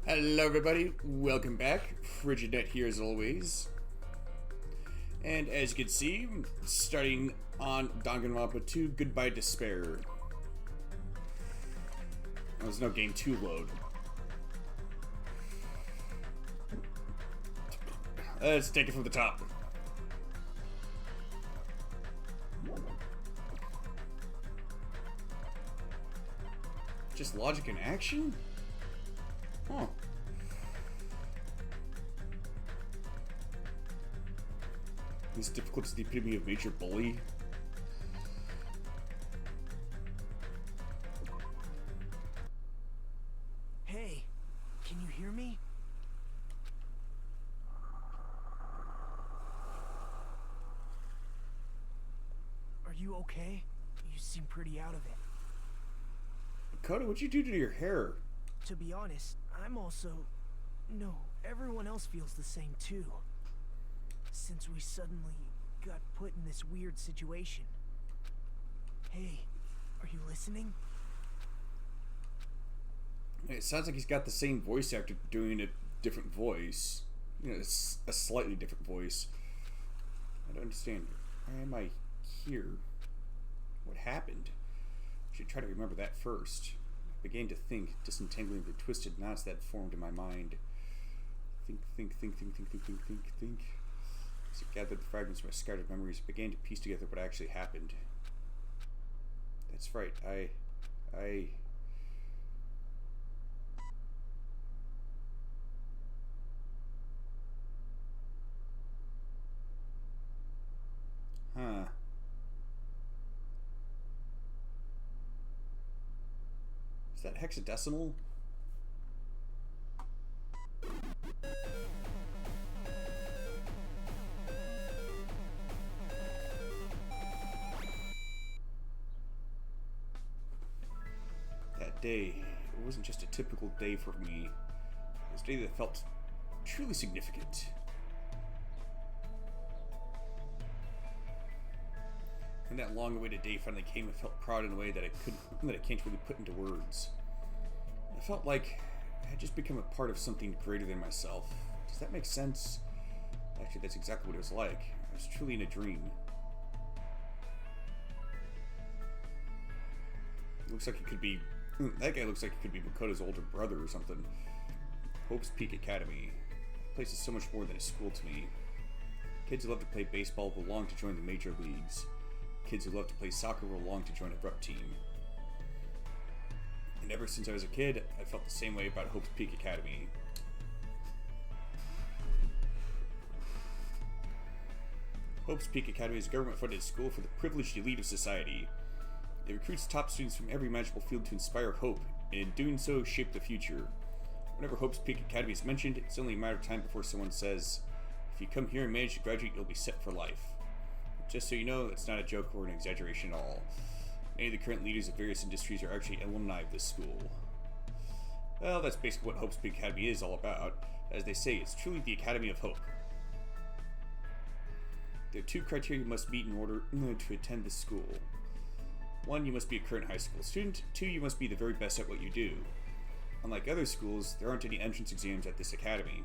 Hello everybody, welcome back. Frigid here as always. And as you can see, starting on Danganronpa 2, Goodbye Despair. There's no game to load. Let's take it from the top. Just logic and action? Huh. This difficult is the epitome of major bully. Hey, can you hear me? Are you okay? You seem pretty out of it. Dakota, what'd you do to your hair? To be honest, I'm also... No, everyone else feels the same too. Since we suddenly got put in this weird situation. Hey, are you listening? It sounds like he's got the same voice actor doing a different voice. You know, it's a slightly different voice. I don't understand. Why am I here? What happened? I should try to remember that first. I began to think, disentangling the twisted knots that formed in my mind. Think. As I gathered the fragments of my scattered memories, I began to piece together what actually happened. That's right, Huh. Is that hexadecimal? That day, it wasn't just a typical day for me. It was a day that felt truly significant. When that long-awaited day finally came, I felt proud in a way that I can't really put into words. I felt like I had just become a part of something greater than myself. Does that make sense? Actually, that's exactly what it was like. I was truly in a dream. Looks like it could be... That guy looks like he could be Makoto's older brother or something. Hope's Peak Academy. The place is so much more than a school to me. Kids who love to play baseball will long to join the major leagues. Kids who love to play soccer will long to join a rep team. And ever since I was a kid, I felt the same way about Hope's Peak Academy. Hope's Peak Academy is a government-funded school for the privileged elite of society. It recruits top students from every imaginable field to inspire hope, and in doing so, shape the future. Whenever Hope's Peak Academy is mentioned, it's only a matter of time before someone says, "If you come here and manage to graduate, you'll be set for life." Just so you know, that's not a joke or an exaggeration at all. Many of the current leaders of various industries are actually alumni of this school. Well, that's basically what Hope's Peak Academy is all about. As they say, it's truly the Academy of Hope. There are two criteria you must meet in order to attend this school. 1, you must be a current high school student. 2, you must be the very best at what you do. Unlike other schools, there aren't any entrance exams at this academy.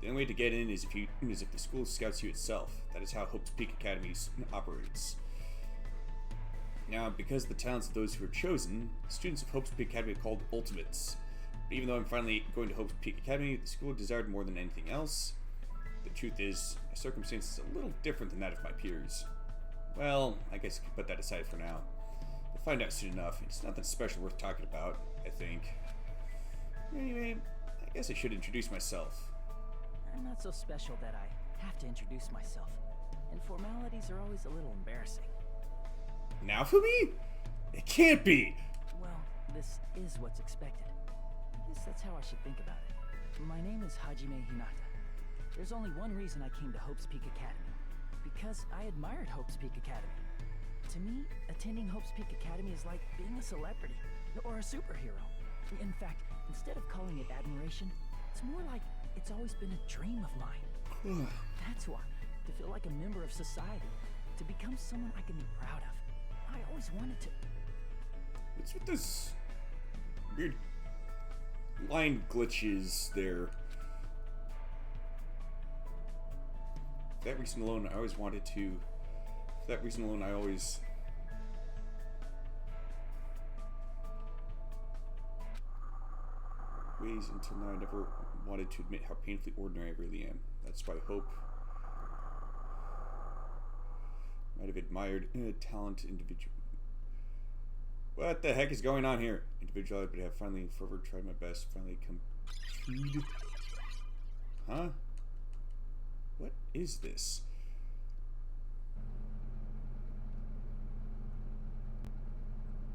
The only way to get in is if the school scouts you itself. That is how Hope's Peak Academy operates. Now, because of the talents of those who are chosen, students of Hope's Peak Academy are called Ultimates. But even though I'm finally going to Hope's Peak Academy, the school desired more than anything else. The truth is, my circumstance is a little different than that of my peers. Well, I guess I could put that aside for now. We'll find out soon enough. It's nothing special worth talking about, I think. Anyway, I guess I should introduce myself. I'm not so special that I have to introduce myself, and formalities are always a little embarrassing. Now for me? It can't be! Well, this is what's expected. I guess that's how I should think about it. My name is Hajime Hinata. There's only one reason I came to Hope's Peak Academy. Because I admired Hope's Peak Academy. To me, attending Hope's Peak Academy is like being a celebrity, or a superhero. In fact, instead of calling it admiration, it's more like it's always been a dream of mine. That's why, to feel like a member of society, to become someone I can be proud of. I always wanted to. What's with this weird line glitches there. For that reason alone, I always wanted to. For that reason alone, I always. Ways until now, I never wanted to admit how painfully ordinary I really am. That's why Hope might have admired a talented individual. What the heck is going on here? Individuality, but I have finally forever tried my best. Finally come. Huh? What is this?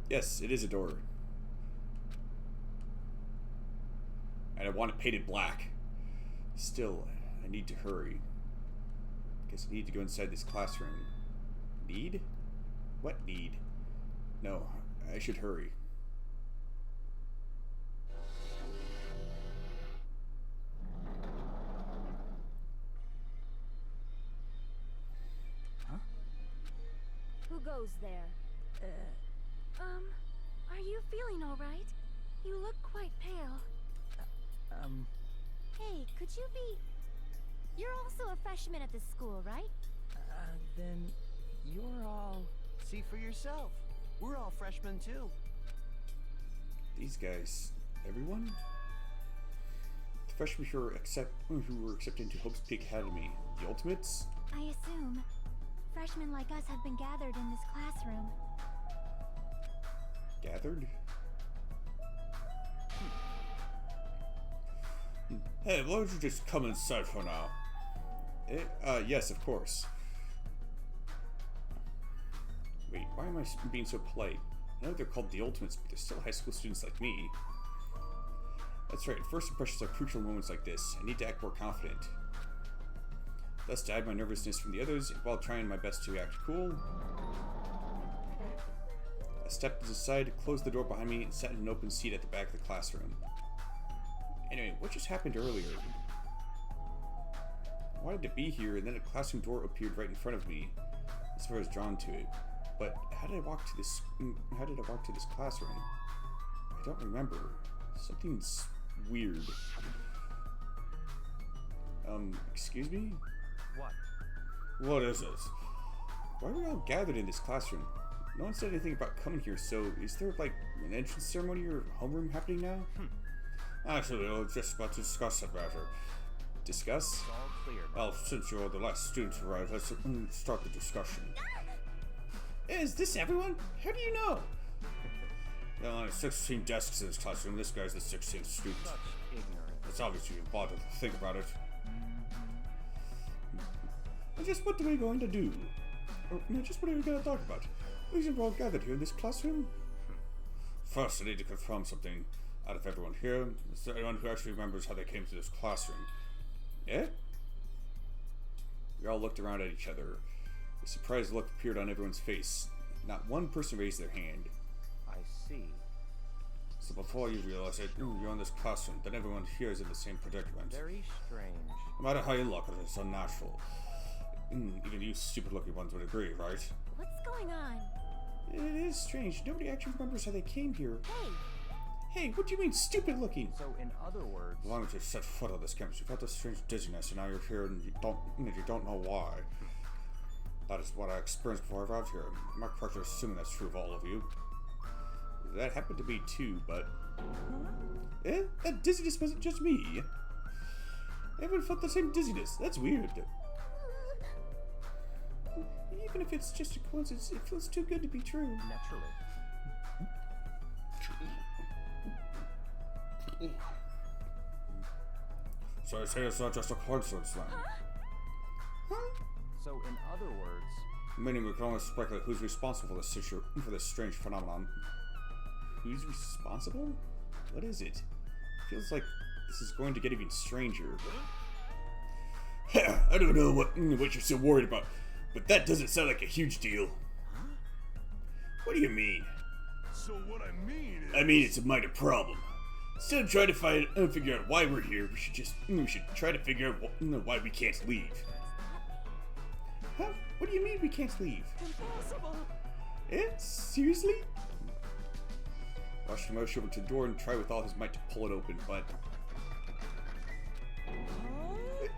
Yes, it is a door. And I want it painted black. Still, I need to hurry. Guess I need to go inside this classroom. Need? What need? No, I should hurry. Huh? Who goes there? Are you feeling all right? You look quite pale. Hey, could you be... You're also a freshman at this school, right? Then you're all... See for yourself. We're all freshmen too. These guys, everyone? The freshmen who were accepted into Hope's Peak Academy, the Ultimates? I assume freshmen like us have been gathered in this classroom. Gathered? Hey, why don't you just come inside for now? Yes, of course. Wait, why am I being so polite? I know they're called the Ultimates, but they're still high school students like me. That's right, first impressions are crucial in moments like this. I need to act more confident. Thus, to hide my nervousness from the others, while trying my best to act cool, I stepped aside, closed the door behind me, and sat in an open seat at the back of the classroom. Anyway, what just happened earlier? I wanted to be here, and then a classroom door appeared right in front of me. That's why I was drawn to it. But how did I walk to this? How did I walk to this classroom? I don't remember. Something's weird. Excuse me? What? What is this? Why are we all gathered in this classroom? No one said anything about coming here, so is there like an entrance ceremony or homeroom happening now? Actually, I was just about to discuss that matter. Discuss? It's all clear. Well, since you're the last student to arrive, let's start the discussion. Is this everyone? How do you know? There are only 16 desks in this classroom. This guy's the 16th student. Such ignorance. It's obviously important to think about it. And just what are we going to do? Or just what are we going to talk about? Reason we're all gathered here in this classroom? First, I need to confirm something out of everyone here. Is there anyone who actually remembers how they came to this classroom? Yeah? We all looked around at each other. A surprised look appeared on everyone's face. Not one person raised their hand. I see. So before you realize it, you're in this classroom, then everyone here is in the same predicament. Very strange. No matter how you look at it, it's unnatural. Even you stupid-looking ones would agree, right? What's going on? It is strange. Nobody actually remembers how they came here. Hey, Hey, what do you mean, stupid-looking? So, in other words... As long as you've set foot on this campus, you've got this strange dizziness, and now you're here and you don't know why. That is what I experienced before I arrived here. Am I correct in assuming that's true of all of you? That happened to me too, but... That dizziness wasn't just me. Everyone felt the same dizziness. That's weird. Even if it's just a coincidence, it feels too good to be true. Naturally. So I say it's not just a coincidence then? Huh? So, in other words... Meaning we can only speculate who's responsible for this strange phenomenon. Who's responsible? What is it? Feels like this is going to get even stranger. I don't know what you're so worried about, but that doesn't sound like a huge deal. What do you mean? So what I mean is... I mean it's a minor problem. Instead of trying to figure out why we're here, we should try to figure out why we can't leave. Huh? What do you mean we can't leave? Impossible! Seriously? Watched him rush over to the door and try with all his might to pull it open, but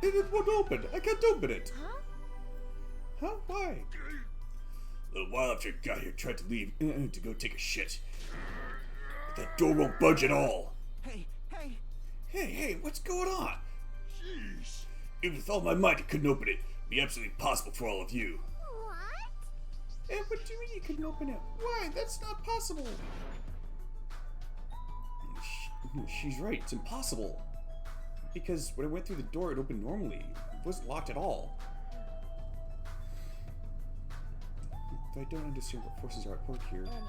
it won't open. I can't open it. Huh? Huh? Why? A little while after I got here, tried to leave to go take a shit. But that door won't budge at all. Hey, hey! Hey, what's going on? Jeez. Even with all my might, I couldn't open it. It'd be absolutely impossible for all of you. What? What do you mean you couldn't open it? Why? That's not possible. She's right. It's impossible. Because when I went through the door, it opened normally. It wasn't locked at all. Though I don't understand what forces are at work here. Anyway.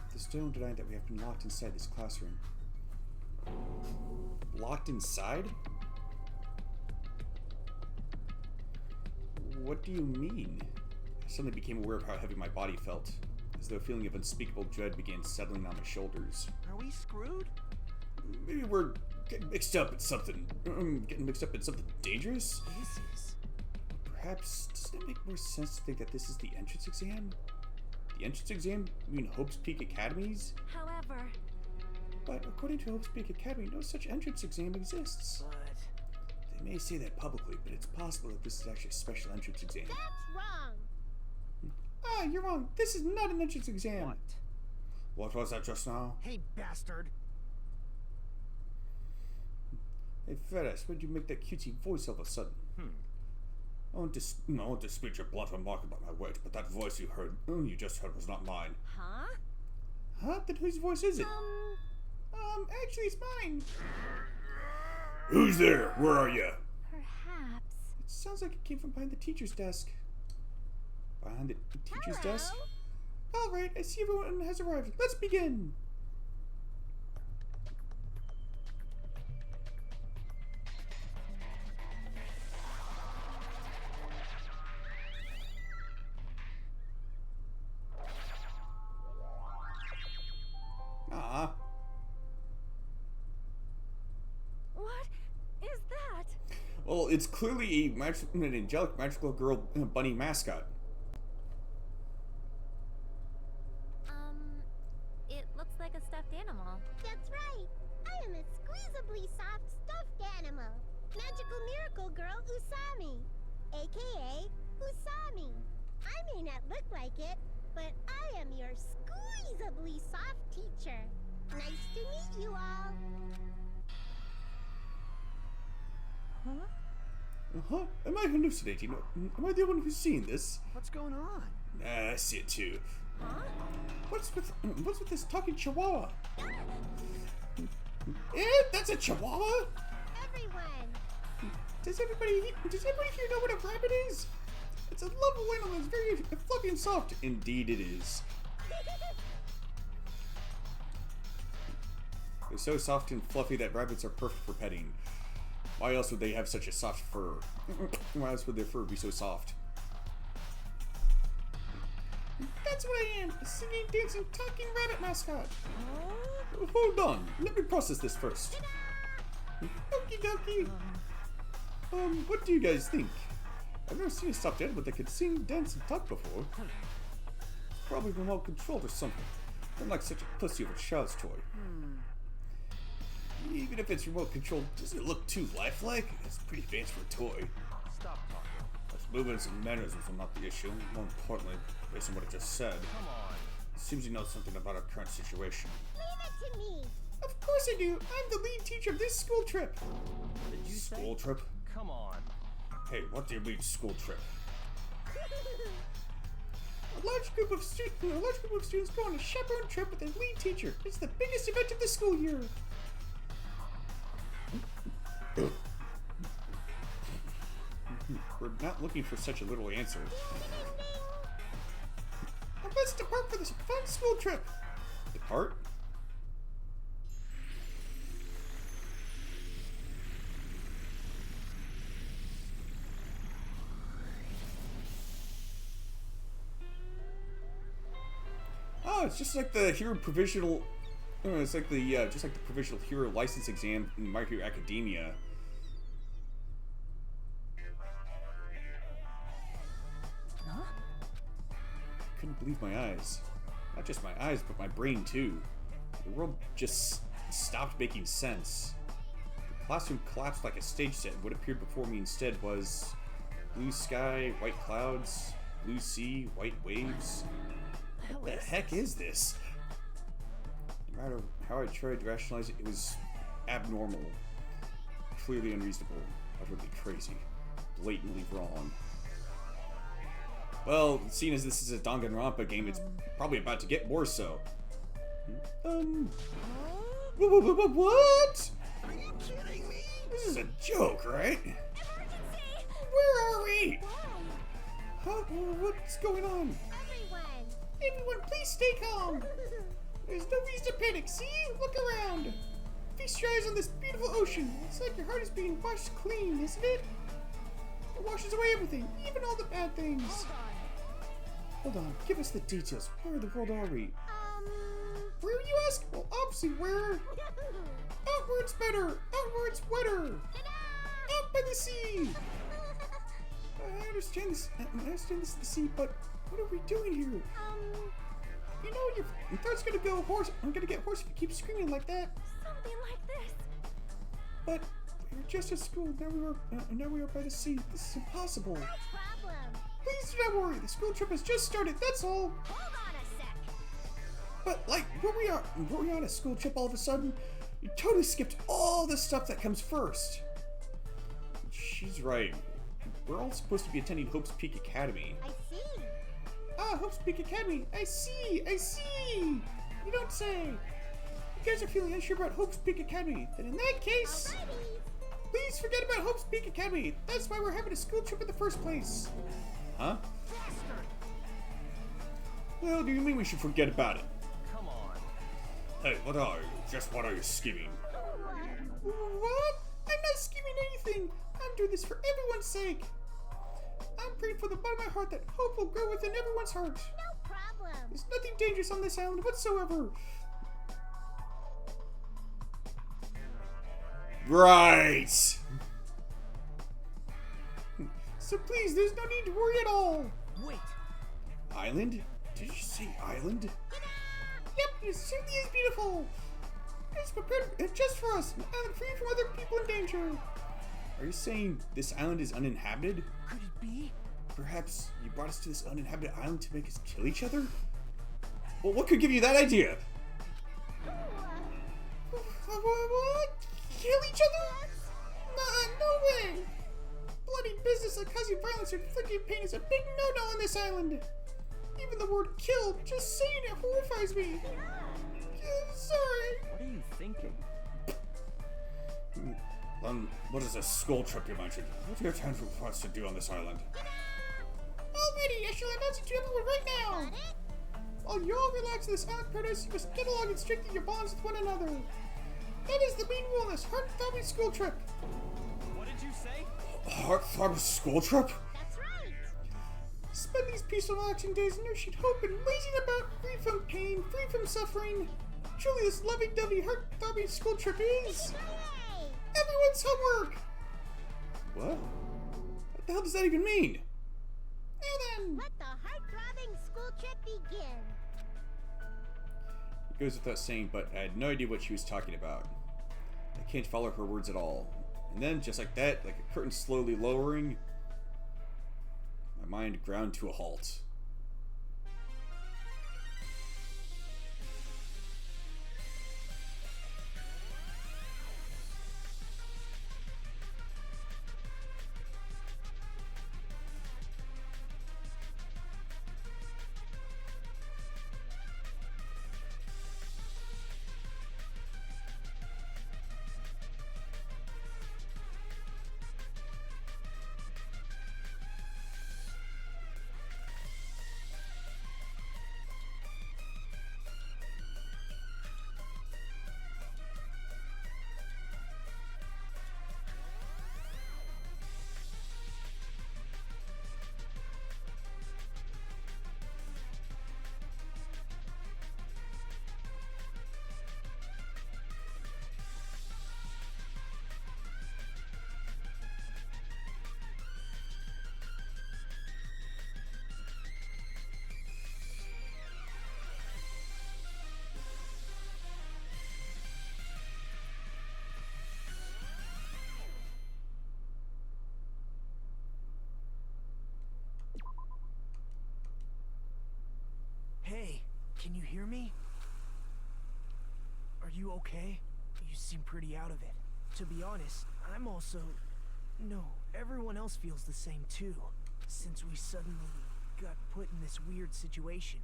There's no denying that we have been locked inside this classroom. Locked inside? What do you mean? I suddenly became aware of how heavy my body felt, as though a feeling of unspeakable dread began settling on my shoulders. Are we screwed? Maybe we're getting mixed up in something. Dangerous? This is... Perhaps, doesn't it make more sense to think that this is the entrance exam? The entrance exam? You mean Hope's Peak Academies? However, But according to Hope's Peak Academy, no such entrance exam exists. But... They may say that publicly, but it's possible that this is actually a special entrance exam. that's wrong. Ah, you're wrong. This is not an entrance exam. What? What was that just now? Hey, bastard! Hey, Ferris, why'd you make that cutesy voice all of a sudden? I won't dispute your blunt remark about my weight, but that voice you just heard was not mine. Huh? Huh? Then whose voice is it? Actually, it's mine. Who's there? Where are you? Perhaps. It sounds like it came from behind the teacher's desk. Behind the teacher's Hello? desk? Alright, I see everyone has arrived. Let's begin! Ah. What is that? Well, it's clearly an angelic magical girl bunny mascot. It looks like a stuffed animal. That's right. I am a squeezably soft stuffed animal. Magical miracle girl Usami, aka Usami. I may not look like it, but I am your squeezably soft teacher. Nice to meet you all. Huh? Am I hallucinating? Am I the one who's seen this? What's going on? I see it too. Huh? What's with this talking chihuahua? That's a chihuahua? Everyone. Does everybody here know what a rabbit is? It's a lovable animal that's very fluffy and soft. Indeed it is. They're so soft and fluffy that rabbits are perfect for petting. Why else would they have such a soft fur? Why else would their fur be so soft? That's what I am! A singing, dancing, talking rabbit mascot! Hold on, let me process this first. Okie dokie! What do you guys think? I've never seen a stuffed animal that could sing, dance, and talk before. Probably remote controlled or something. Unlike such a pussy of a child's toy. Even if it's remote controlled, doesn't it look too lifelike? It's pretty fancy for a toy. Stop talking. Its movements and mannerisms are not the issue. More importantly, based on what I just said, Come on. it seems you know something about our current situation. Leave it to me. Of course I do! I'm the lead teacher of this school trip! What did you say? School trip? Come on. Hey, what do you mean school trip? A large group of students go on a chaperone trip with their lead teacher. It's the biggest event of the school year. We're not looking for such a little answer. Let's depart for this fun school trip. Depart? Oh, it's just like the hero provisional. It's like the just like the provisional hero license exam in My Hero Academia. Huh? Couldn't believe my eyes. Not just my eyes, but my brain too. The world just stopped making sense. The classroom collapsed like a stage set. What appeared before me instead was blue sky, white clouds, blue sea, white waves. What the heck is this? No matter how I tried to rationalize it, it was abnormal, clearly unreasonable, utterly crazy, blatantly wrong. Well, seeing as this is a Danganronpa game, it's probably about to get more so. What? Are you kidding me? This is a joke, right? Emergency! Where are we? Why? Huh? What's going on? Everyone! Everyone, please stay calm. There's no reason to panic. See? Look around. Feast your eyes on this beautiful ocean. It's like your heart is being washed clean, isn't it? It washes away everything, even all the bad things. Hold on. Give us the details. Where in the world are we? Where you ask? Well, obviously where? Outwards better. Outwards wetter. Out by the sea. I understand this. This is the sea, but what are we doing here? You know, your throat's gonna go hoarse. I'm gonna get hoarse if you keep screaming like that. Something like this. But we were just at school. Now we are by the sea. This is impossible. No problem. Please do not worry. The school trip has just started. That's all. Hold on a sec. But like, were we on a school trip all of a sudden? You totally skipped all the stuff that comes first. She's right. We're all supposed to be attending Hope's Peak Academy. I see. Ah, Hope's Peak Academy. I see. You don't say. You guys are feeling unsure about Hope's Peak Academy. Then in that case, Alrighty. please forget about Hope's Peak Academy. That's why we're having a school trip in the first place. Huh? Well, do you mean we should forget about it? Come on. Hey, what are you? Just what are you scheming? What? I'm not scheming anything. I'm doing this for everyone's sake. I'm praying from the bottom of my heart that hope will grow within everyone's heart. No problem. There's nothing dangerous on this island whatsoever. Right. So please, there's no need to worry at all. Wait. Island? Did you say island? Yep, it certainly is beautiful. It's prepared just for us, an island free from other people in danger. Are you saying this island is uninhabited? Could it be? Perhaps you brought us to this uninhabited island to make us kill each other? Well, what could give you that idea? What? Kill each other? No way! Bloody business like causing violence or inflicting pain is a big no-no on this island. Even the word kill, just saying it horrifies me. Sorry. What are you thinking? What is a school trip you mentioned? What do you have time for us to do on this island? Alrighty, I shall announce it to everyone right now. Got it? While you all relax in this island paradise, you must get along and strengthen your bonds with one another. That is the main rule of this heart-throbbing school trip. What did you say? Heart-throbbing school trip? That's right. Spend these peaceful, relaxing days nourishing hope and lazing about, free from pain, free from suffering. Truly, this lovey-dovey, heart-throbbing school trip is Hooray! everyone's homework. What? What the hell does that even mean? Now then. Let the heart-throbbing school trip begin. It goes without saying, but I had no idea what she was talking about. I can't follow her words at all. And then, just like that, like a curtain slowly lowering, my mind ground to a halt. Can you hear me? Are you okay? You seem pretty out of it. To be honest, I'm also... No, everyone else feels the same too. Since we suddenly got put in this weird situation.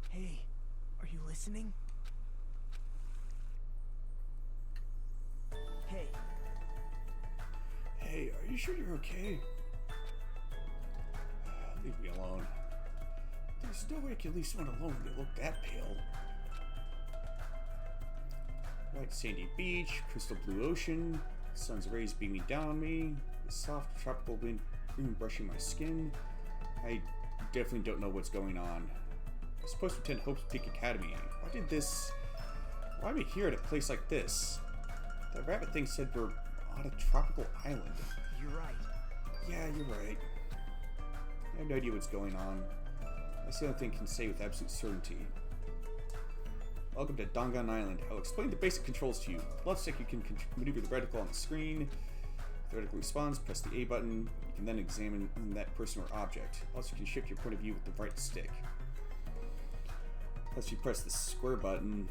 Hey, are you listening? Hey. Hey, are you sure you're okay? Leave me alone. There's no way I can leave someone alone when they look that pale. White sandy beach, crystal blue ocean, sun's rays beaming down on me, the soft tropical wind brushing my skin. I definitely don't know what's going on. I'm supposed to attend Hope's Peak Academy. Why am I here at a place like this? That rabbit thing said we're on a tropical island. You're right. Yeah, you're right. I have no idea what's going on. That's the only thing I can say with absolute certainty. Welcome to Dangan Island. I'll explain the basic controls to you. Left stick, you can maneuver the reticle on the screen. If the reticle responds, press the A button. You can then examine that person or object. Also, you can shift your point of view with the right stick. Plus, you press the square button,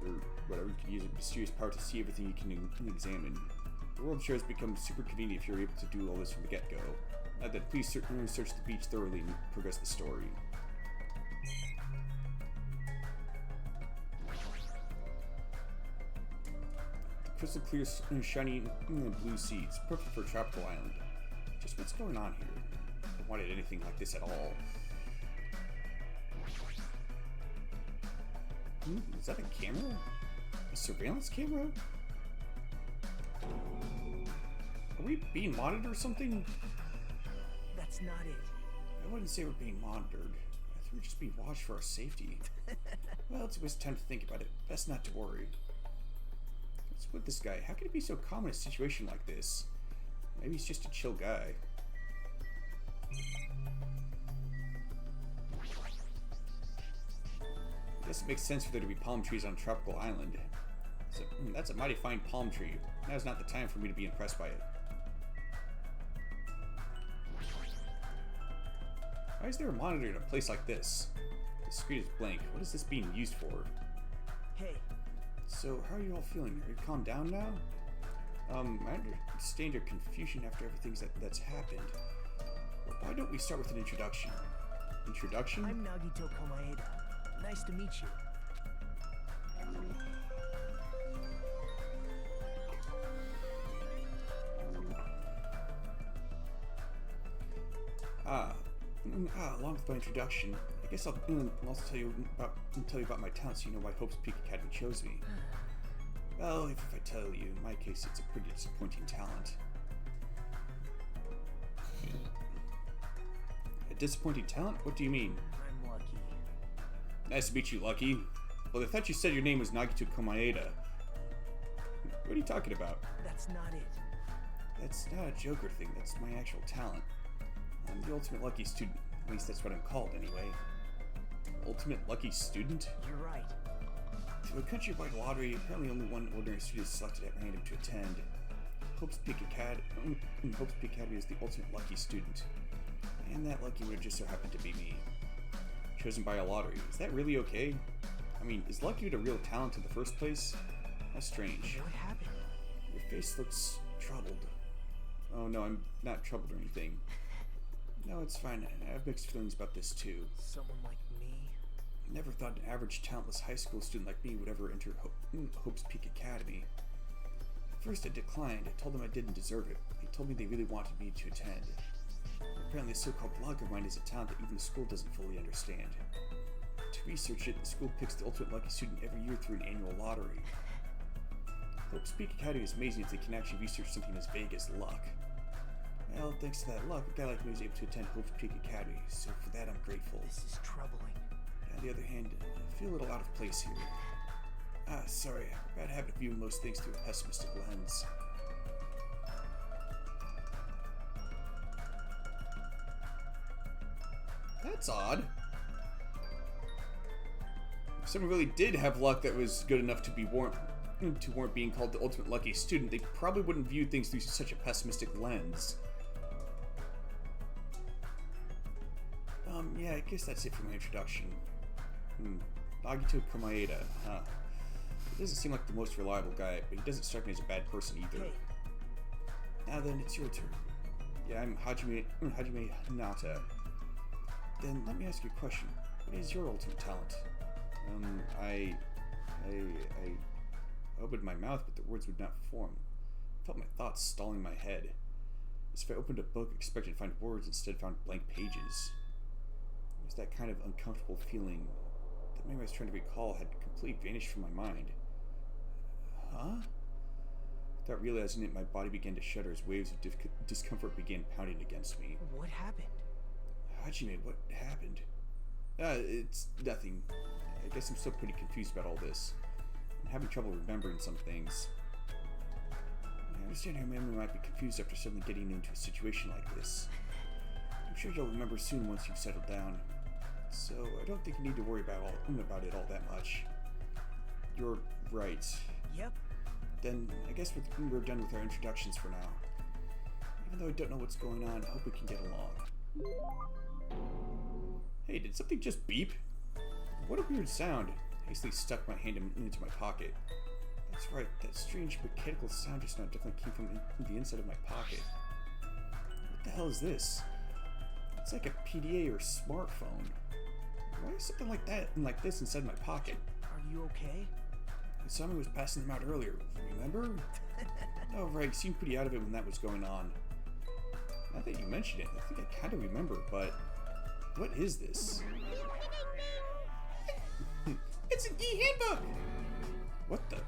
or whatever, you can use a mysterious power to see everything you can examine. The world sure has become super convenient if you're able to do all this from the get-go. Add that, please search the beach thoroughly and progress the story. The crystal clear, shiny blue seas, perfect for a tropical island. Just what's going on here? I don't wanted anything like this at all. Is that a camera? A surveillance camera? Are we being monitored or something? That's not it. I wouldn't say we're being monitored. I think we're just being watched for our safety. Well, it's a waste of time to think about it. Best not to worry. What's with this guy? How can he be so calm in a situation like this? Maybe he's just a chill guy. I guess it makes sense for there to be palm trees on a tropical island. So, that's a mighty fine palm tree. Now's not the time for me to be impressed by it. Why is there a monitor in a place like this? The screen is blank. What is this being used for? Hey. So, how are you all feeling? Are you calmed down now? I understand your confusion after everything that's happened. Why don't we start with an introduction? Introduction? I'm Nagito Komaeda. Nice to meet you. Along with my introduction, I guess I'll also tell you about my talent so you know why Hope's Peak Academy chose me. Well, if I tell you, in my case, it's a pretty disappointing talent. A disappointing talent? What do you mean? I'm Lucky. Nice to meet you, Lucky. Well, I thought you said your name was Nagito Komaeda. What are you talking about? That's not it. That's not a Joker thing, that's my actual talent. I'm the ultimate lucky student. At least that's what I'm called, anyway. Ultimate lucky student? You're right. Through a countrywide lottery, apparently only one ordinary student is selected at random to attend. Hope's Peak Academy is the ultimate lucky student. And that lucky would just so happen to be me. Chosen by a lottery. Is that really okay? I mean, is lucky a real talent in the first place? How strange. What happened? Your face looks troubled. Oh no, I'm not troubled or anything. No, it's fine. I have mixed feelings about this too. Someone like me? I never thought an average talentless high school student like me would ever enter Hope's Peak Academy. At first I declined. I told them I didn't deserve it. They told me they really wanted me to attend. Apparently the so-called luck of mine is a talent that even the school doesn't fully understand. To research it, the school picks the ultimate lucky student every year through an annual lottery. Hope's Peak Academy is amazing if they can actually research something as vague as luck. Well, thanks to that luck, a guy like me was able to attend Hope's Peak Academy, so for that I'm grateful. This is troubling. On the other hand, I feel a little out of place here. Sorry, I have a bad habit of viewing most things through a pessimistic lens. That's odd. If someone really did have luck that was good enough to warrant being called the ultimate lucky student, they probably wouldn't view things through such a pessimistic lens. Yeah, I guess that's it for my introduction. Nagito Komaeda, huh. He doesn't seem like the most reliable guy, but he doesn't strike me as a bad person either. Hey, Now then, it's your turn. Yeah, I'm Hajime Hinata. Then let me ask you a question. What is your ultimate talent? I opened my mouth, but the words would not form. I felt my thoughts stalling in my head. As if I opened a book, expected to find words, instead found blank pages. It was that kind of uncomfortable feeling that memory I was trying to recall had completely vanished from my mind. Huh? Without realizing it, my body began to shudder as waves of discomfort began pounding against me. what happened? Hajime, what happened? It's nothing. I guess I'm still pretty confused about all this. I'm having trouble remembering some things. I understand your memory might be confused after suddenly getting into a situation like this. I'm sure you'll remember soon once you've settled down. So I don't think you need to worry about it all that much. You're right. Yep. Then I guess we're done with our introductions for now. Even though I don't know what's going on, I hope we can get along. Hey, did something just beep? What a weird sound. I hastily stuck my hand into my pocket. That's right, that strange mechanical sound just now definitely came from the inside of my pocket. What the hell is this? It's like a PDA or smartphone. Why is something like this inside my pocket? Are you okay? Someone was passing them out earlier, remember? Oh right, you seemed pretty out of it when that was going on. Now that you mention it, I think I kind of remember, but what is this? It's an e-handbook! What the?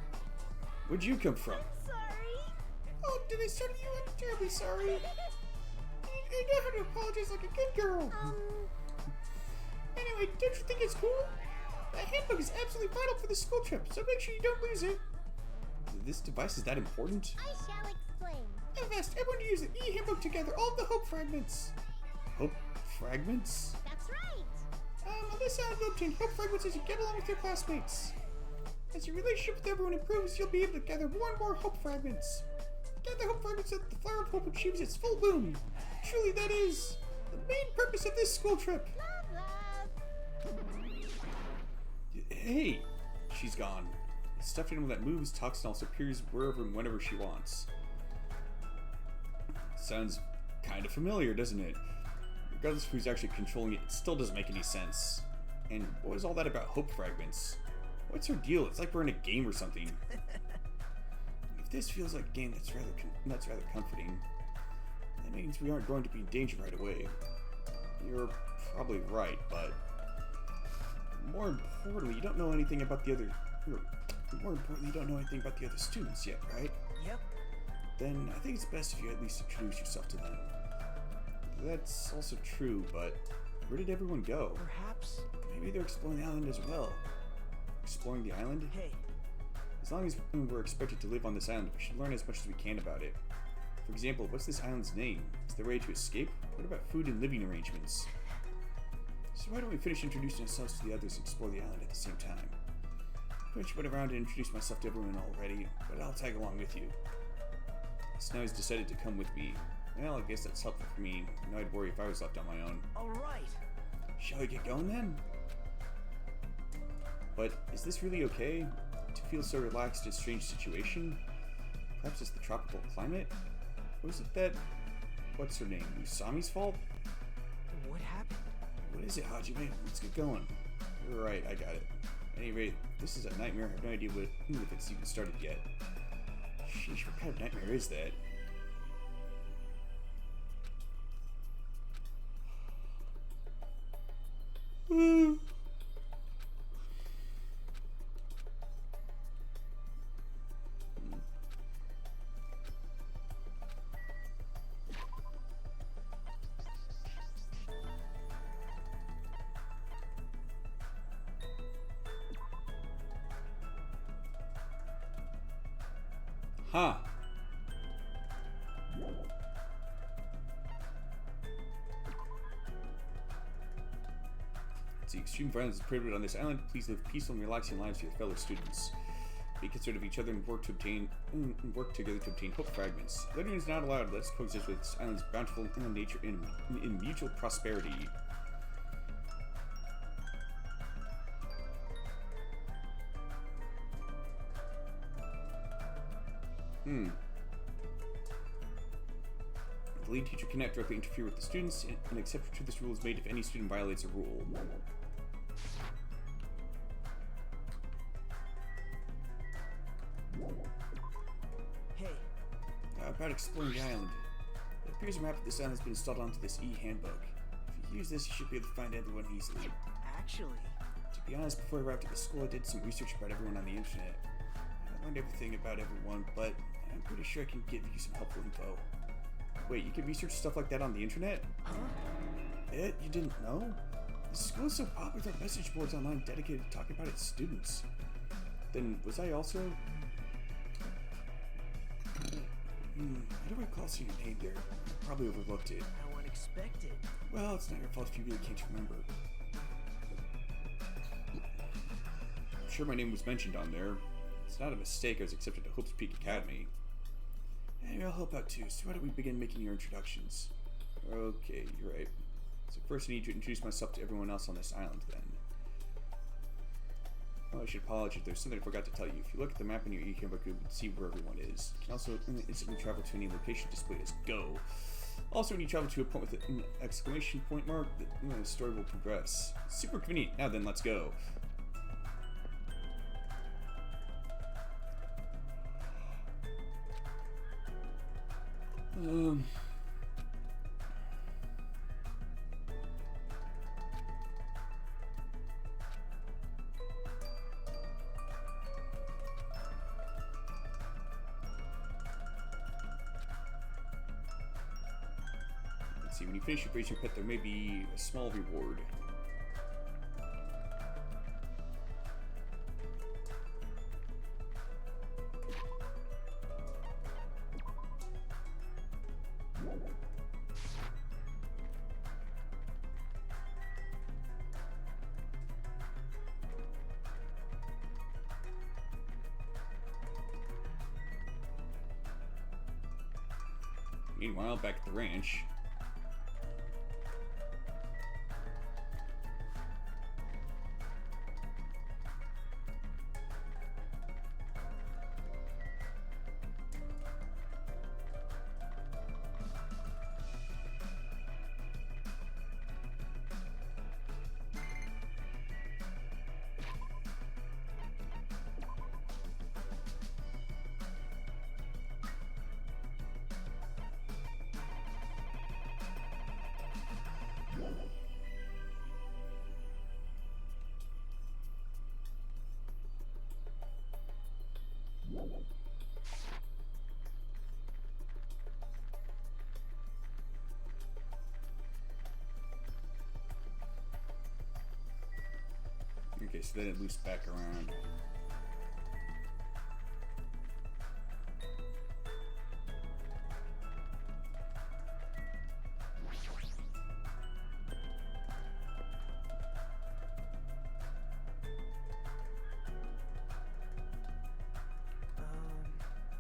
Where'd you come from? Sorry. Oh, did I startle you? I'm terribly sorry. I know how to apologize like a good girl. Anyway, don't you think it's cool? That handbook is absolutely vital for the school trip, so make sure you don't lose it. This device is that important? I shall explain. I've asked everyone to use the e-handbook together, all of the hope fragments. Hope fragments? That's right. On this island, you'll obtain hope fragments as you get along with your classmates. As your relationship with everyone improves, you'll be able to gather more and more hope fragments. Gather hope fragments so that the flower of hope achieves its full bloom. Truly, that is the main purpose of this school trip. Love. Hey, she's gone. The stuffed animal that moves, talks, and also appears wherever and whenever she wants. Sounds kind of familiar, doesn't it? Regardless of who's actually controlling it, it still doesn't make any sense. And what is all that about hope fragments? What's her deal? It's like we're in a game or something. If this feels like a game, that's rather comforting. That means we aren't going to be in danger right away. You're probably right, but more importantly, you don't know anything about the other. More importantly, you don't know anything about the other students yet, right? Yep. Then I think it's best if you at least introduce yourself to them. That's also true, but where did everyone go? Perhaps. Maybe they're exploring the island as well. Exploring the island? Hey, As long as we're expected to live on this island, we should learn as much as we can about it. For example, what's this island's name? Is there a way to escape? What about food and living arrangements? So why don't we finish introducing ourselves to the others and explore the island at the same time? I pretty much went around and introduced myself to everyone already, but I'll tag along with you. So now he's decided to come with me. Well, I guess that's helpful for me. I know I'd worry if I was left on my own. alright. Shall we get going then? But is this really okay? To feel so relaxed in a strange situation? Perhaps it's the tropical climate? Or is it that... what's her name? Usami's fault? What happened? What is it, Hajime? Let's get going. You're right, I got it. At any rate, this is a nightmare. I have no idea if it's even started yet. Sheesh, what kind of nightmare is that? Huh. It's the extreme violence is prohibited on this island. Please live peaceful and relaxing lives with your fellow students. Be considerate of each other and work together to obtain hope fragments. Littering is not allowed. Let's coexist with this island's bountiful nature in mutual prosperity. The lead teacher cannot directly interfere with the students. An exception to this rule is made if any student violates a rule. Hey, About exploring the island. It appears a map of this island has been installed onto this e-handbook. If you use this, you should be able to find everyone easily. actually, To be honest, before I arrived at the school, I did some research about everyone on the internet. I learned everything about everyone, but I'm pretty sure I can give you some helpful info. Wait, you can research stuff like that on the internet? huh? You didn't know? The school is so popular with message boards online dedicated to talking about its students. Then, was I also... I don't recall seeing a name there. I probably overlooked it. How unexpected. Well, it's not your fault if you really can't remember. I'm sure my name was mentioned on there. It's not a mistake, I was accepted to Hope's Peak Academy. Anyway, I'll help out too, so why don't we begin making your introductions? Okay, you're right. So first I need to introduce myself to everyone else on this island then. Oh, I should apologize, there's something I forgot to tell you. If you look at the map in your e-handbook, you can see where everyone is. You can also instantly travel to any location displayed as go. Also, when you travel to a point with an exclamation point mark, the story will progress. Super convenient. Now then, let's go. Let's see, when you finish your raising your pet, there may be a small reward. Meanwhile, back at the ranch. Okay, so then it loops back around.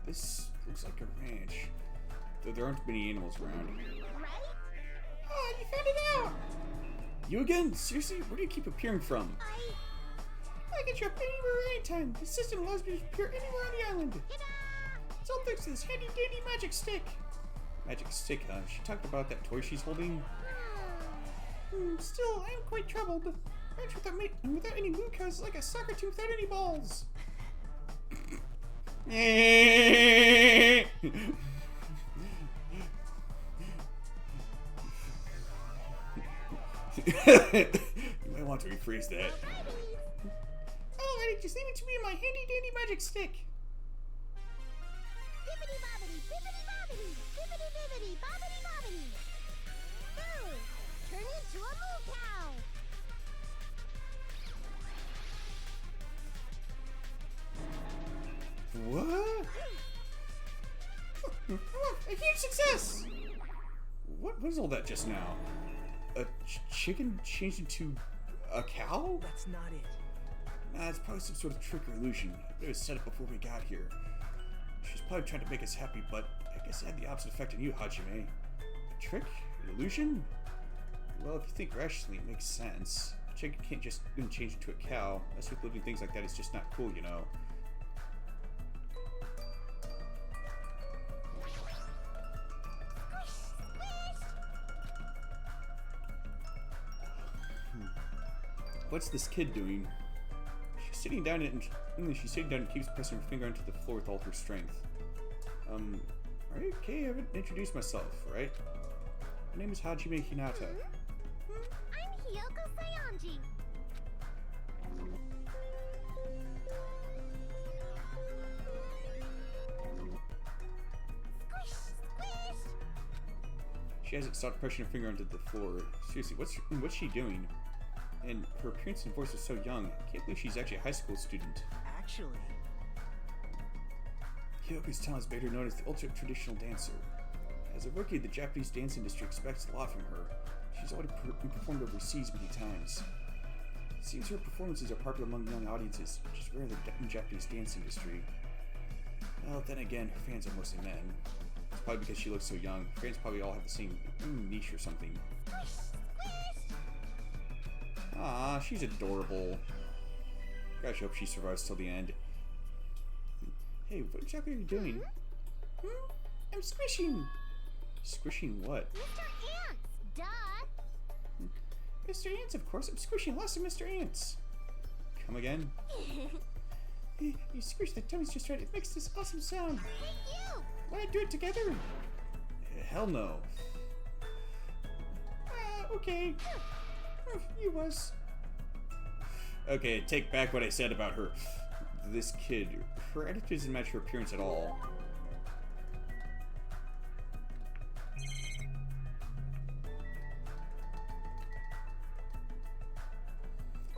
This looks like a ranch, though there aren't many animals around. Right? Oh, you found it out! You again? Seriously? Where do you keep appearing from? I can drop anywhere, anytime. The system allows me to appear anywhere on the island. It's all thanks to this handy dandy magic stick. Magic stick, huh? She talked about that toy she's holding. Still, I am quite troubled. Ranch without any moon cows is like a soccer team without any balls. You might want to rephrase that. Alrighty, just leave it to me and my handy dandy magic stick. Bibbidi bobbidi, bibbidi bobbidi, bibbidi bibbidi, bobbidi bobbidi. Boo! Turn into a moo cow. What? A huge success! What was all that just now? A chicken changed into a cow? That's not it. Nah, it's probably some sort of trick or illusion. It was set up before we got here. She's probably trying to make us happy, but I guess it had the opposite effect on you, Hajime. A trick? An illusion? Well, if you think rationally, it makes sense. A chicken can't just change into a cow. Mess with living things like that is just not cool, you know. What's this kid doing? She's sitting down and keeps pressing her finger into the floor with all her strength. Are you okay? I haven't introduced myself, right? My name is Hajime Hinata. I'm Hiyoko Sayanji. Squish, squish. She hasn't stopped pressing her finger into the floor. Seriously, what's she doing? And her appearance and voice is so young. I can't believe she's actually a high school student. Actually, Hyoko's talent has made her known as the ultimate traditional dancer. As a rookie, the Japanese dance industry expects a lot from her. She's already performed overseas many times. It seems her performances are popular among young audiences, which is rare in the Japanese dance industry. Well, then again, her fans are mostly men. It's probably because she looks so young. Her fans probably all have the same niche or something. Squish, squish. Ah, she's adorable. Gosh, I hope she survives till the end. Hey, what exactly are you doing? I'm squishing. Squishing what? Mr. Ants, duh. Mr. Ants, of course. I'm squishing lots of Mr. Ants. Come again? You squish the tummies just right. It makes this awesome sound. Hey, you. Wanna do it together? Hell no. Okay. You was. Okay, take back what I said about her. This kid. Her attitude doesn't match her appearance at all.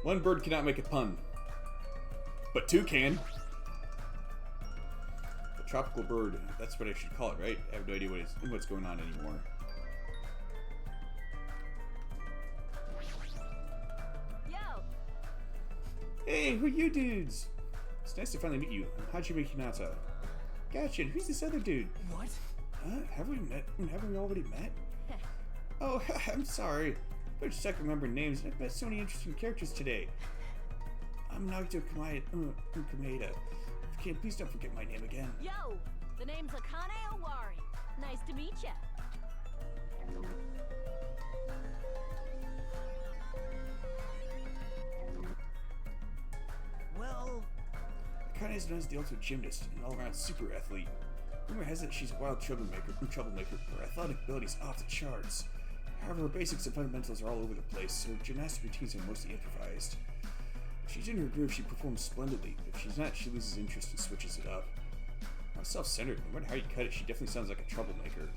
One bird cannot make a pun, but two can. A tropical bird, that's what I should call it, right? I have no idea what's going on anymore. Yo! Hey, who you dudes? It's nice to finally meet you. I'm Hajime Hinata. Gotcha, who's this other dude? what? Huh? Haven't we already met? Oh, I'm sorry. I just stuck remembering names. I've met so many interesting characters today. I'm Naruto Kameda. If you can, please don't forget my name again. Yo! The name's Akane Owari. Nice to meet ya. Well, Akane is known as the ultimate gymnast and all-around super athlete. Rumor has it she's a wild troublemaker. Her athletic abilities off the charts. However, her basics and fundamentals are all over the place. Her gymnastic routines are mostly improvised. If she's in her groove, she performs splendidly. If she's not, she loses interest and switches it up. Not self-centered. No matter how you cut it, she definitely sounds like a troublemaker.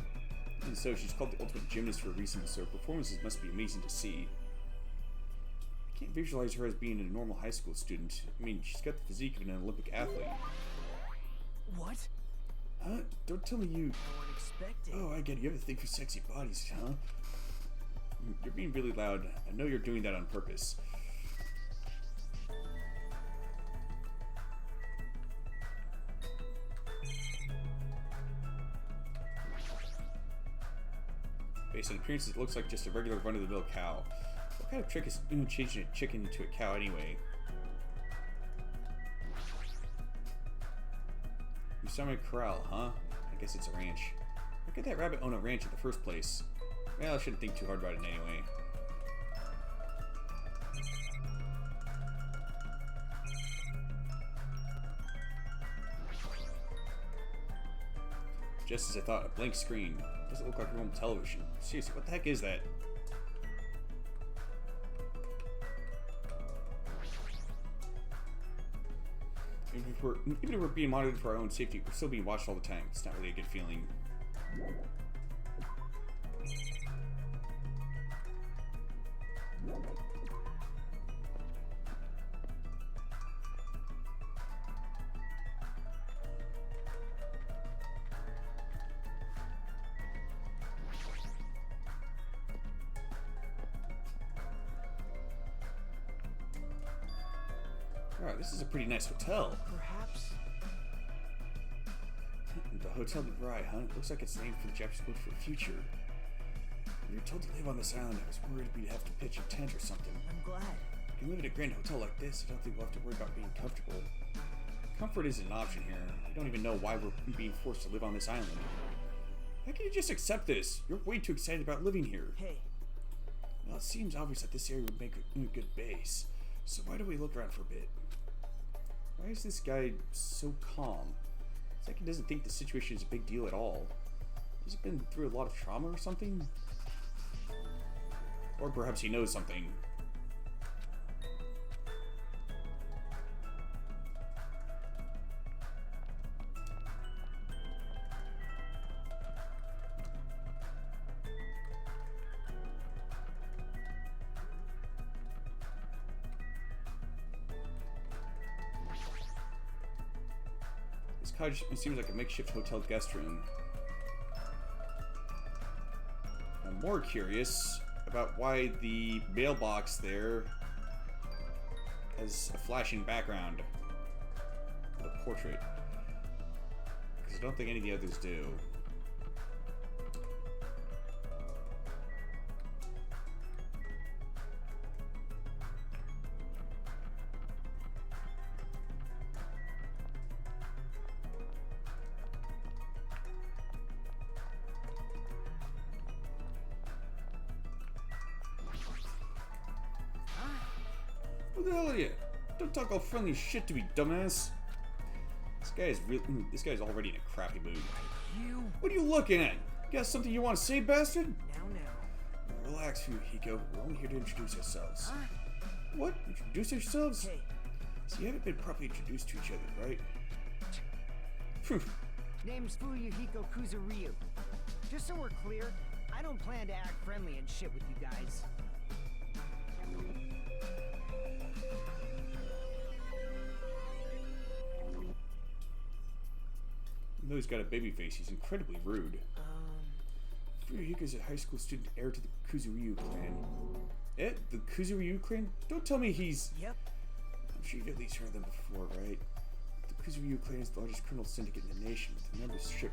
Even so, she's called the ultimate gymnast for a reason, so her performances must be amazing to see. I can't visualize her as being a normal high school student. I mean, she's got the physique of an Olympic athlete. what? Huh? Don't tell me you... No one expected. Oh, I get it. You have a thing for sexy bodies, huh? You're being really loud. I know you're doing that on purpose. Based on appearances, it looks like just a regular run-of-the-mill cow. What kind of trick is changing a chicken into a cow anyway? Usami Corral, huh? I guess it's a ranch. How could that rabbit own a ranch in the first place? Well, I shouldn't think too hard about it anyway. Just as I thought, a blank screen. Doesn't look like normal television. Seriously, what the heck is that? Even if we're being monitored for our own safety, we're still being watched all the time. It's not really a good feeling. Alright, this is a pretty nice hotel. Perhaps. The Hotel de Brai, huh? It looks like it's named for the Japanese word for future. When you were told to live on this island, I was worried we'd have to pitch a tent or something. I'm glad. If you live in a grand hotel like this, I don't think we'll have to worry about being comfortable. Comfort isn't an option here. We don't even know why we're being forced to live on this island. How can you just accept this? You're way too excited about living here. Hey, Well, it seems obvious that this area would make a good base. So why do we look around for a bit? Why is this guy so calm? It's like he doesn't think the situation is a big deal at all. Has he been through a lot of trauma or something? Or perhaps he knows something. This cottage seems like a makeshift hotel guest room. I'm more curious about why the mailbox there has a flashing background of a portrait. Because I don't think any of the others do. Who the hell are you? Don't talk all friendly shit to me, dumbass. This guy's already in a crappy mood. You. What are you looking at? You got something you want to say, bastard? Now. Relax, Fuyuhiko. We're only here to introduce ourselves. What? Introduce ourselves? Hey. So you haven't been properly introduced to each other, right? Phew. Name's Fuyuhiko Kuzuryu. Just so we're clear, I don't plan to act friendly and shit with you guys. Even though he's got a baby face, he's incredibly rude. Fuyuhiko's a high school student heir to the Kuzuryu clan. Eh? The Kuzuryu clan? Don't tell me he's... Yep. I'm sure you've at least heard of them before, right? The Kuzuryu clan is the largest criminal syndicate in the nation, with a membership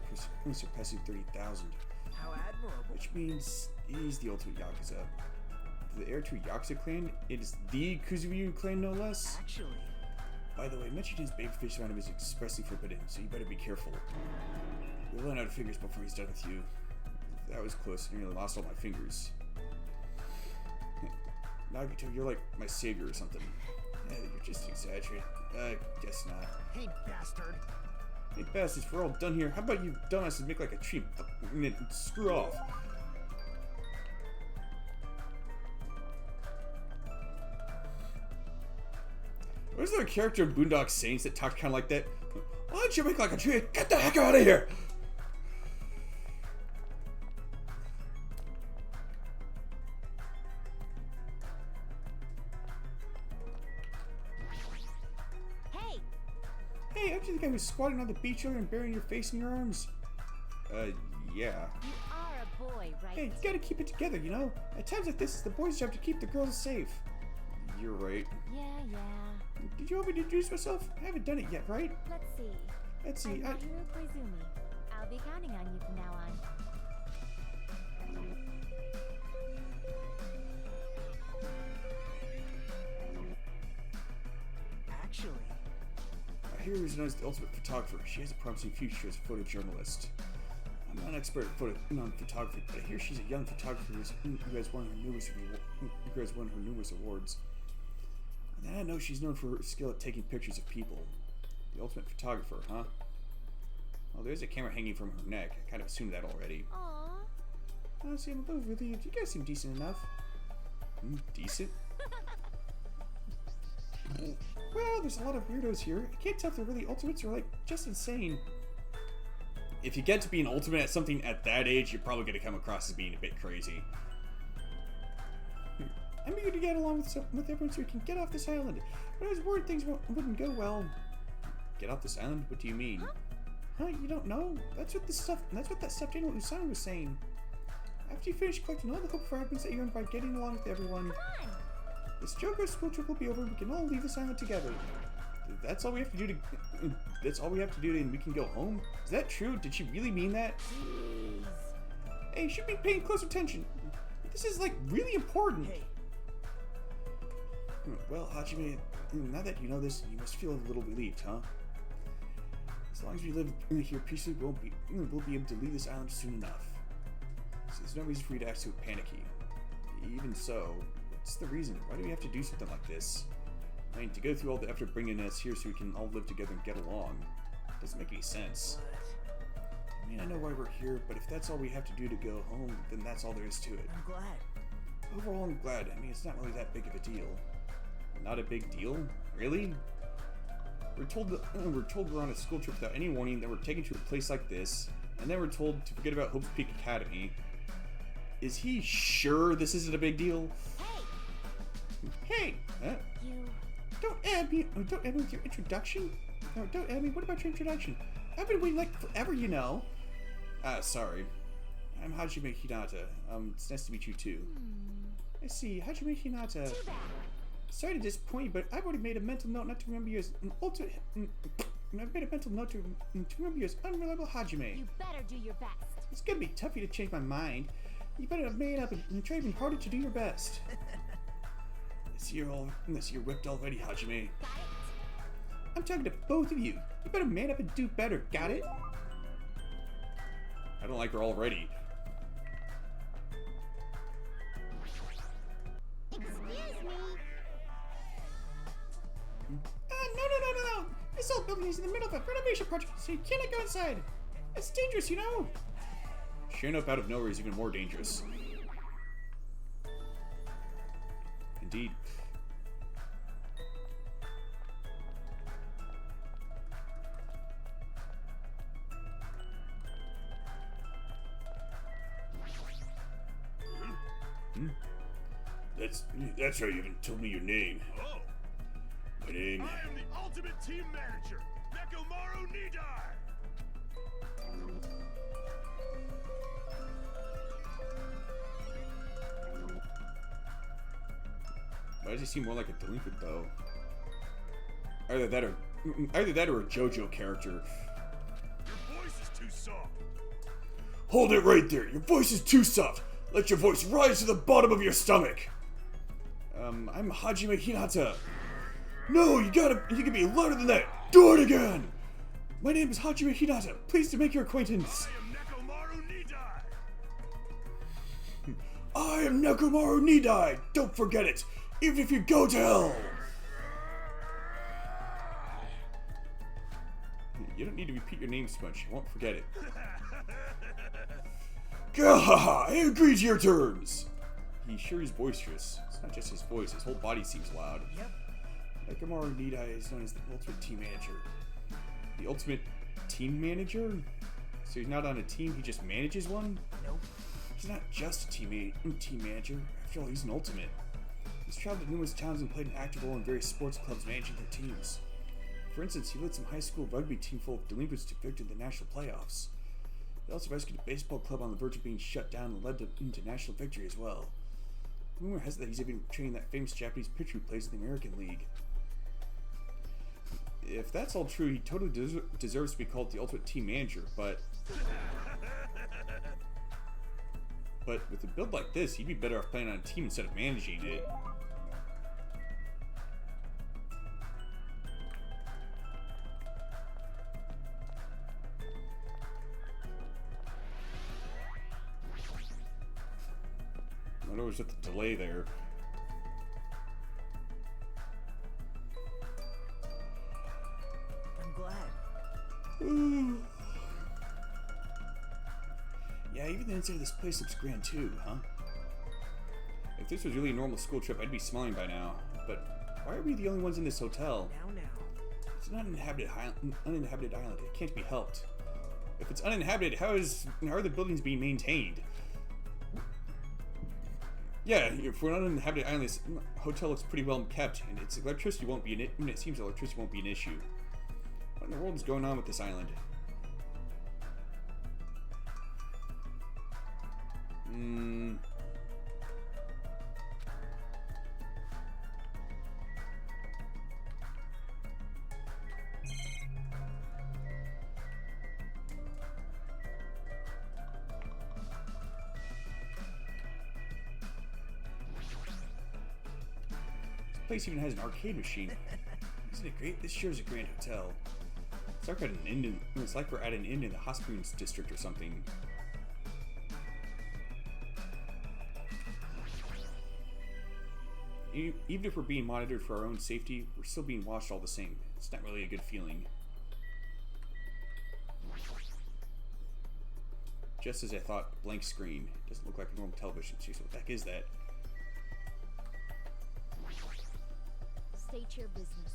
surpassing 30,000. How admirable. Which means he's the ultimate Yakuza. The heir to a Yakuza clan, it is the Kuzuryu clan, no less. Actually. By the way, mentioning his babyface around him is expressly forbidden, so you better be careful. You'll run out of fingers before he's done with you. That was close. I nearly lost all my fingers. Nagito, you're like my savior or something. You're just exaggerating. Guess not. Hey, bastard. Hey, bastards, we're all done here. How about you dumbasses make like a tree and then screw off? Was there a character in Boondock Saints that talked kind of like that? Why don't you make like a tree? Get the heck out of here! Hey, Hey, aren't you the guy who's squatting on the beach earlier and burying your face in your arms? Yeah. you are a boy, right? Hey, you gotta keep it together, you know? At times like this, it's the boys' job to keep the girls safe. You're right. Yeah. Did you want me to introduce myself? I haven't done it yet, right? Let's see. Let's see. I'm Hiro Koizumi. I'll be counting on you from now on. Actually. I hear who's known as the ultimate photographer. She has a promising future as a photojournalist. I'm not an expert on photography, but I hear she's a young photographer who has won her numerous awards. And then I know she's known for her skill at taking pictures of people. The ultimate photographer, huh? Well, there's a camera hanging from her neck. I kind of assumed that already. Aww. Honestly, I'm a little relieved. You guys seem decent enough. Decent? Well, there's a lot of weirdos here. I can't tell if they're really ultimates or, like, just insane. If you get to be an ultimate at something at that age, you're probably going to come across as being a bit crazy. I'm eager to get along with everyone so we can get off this island. But I was worried things wouldn't go well. Get off this island? What do you mean? Huh? You don't know? That's what that stuffed animal Usama was saying. After you finish collecting all the hope fragments that you earned by getting along with everyone, Come on. this Joker school trip will be over and we can all leave this island together. That's all we have to do and we can go home? Is that true? Did she really mean that? Jeez. Hey, you should be paying close attention. This is, like, really important. Hey. Well, Hajime, now that you know this, you must feel a little relieved, huh? As long as we live here peacefully, we'll be able to leave this island soon enough. So there's no reason for you to act so panicky. Even so, what's the reason? Why do we have to do something like this? I mean, to go through all the effort of bringing us here so we can all live together and get along. Doesn't make any sense. I mean, I know why we're here, but if that's all we have to do to go home, then that's all there is to it. I'm glad. Overall, I'm glad. I mean, it's not really that big of a deal. Not a big deal? Really? We're told we're on a school trip without any warning, that we're taken to a place like this, and then we're told to forget about Hope's Peak Academy. Is he sure this isn't a big deal? Hey! Huh? You... Don't add me with your introduction. No, don't add me. What about your introduction? I've been waiting like forever, you know. Sorry. I'm Hajime Hinata. It's nice to meet you too. I see, Hajime Hinata. Too bad. Sorry to disappoint you, but I've already made a mental note not to remember you as I've made a mental note to remember you as unreliable Hajime. You better do your best. It's gonna be tough for you to change my mind. You better have made up and try even harder to do your best. You're whipped already, Hajime. Got it? I'm talking to both of you. You better man up and do better, got it? I don't like her already. Excuse me. No. This old building is in the middle of a renovation project, so you cannot go inside. It's dangerous, you know. Showing up out of nowhere is even more dangerous. Indeed. That's right, you haven't told me your name. Oh, My name... I am the ultimate team manager, Nekomaru Nidai! Why does he seem more like a delinquent, though? Either that or a JoJo character. Your voice is too soft. Hold it right there! Your voice is too soft! Let your voice rise to the bottom of your stomach! I'm Hajime Hinata. No, you can be louder than that! Do it again! My name is Hajime Hinata. Pleased to make your acquaintance. I am Nekomaru Nidai! I am Nekomaru Nidai! Don't forget it! Even if you go to hell! You don't need to repeat your name so much. I won't forget it. Gahaha! I agree to your terms! He sure is boisterous. It's not just his voice, his whole body seems loud. Yep. Nekomaru Nidai is known as the ultimate team manager. The ultimate team manager? So he's not on a team, he just manages one? Nope. He's not just a team manager. After all, he's an ultimate. He's traveled to numerous towns and played an active role in various sports clubs managing their teams. For instance, he led some high school rugby team full of delinquents to victory in the national playoffs. He also rescued a baseball club on the verge of being shut down and led them into national victory as well. Rumor has it that he's even training that famous Japanese pitcher who plays in the American League. If that's all true, he totally deserves to be called the ultimate team manager, but with a build like this, he'd be better off playing on a team instead of managing it. I know there's just a delay there. I'm glad. Yeah, even the inside of this place looks grand too, huh? If this was really a normal school trip, I'd be smiling by now. But why are we the only ones in this hotel? Now. It's an uninhabited island. It can't be helped. If it's uninhabited, how are the buildings being maintained? Yeah, if we're on an uninhabited island, this hotel looks pretty well kept, and its electricity won't be it seems electricity won't be an issue. What in the world is going on with this island? This place even has an arcade machine. Isn't it great? This sure is a grand hotel. It's like we're at an inn in the Hot Springs district or something. Even if we're being monitored for our own safety, we're still being watched all the same. It's not really a good feeling. Just as I thought, a blank screen. Doesn't look like a normal television. Seriously, what the heck is that? State your business.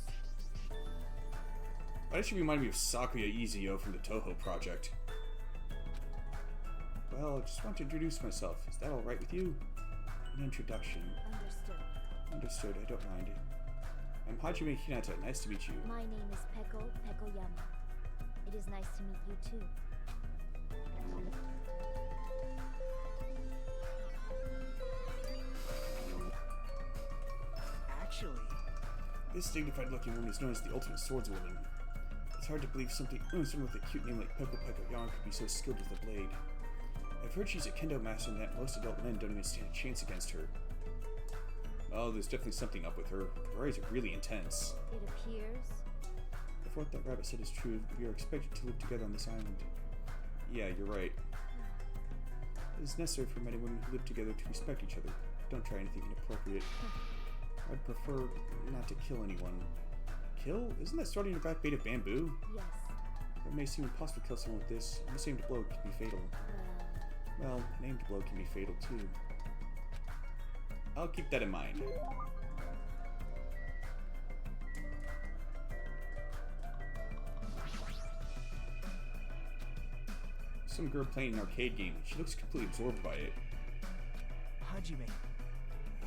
Why does she remind me of Sakuya Izuyo from the Toho project? Well, I just want to introduce myself. Is that alright with you? An introduction. Understood. Understood, I don't mind. I'm Hajime Hinata. Nice to meet you. My name is Peko Pekoyama. It is nice to meet you too. Actually, This dignified-looking woman is known as the ultimate swordswoman. It's hard to believe someone with a cute name like Peko Pekoyama could be so skilled with a blade. I've heard she's a kendo master and that most adult men don't even stand a chance against her. Oh, there's definitely something up with her. Her eyes are really intense. It appears. If what that rabbit said is true, we are expected to live together on this island. Yeah, you're right. It is necessary for men and women who live together to respect each other. Don't try anything inappropriate. I'd prefer not to kill anyone. Kill? Isn't that starting your back made of bamboo? Yes. It may seem impossible to kill someone with this. A misaimed blow can be fatal. Well, an aimed blow can be fatal too. I'll keep that in mind. Some girl playing an arcade game. She looks completely absorbed by it. Hajime.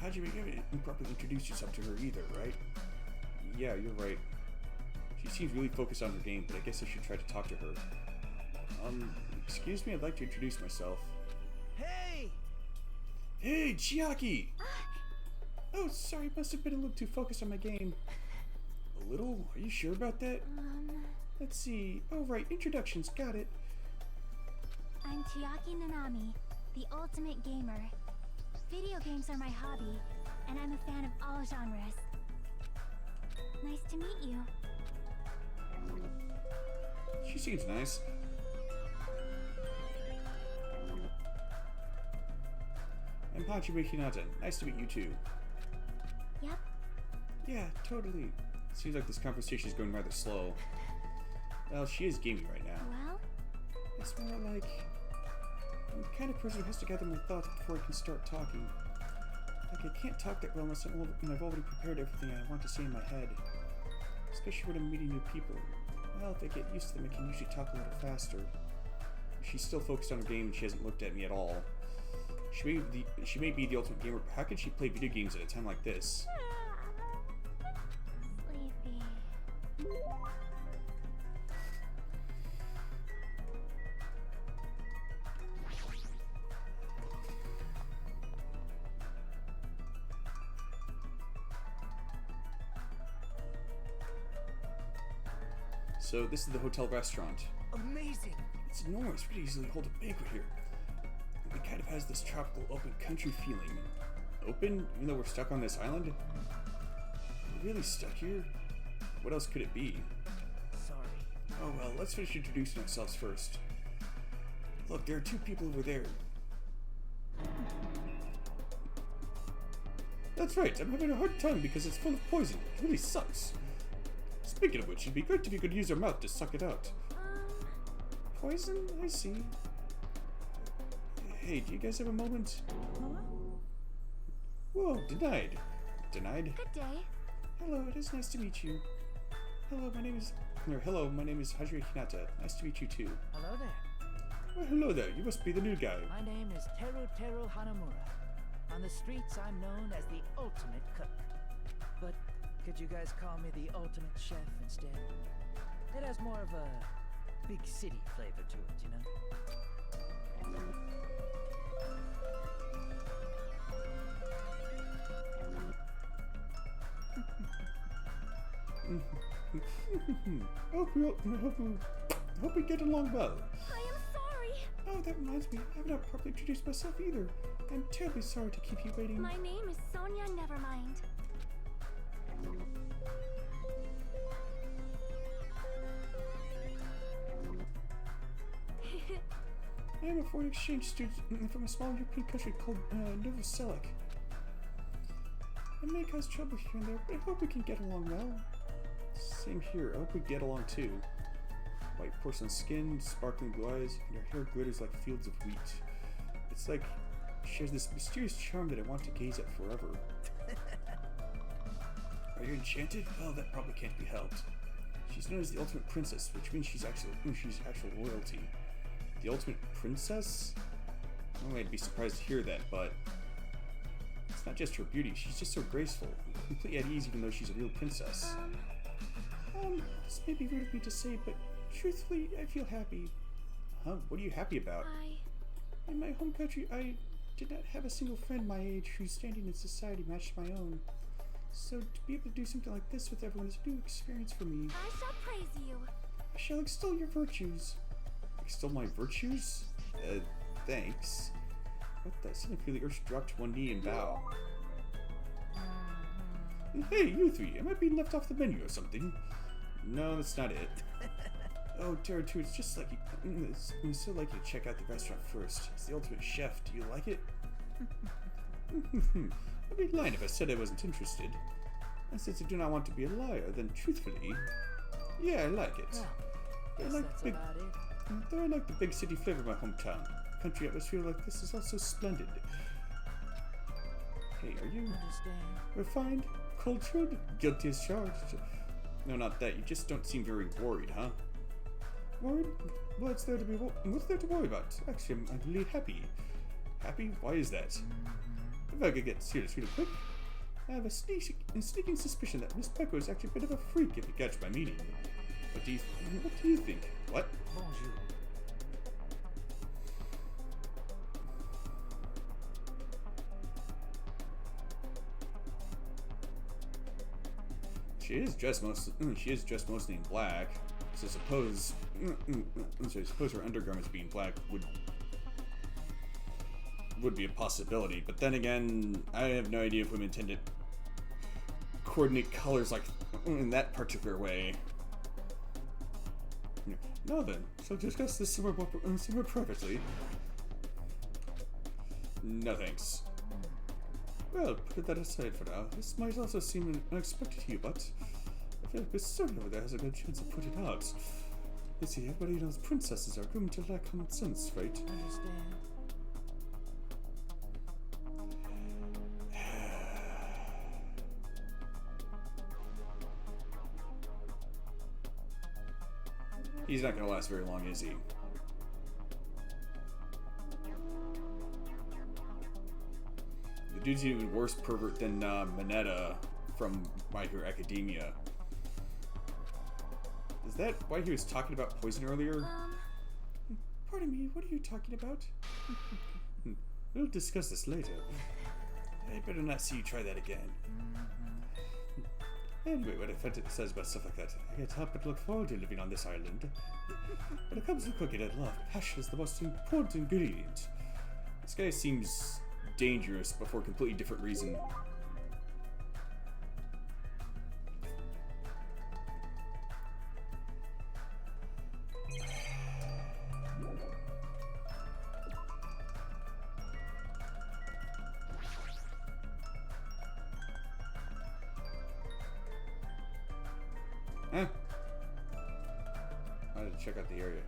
Hajime, you haven't improperly introduced yourself to her either, right? Yeah, you're right. She seems really focused on her game, but I guess I should try to talk to her. Excuse me, I'd like to introduce myself. Hey! Hey, Chiaki! Oh, sorry, must have been a little too focused on my game. A little? Are you sure about that? Let's see. Oh, right, introductions, got it. I'm Chiaki Nanami, the ultimate gamer. Video games are my hobby, and I'm a fan of all genres. Nice to meet you. She seems nice. I'm Hajime Hinata. Nice to meet you too. Yep. Yeah, totally. Seems like this conversation is going rather slow. Well, she is gaming right now. Well, It's more like I'm the kind of person who has to gather my thoughts before I can start talking. Like, I can't talk that well unless I've already prepared everything I want to say in my head. Especially when I'm meeting new people. Well, if I get used to them, I can usually talk a little faster. She's still focused on her game and she hasn't looked at me at all. She may be the ultimate gamer, but how can she play video games at a time like this? sleepy. So this is the hotel restaurant. Amazing! It's enormous. We could easily hold a banquet here. It kind of has this tropical open country feeling. Open? Even though we're stuck on this island? We're really stuck here? What else could it be? Sorry. Oh well, let's finish introducing ourselves first. Look, there are two people over there. That's right, I'm having a hard time because it's full of poison. It really sucks. Speaking of which, it'd be great if you could use your mouth to suck it out. Poison? I see. Hey, do you guys have a moment? Whoa, denied. Denied? Good day. Hello, it is nice to meet you. Hello, my name is Hajime Hinata. Nice to meet you too. Hello there. Well, hello there, you must be the new guy. My name is Teru Hanamura. On the streets, I'm known as the ultimate cook. But could you guys call me the ultimate chef instead? It has more of a big city flavor to it, you know? Hope we get along well. I am sorry. Oh, that reminds me, I have not properly introduced myself either. I'm terribly sorry to keep you waiting. My name is Sonia Nevermind. I am a foreign exchange student from a small European country called Nova Selic. It may cause trouble here and there, but I hope we can get along well. Same here. I hope we get along too. White porcelain skin, sparkling blue eyes, and her hair glitters like fields of wheat. It's like she has this mysterious charm that I want to gaze at forever. Are you enchanted? Well, that probably can't be helped. She's known as the ultimate princess, which means she's actual royalty. The ultimate princess? Well, I'd be surprised to hear that, but it's not just her beauty. She's just so graceful, completely at ease, even though she's a real princess. This may be rude of me to say, but truthfully, I feel happy. Huh? What are you happy about? In my home country, I did not have a single friend my age whose standing in society matched my own. So to be able to do something like this with everyone is a new experience for me. I shall praise you. I shall extol your virtues. Extol my virtues? Thanks. What the? Suddenly feel the urge to drop to one knee and bow. Hey, you three, am I being left off the menu or something? No, that's not it. Oh, Terra, too, it's just like you. I'm so like you to check out the restaurant first. It's the ultimate chef. Do you like it? I'd be lying if I said I wasn't interested. And since I do not want to be a liar, then truthfully, yeah, I like it. Well, I like that's big, about it. though I like the big city flavor of my hometown. Country atmosphere like this is also splendid. Hey, are you Understand? refined, cultured, guilty as charged? No, not that. You just don't seem very worried, huh? Worried? What's there to worry about? Actually, I'm really happy. Happy? Why is that? If I could get serious really quick, I have a sneaking suspicion that Miss Pecco is actually a bit of a freak, if you catch my meaning. What do you think? What? Bonjour. She is dressed mostly in black. So suppose her undergarments being black would be a possibility. But then again, I have no idea if women tend to coordinate colors like in that particular way. Now then, shall discuss this somewhere privately. No thanks. Well, put that aside for now. This might also seem unexpected to you, but I feel like Miss Sonia over there has a good chance of putting it out. You see, everybody knows princesses are groomed to lack common sense, right? Understand? He's not gonna last very long, is he? The dude's an even worse pervert than Mineta from My Hero Academia. Is that why he was talking about poison earlier? Pardon me, what are you talking about? We'll discuss this later. I better not see you try that again. Anyway, what it says about stuff like that, I can't help but look forward to living on this island. When it comes to cooking, I love passion is the most important ingredient. This guy seems dangerous, but for a completely different reason. Huh? I had to check out the area.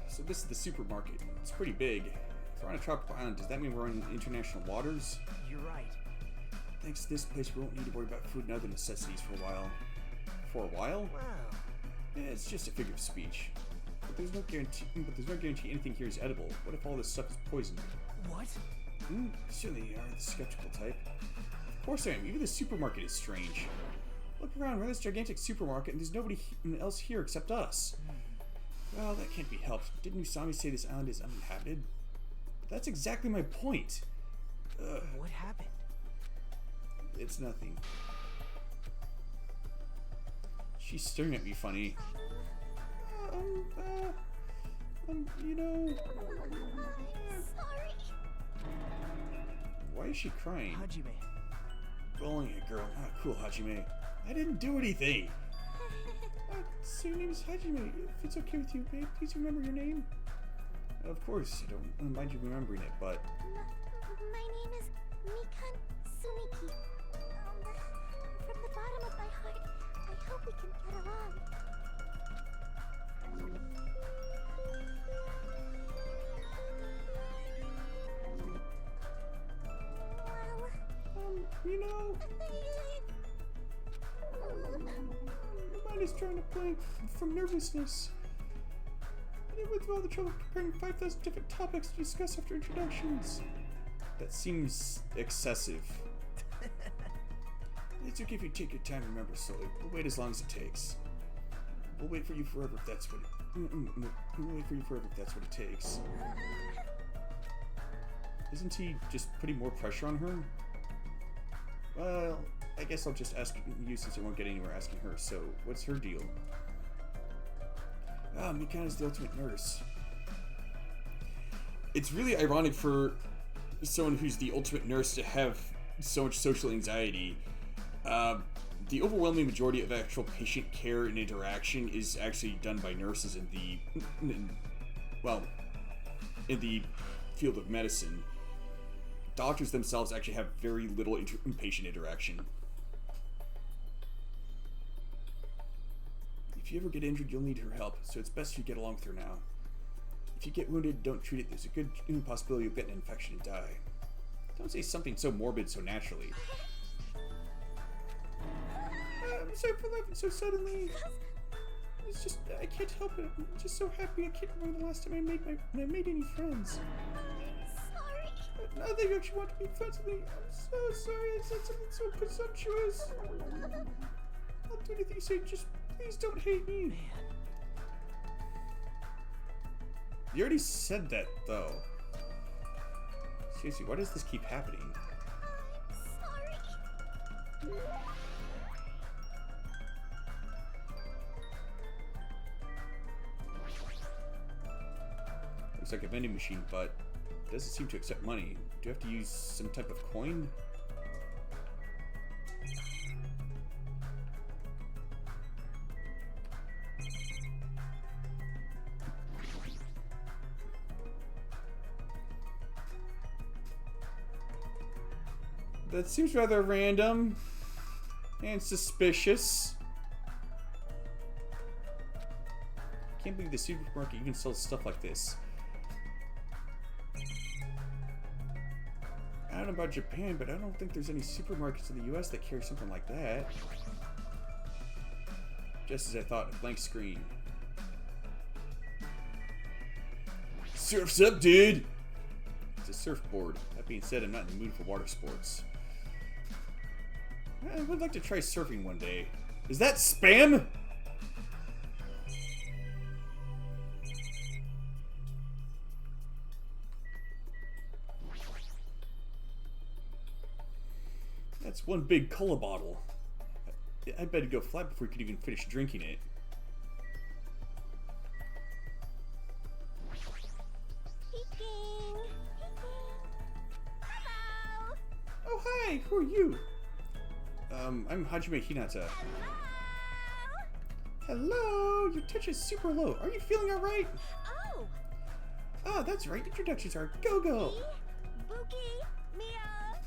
So this is the supermarket. It's pretty big. If we're on a tropical island, does that mean we're in international waters? You're right. Thanks to this place, we won't need to worry about food and other necessities for a while. For a while? Wow. Yeah, it's just a figure of speech. But there's no guarantee anything here is edible. What if all this stuff is poisoned? What? Certainly you are the skeptical type. Of course I am. Even the supermarket is strange. Look around. We're in this gigantic supermarket and there's nobody else here except us. Well, that can't be helped. Didn't Usami say this island is uninhabited? But that's exactly my point. What happened? It's nothing. She's staring at me funny. You know... I'm sorry. Why is she crying? Hajime. Bullying a girl, not cool, Hajime. I didn't do anything. So your name is Hajime. If it's okay with you, babe, please remember your name. Of course, I don't mind you remembering it, but... My name is Mikan Sumiki. From the bottom of my heart, I hope we can get along. You know... My mind is trying to blank from nervousness. I went through all the trouble preparing 5,000 different topics to discuss after introductions. That seems excessive. It's okay if you take your time and remember slowly. We'll wait as long as it takes. We'll wait for you forever if that's what it... We'll wait for you forever if that's what it takes. Isn't he just putting more pressure on her? Well, I guess I'll just ask you since I won't get anywhere asking her. So, what's her deal? Mikana's the ultimate nurse. It's really ironic for someone who's the ultimate nurse to have so much social anxiety. The overwhelming majority of actual patient care and interaction is actually done by nurses in the field of medicine. Doctors themselves actually have very little patient interaction. If you ever get injured, you'll need her help, so it's best you get along with her now. If you get wounded, don't treat it. There's a good possibility you'll get an infection and die. Don't say something so morbid so naturally. I'm sorry for laughing so suddenly. It's just, I can't help it. I'm just so happy. I can't remember the last time I made any friends. Sorry. But now that you actually want to be friends with me, I'm so sorry I said something so presumptuous. I'll do anything you say, just please don't hate me. Man. You already said that, though. Seriously, why does this keep happening? Sorry. Looks like a vending machine, but it doesn't seem to accept money. Do you have to use some type of coin? That seems rather random and suspicious. Can't believe the supermarket even sells stuff like this. I don't know about Japan, but I don't think there's any supermarkets in the US that carry something like that. Just as I thought, a blank screen. Surf's up, dude! It's a surfboard. That being said, I'm not in the mood for water sports. I would like to try surfing one day. Is that spam? That's one big cola bottle. I bet it'd go flat before you could even finish drinking it. Peeking. Hello. Oh, hi! Who are you? I'm Hajime Hinata. Hello. Hello! Your touch is super low. Are you feeling alright? Oh. Ah, that's right. Introductions are go-go. Ibuki Mio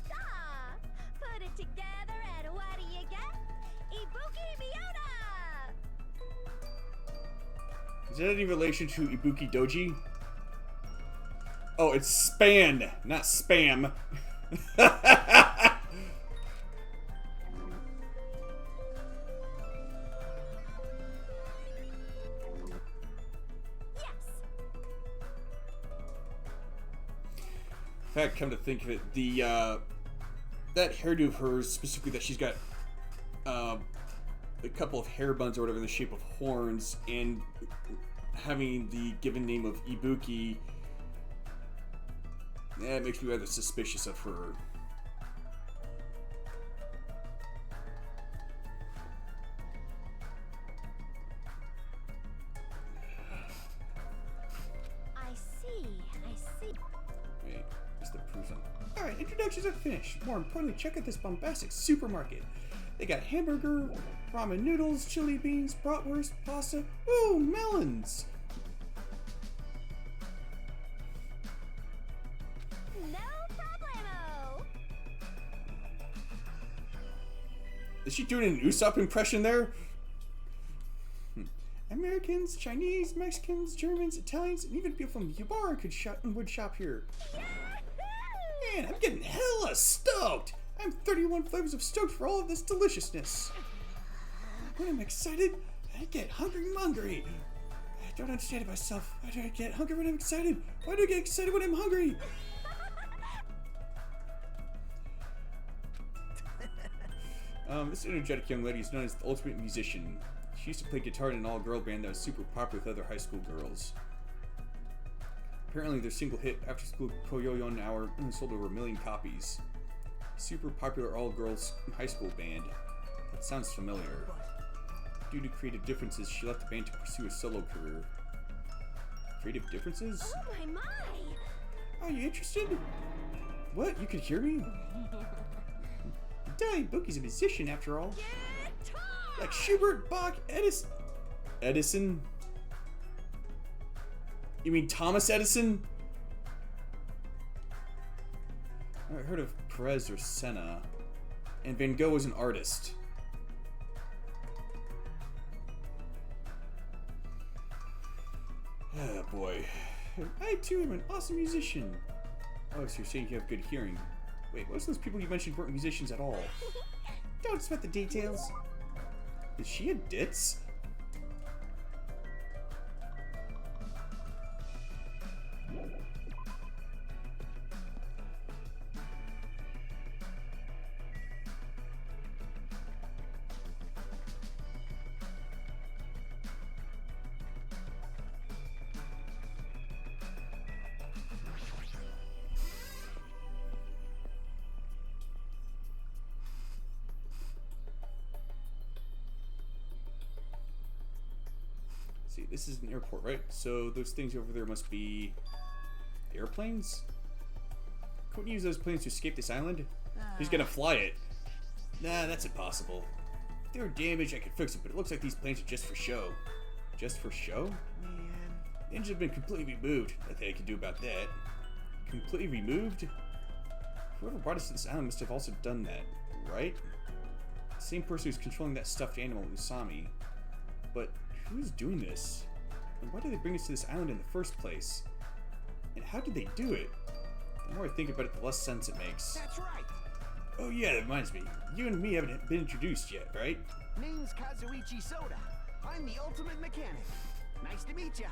Da. Put it together and what do you get? Ibuki Miona. Is that any relation to Ibuki Doji? Oh, it's span, not spam. In fact, come to think of it, the that hairdo of hers, specifically that she's got a couple of hair buns or whatever in the shape of horns, and having the given name of Ibuki, that makes me rather suspicious of her. introductions are finished. More importantly, check out this bombastic supermarket. They got hamburger, ramen noodles, chili beans, bratwurst, pasta. Ooh, melons! No problemo! Is she doing an Usopp impression there? Americans, Chinese, Mexicans, Germans, Italians, and even people from Yubara would shop here. Yahoo! Man, I'm getting hella stoked! I'm 31 flavors of stoked for all of this deliciousness. When I'm excited, I get hungry. I don't understand it myself. Why do I get hungry when I'm excited? Why do I get excited when I'm hungry? This energetic young lady is known as the ultimate musician. She used to play guitar in an all-girl band that was super popular with other high school girls. Apparently, their single hit, After School Koyoyon Hour, sold over 1 million copies. Super popular all-girls high school band. That sounds familiar. Due to creative differences, she left the band to pursue a solo career. Creative differences? Oh my! Are you interested? What? You could hear me? Duh, Bookie's a musician after all. Guitar! Like Schubert, Bach, Edison? You mean Thomas Edison? I heard of Perez or Senna. And Van Gogh was an artist. Oh boy. I too am an awesome musician. Oh, so you're saying you have good hearing. Wait, most of those people you mentioned weren't musicians at all. Don't sweat the details. Is she a ditz? See, this is an airport, right? So those things over there must be airplanes? Couldn't use those planes to escape this island? Who's gonna fly it? Nah, that's impossible. If they were damaged, I could fix it, but it looks like these planes are just for show. Just for show? Man. The engine have been completely removed. Nothing I can do about that. Completely removed? Whoever brought us to this island must have also done that, right? The same person who's controlling that stuffed animal, Usami. But who's doing this? And why did they bring us to this island in the first place? And how did they do it? The more I think about it, the less sense it makes. That's right. Oh yeah, that reminds me. You and me haven't been introduced yet, right? Name's Kazuichi Soda. I'm the ultimate mechanic. Nice to meet ya.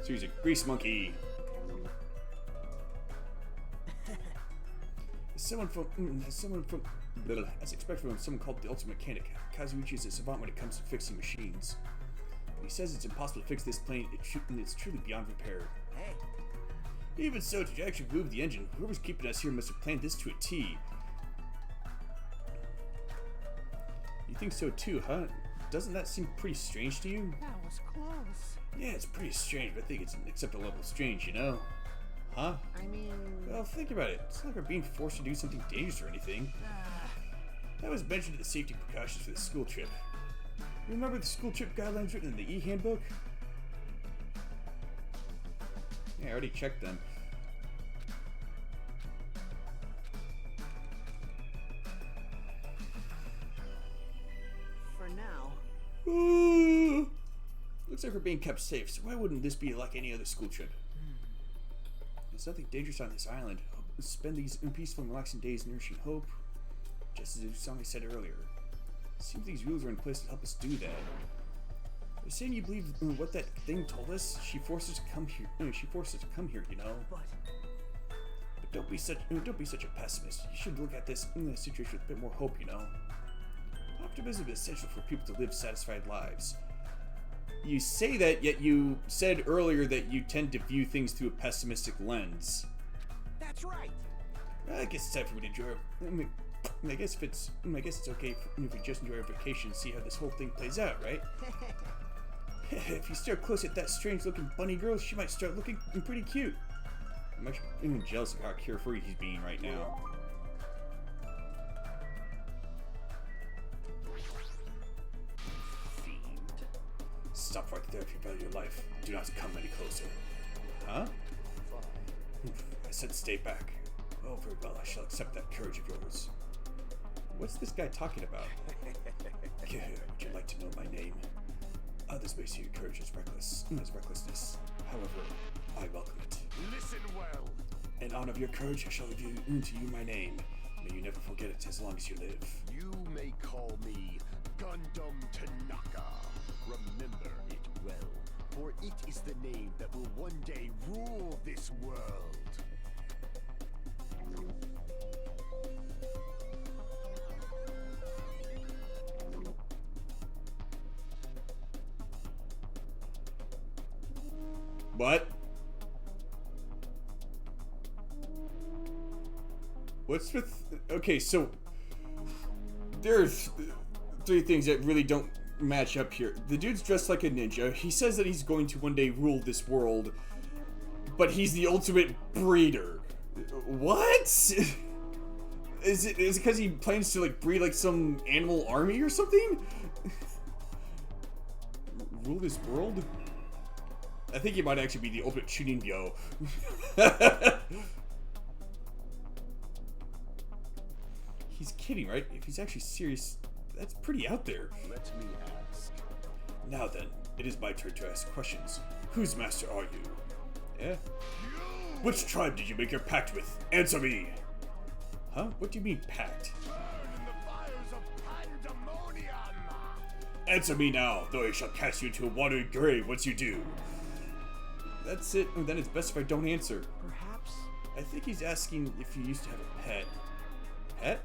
So he's a grease monkey. Someone from, as expected from someone called the Ultimate Mechanic. Kazuichi is a savant when it comes to fixing machines. He says it's impossible to fix this plane, it's truly beyond repair. Hey. Even so, to actually move the engine, whoever's keeping us here must have planned this to a T. You think so too, huh? Doesn't that seem pretty strange to you? That was close. Yeah, it's pretty strange, but I think it's an acceptable level of strange, you know? Huh? I mean... Well, think about it. It's not like we're being forced to do something dangerous or anything. That was mentioned in the safety precautions for the school trip. Remember the school trip guidelines written in the e-handbook? Yeah, I already checked them. For now. Ooh. Looks like we're being kept safe, so why wouldn't this be like any other school trip? There's nothing dangerous on this island. Spend these peaceful and relaxing days nourishing hope, just as Usami said earlier. Seems these rules are in place to help us do that. You're saying you believe what that thing told us? She forced us to come here. She forced us to come here, you know. But Don't be such a pessimist. You should look at this situation with a bit more hope, you know. Optimism is essential for people to live satisfied lives. You say that, yet you said earlier that you tend to view things through a pessimistic lens. that's right. I guess it's time for me to enjoy. I guess it's okay if we just enjoy our vacation and see how this whole thing plays out, right? If you stare close at that strange-looking bunny girl, she might start looking pretty cute. I'm actually jealous of how carefree he's being right now. Fiend. Stop right there if you value your life. Do not come any closer. Huh? I said stay back. Oh, very well. I shall accept that courage of yours. What's this guy talking about? Would you like to know my name? Others may see your courage as recklessness. However, I welcome it. Listen well. In honor of your courage, I shall reveal to you my name. May you never forget it as long as you live. You may call me Gundam Tanaka. Remember it well, for it is the name that will one day rule this world. What? What's with... Okay, so... There's three things that really don't match up here. The dude's dressed like a ninja. He says that he's going to one day rule this world. But he's the ultimate breeder. What? Is it because he plans to, like, breed, like, some animal army or something? Rule this world? I think he might actually be the ultimate shooting yo. He's kidding, right? If he's actually serious, that's pretty out there. Let me ask. Now then, it is my turn to ask questions. Whose master are you? Yeah? Which tribe did you make your pact with? Answer me! Huh? What do you mean, pact? Burn in the fires of pandemonium! Answer me now, though I shall cast you into a watery grave once you do. That's it. Then it's best if I don't answer. Perhaps. I think he's asking if you used to have a pet. Pet?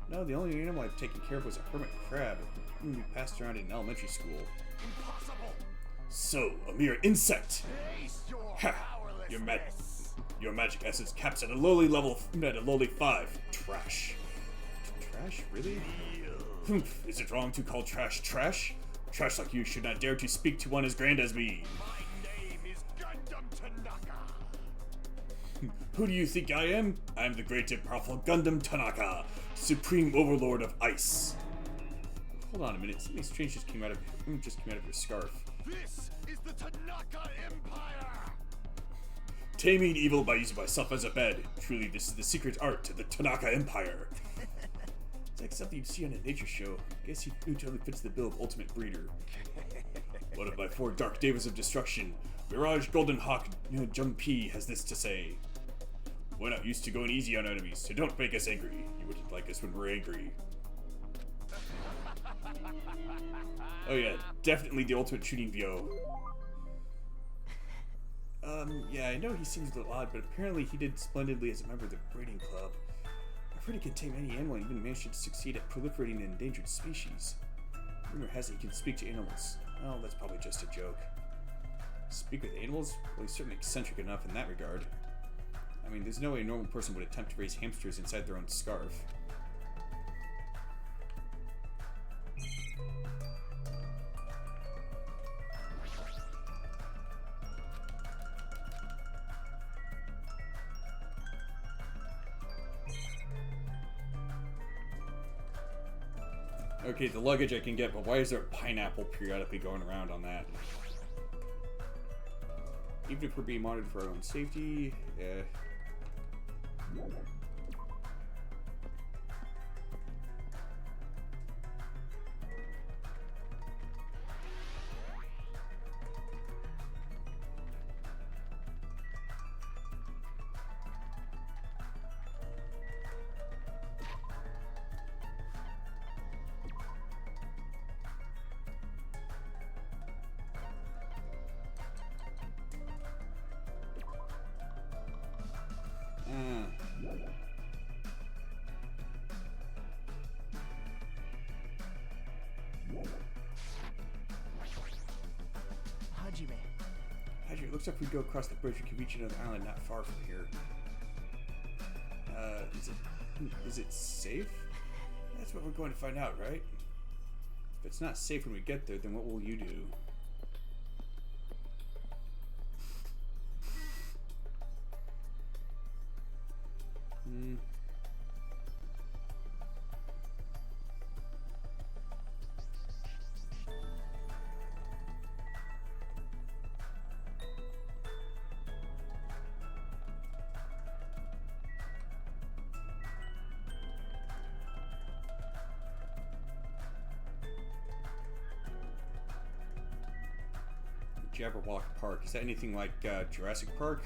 No, the only animal I've taken care of was a hermit crab we passed around in elementary school. Impossible! So, a mere insect! Face your Ha! powerlessness! Your magic essence caps at a lowly level, at a lowly 5. Trash. Trash? Really? Humph, is it wrong to call trash trash? Trash like you should not dare to speak to one as grand as me. My name is Gundam Tanaka! Who do you think I am? I am the great and powerful Gundam Tanaka, Supreme Overlord of Ice. Hold on a minute, something strange just came out of your scarf. This is the Tanaka Empire! Taming evil by using myself as a bed. Truly, this is the secret art to the Tanaka Empire. It's like something you'd see on a nature show. I guess he totally fits the bill of ultimate breeder. One of my 4 dark days of destruction, Mirage Golden Hawk Jumpy has this to say. We're not used to going easy on enemies, so don't make us angry. You wouldn't like us when we're angry. Oh yeah, definitely the ultimate shooting VO. Yeah, I know he seems a little odd, but apparently he did splendidly as a member of the breeding club. I've heard he can tame any animal and even managed to succeed at proliferating an endangered species. Rumor has it he can speak to animals. Oh, that's probably just a joke. Speak with animals? Well, he's certainly eccentric enough in that regard. I mean, there's no way a normal person would attempt to raise hamsters inside their own scarf. Okay, the luggage I can get, but why is there a pineapple periodically going around on that? Even if we're being monitored for our own safety, Hajime, it looks like if we go across the bridge, we can reach another island not far from here. Is it safe? That's what we're going to find out, right? If it's not safe when we get there, then what will you do? Jabberwock Park. Is that anything like Jurassic Park?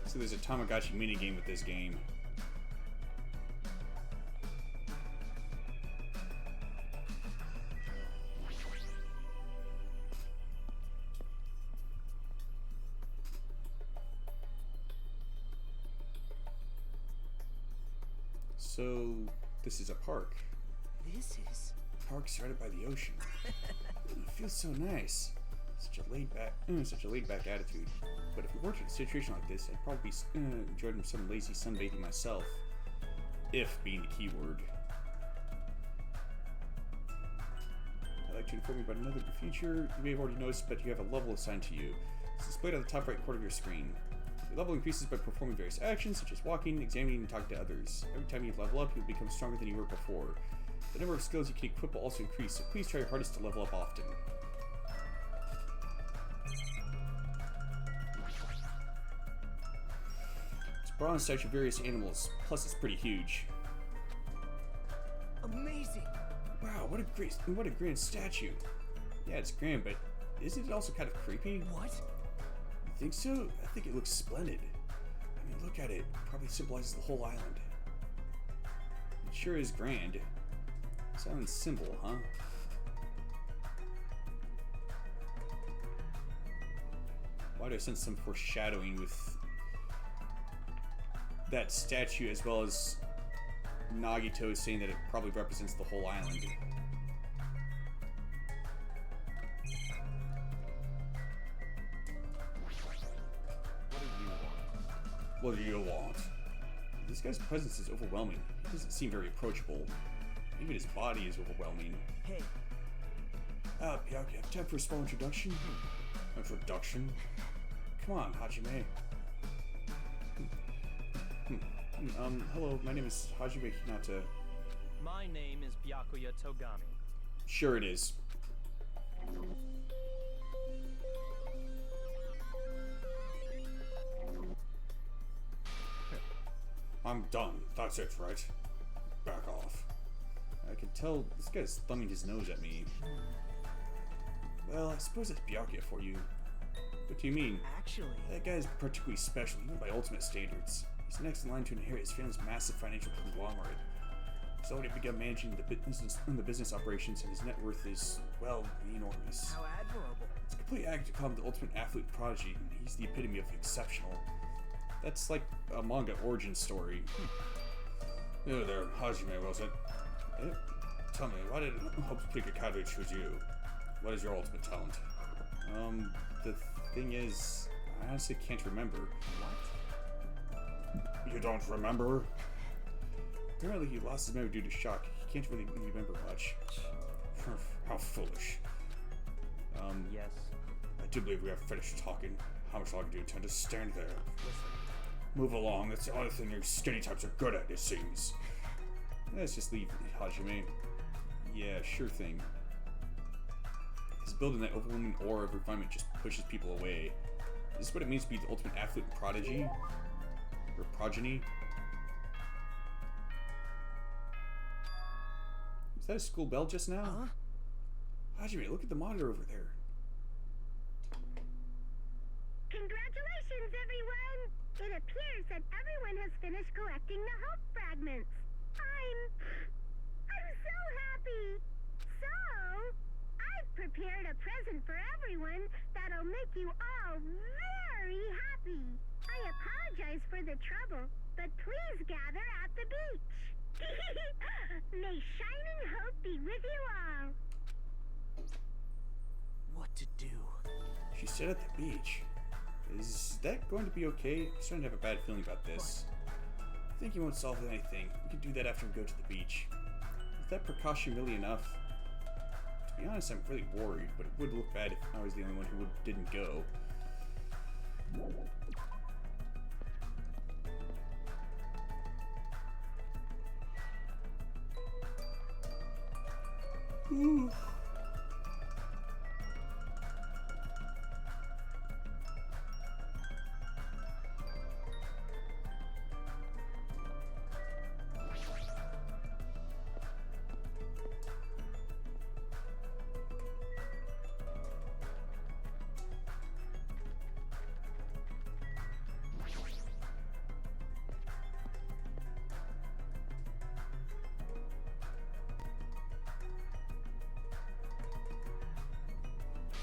So there's a Tamagotchi minigame with this game. So, this is a park. This is... A park surrounded by the ocean. It feels so nice. Such a laid back attitude. But if we weren't in a situation like this, I'd probably be enjoying some lazy sunbathing myself. If being the keyword. I'd like to inform you about another feature you may have already noticed, but you have a level assigned to you. It's displayed on the top right corner of your screen. Your level increases by performing various actions, such as walking, examining, and talking to others. Every time you level up, you'll become stronger than you were before. The number of skills you can equip will also increase, so please try your hardest to level up often. It's a bronze statue of various animals, plus it's pretty huge. amazing. Wow, what a grand statue. Yeah, it's grand, but isn't it also kind of creepy? What? You think so? I think it looks splendid. I mean, look at it. It probably symbolizes the whole island. It sure is grand. Silent symbol, huh? Why do I sense some foreshadowing with that statue, as well as Nagito saying that it probably represents the whole island? What do you want? This guy's presence is overwhelming. He doesn't seem very approachable. Even his body is overwhelming. Hey. Byakuya, have time for a small introduction? Introduction? Come on, Hajime. Hello, my name is Hajime Hinata. My name is Byakuya Togami. Sure it is. I'm done. That's it, right? Back off. I can tell this guy's thumbing his nose at me. Well, I suppose it's Byakuya for you. What do you mean? Actually... That guy is particularly special, even by ultimate standards. He's next in line to inherit his family's massive financial conglomerate. He's already begun managing the business operations, and his net worth is, well, enormous. How admirable. It's completely accurate to call him the ultimate athlete prodigy. He's the epitome of exceptional. That's like a manga origin story. Oh, there, Hajime, was it? Tell me, why did Hope's Academy choose you? What is your ultimate talent? The thing is, I honestly can't remember. What? You don't remember? Apparently he lost his memory due to shock. He can't really remember much. How foolish. Yes. I do believe we have finished talking. How much longer do you intend to stand there? Listen. Move along, that's the only thing your skinny types are good at, it seems. Let's just leave, Hajime. Yeah, sure thing. He's building that overwhelming aura of refinement just pushes people away. Is this what it means to be the ultimate athlete and prodigy? Or progeny? Was that a school bell just now? Huh? Hajime, look at the monitor over there. Congratulations, everyone! It appears that everyone has finished collecting the hope fragments. I'm so happy! So, I've prepared a present for everyone that'll make you all very happy. I apologize for the trouble, but please gather at the beach. May shining hope be with you all. What to do? She said at the beach. Is that going to be okay? I'm starting to have a bad feeling about this. I think you won't solve anything. We can do that after we go to the beach. Is that precaution really enough? To be honest, I'm really worried, but it would look bad if I was the only one who didn't go. Ooh.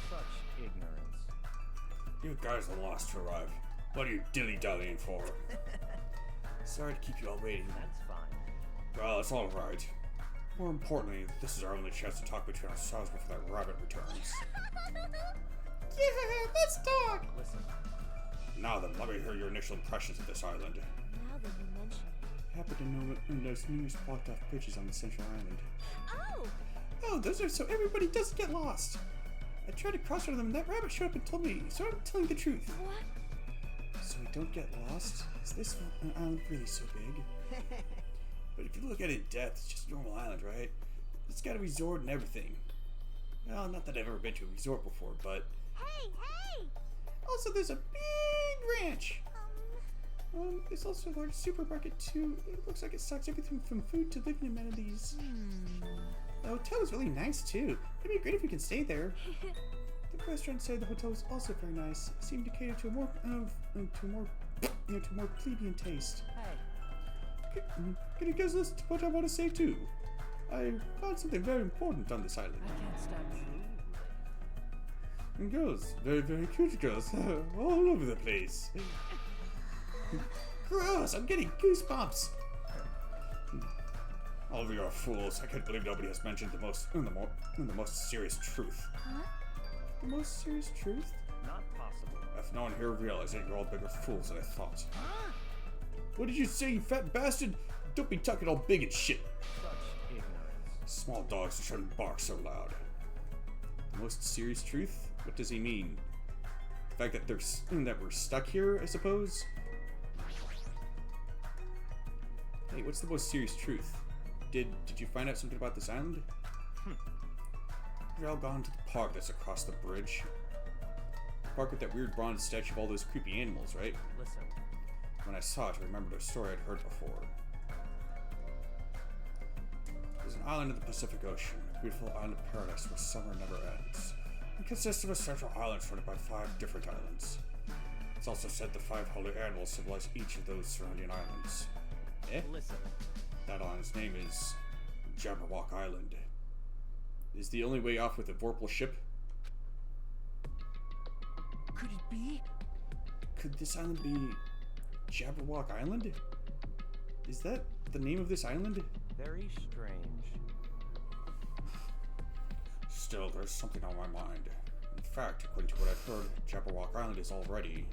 Such ignorance. You guys are lost to arrive. What are you dilly-dallying for? Sorry to keep you all waiting. That's fine. Well, it's all right. More importantly, this is our only chance to talk between ourselves before that rabbit returns. Yeah, let's talk! Listen, Now then, let me hear your initial impressions of this island. Now that you mention it. Happen to know there's numerous blocked off bridges on the central island. Oh! Oh, those are so everybody doesn't get lost. I tried to cross one of them and that rabbit showed up and told me, so I'm telling the truth. What? So we don't get lost? Is this island really so big? But if you look at it in depth, it's just a normal island, right? It's got a resort and everything. Well, not that I've ever been to a resort before, but... Hey, hey! Also, there's a big ranch! There's also a large supermarket, too. It looks like it stocks everything from food to living amenities. The hotel is really nice, too. It'd be great if we can stay there. The restaurant inside the hotel was also very nice. It seemed to cater to a more, to more plebeian taste. Hey, Can you guys listen to what I want to say too? I found something very important on this island. I can't stop drooling. And girls, very, very cute girls, all over the place. Gross! I'm getting goosebumps. All of you are fools. I can't believe nobody has mentioned the most serious truth. Huh? The most serious truth? not possible. If no one here realizes it, you're all bigger fools than I thought. What did you say, you fat bastard? Don't be talking all big and shit. Such ignorance. Small dogs shouldn't bark so loud. The most serious truth? What does he mean? The fact that that we're stuck here, I suppose? Hey, what's the most serious truth? Did you find out something about this island? You've all gone to the park that's across the bridge. The park with that weird bronze statue of all those creepy animals, right? Listen, When I saw it, I remembered a story I'd heard before. There's an island in the Pacific Ocean, a beautiful island of paradise where summer never ends. It consists of a central island surrounded by 5 different islands. It's also said the 5 holy animals symbolize each of those surrounding islands. Eh? listen. That island's name is Jabberwock Island. Is the only way off with a Vorpal ship? Could it be? Could this island be Jabberwock Island? Is that the name of this island? Very strange. Still, there's something on my mind. In fact, according to what I've heard, Jabberwock Island is already...